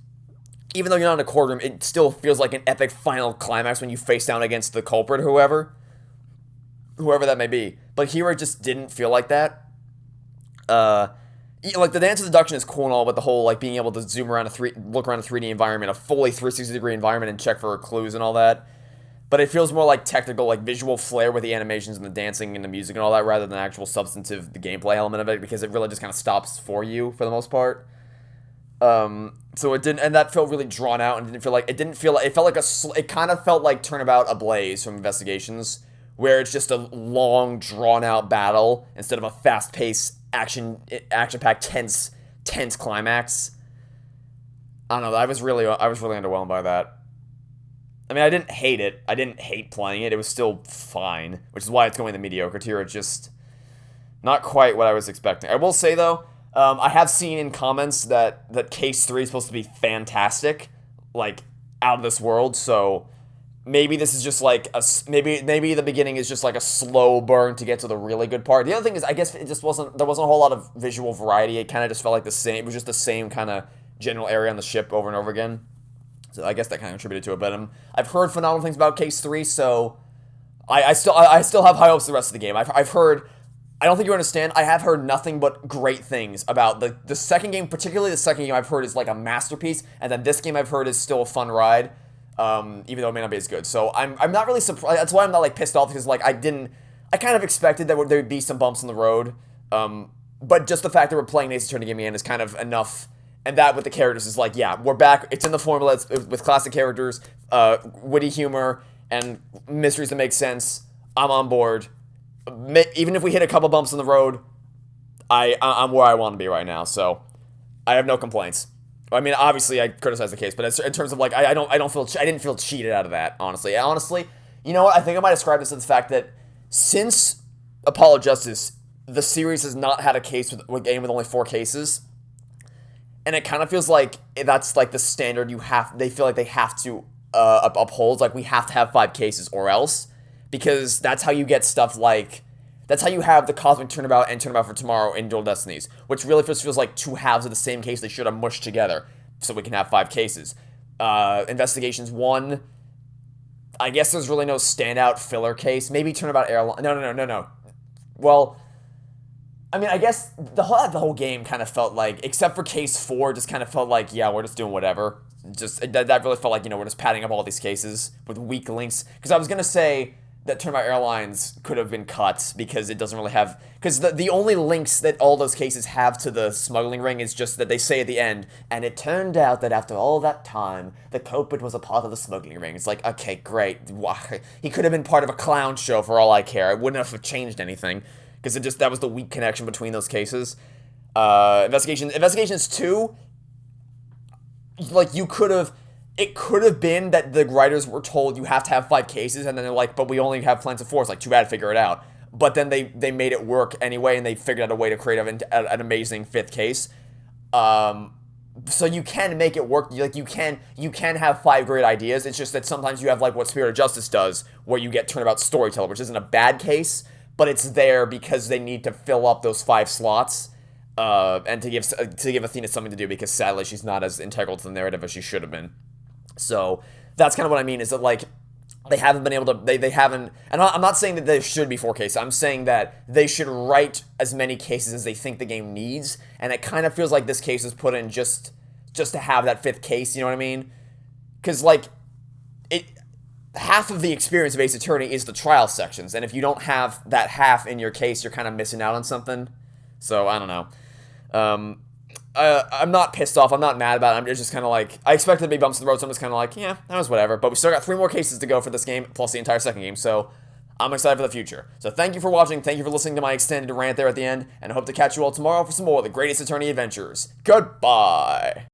A: even though you're not in a courtroom, it still feels like an epic final climax when you face down against the culprit, whoever that may be. But here it just didn't feel like that. Like, the dance of deduction is cool and all, but the whole, like, being able to zoom around look around a 3D environment, a fully 360-degree environment, and check for clues and all that. But it feels more like technical, like visual flair with the animations and the dancing and the music and all that, rather than actual substantive, the gameplay element of it, because it really just kind of stops for you for the most part. So it didn't, and that felt really drawn out, and it kind of felt like Turnabout Ablaze from Investigations, where it's just a long, drawn out battle instead of a fast-paced, action-packed, tense climax. I don't know. I was really underwhelmed by that. I mean, I didn't hate it. I didn't hate playing it. It was still fine, which is why it's going to mediocre tier. It's just not quite what I was expecting. I will say, though, I have seen in comments that Case 3 is supposed to be fantastic, like, out of this world, so maybe this is just like maybe the beginning is just like a slow burn to get to the really good part. The other thing is, I guess there wasn't a whole lot of visual variety. It kind of just felt like the same. It was just the same kind of general area on the ship over and over again. So I guess that kind of contributed to it. But I've heard phenomenal things about Case 3, so I still have high hopes for the rest of the game. I've heard, I don't think you understand, I have heard nothing but great things about the second game, particularly the second game I've heard is like a masterpiece, and then this game I've heard is still a fun ride, even though it may not be as good. So I'm not really surprised. That's why I'm not like pissed off, because like I kind of expected that there would be some bumps in the road, but just the fact that we're playing Ace Attorney again is kind of enough. And that with the characters is like, yeah, we're back. It's in the formula. It's with classic characters, witty humor, and mysteries that make sense. I'm on board. Even if we hit a couple bumps in the road, I'm where I want to be right now. So I have no complaints. I mean, obviously, I criticize the case, but in terms of like, I didn't feel cheated out of that. Honestly, you know what? I think I might describe this as the fact that since Apollo Justice, the series has not had a case with a game with only 4 cases. And it kind of feels like that's like the standard they feel like they have to uphold. Like, we have to have 5 cases or else. Because that's how you get stuff like, that's how you have the Cosmic Turnabout and Turnabout for Tomorrow in Dual Destinies. Which really feels like 2 halves of the same case they should have mushed together. So we can have 5 cases. Investigations 1, I guess there's really no standout filler case. Maybe Turnabout Airline. No. Well, I mean, I guess the whole game kind of felt like, except for Case 4, just kind of felt like, yeah, we're just doing whatever. That really felt like, we're just padding up all these cases with weak links. Because I was going to say that Turnabout Airlines could have been cut because it doesn't really have, because the only links that all those cases have to the smuggling ring is just that they say at the end, and it turned out that after all that time, the culprit was a part of the smuggling ring. It's like, okay, great. He could have been part of a clown show for all I care. It wouldn't have changed anything, because that was the weak connection between those cases. Investigations 2, like, it could have been that the writers were told you have to have 5 cases, and then they're like, but we only have plans of 4. It's like, too bad, figure it out. But then they made it work anyway, and they figured out a way to create an amazing 5th case. So you can make it work. Like, you can have 5 great ideas. It's just that sometimes you have, like, what Spirit of Justice does, where you get Turnabout Storyteller, which isn't a bad case, but it's there because they need to fill up those 5 slots, and to give Athena something to do, because sadly she's not as integral to the narrative as she should have been. So that's kind of what I mean, is that, like, they haven't been able to, they haven't, and I'm not saying that there should be 4 cases, I'm saying that they should write as many cases as they think the game needs, and it kind of feels like this case is put in just to have that 5th case, you know what I mean? Because, like, half of the experience of Ace Attorney is the trial sections, and if you don't have that half in your case, you're kind of missing out on something. So, I don't know. I'm not pissed off. I'm not mad about it. I'm just kind of like, I expected to be bumps in the road, so I'm just kind of like, yeah, that was whatever. But we still got 3 more cases to go for this game, plus the entire second game, so I'm excited for the future. So thank you for watching. Thank you for listening to my extended rant there at the end, and I hope to catch you all tomorrow for some more of the Great Ace Attorney adventures. Goodbye!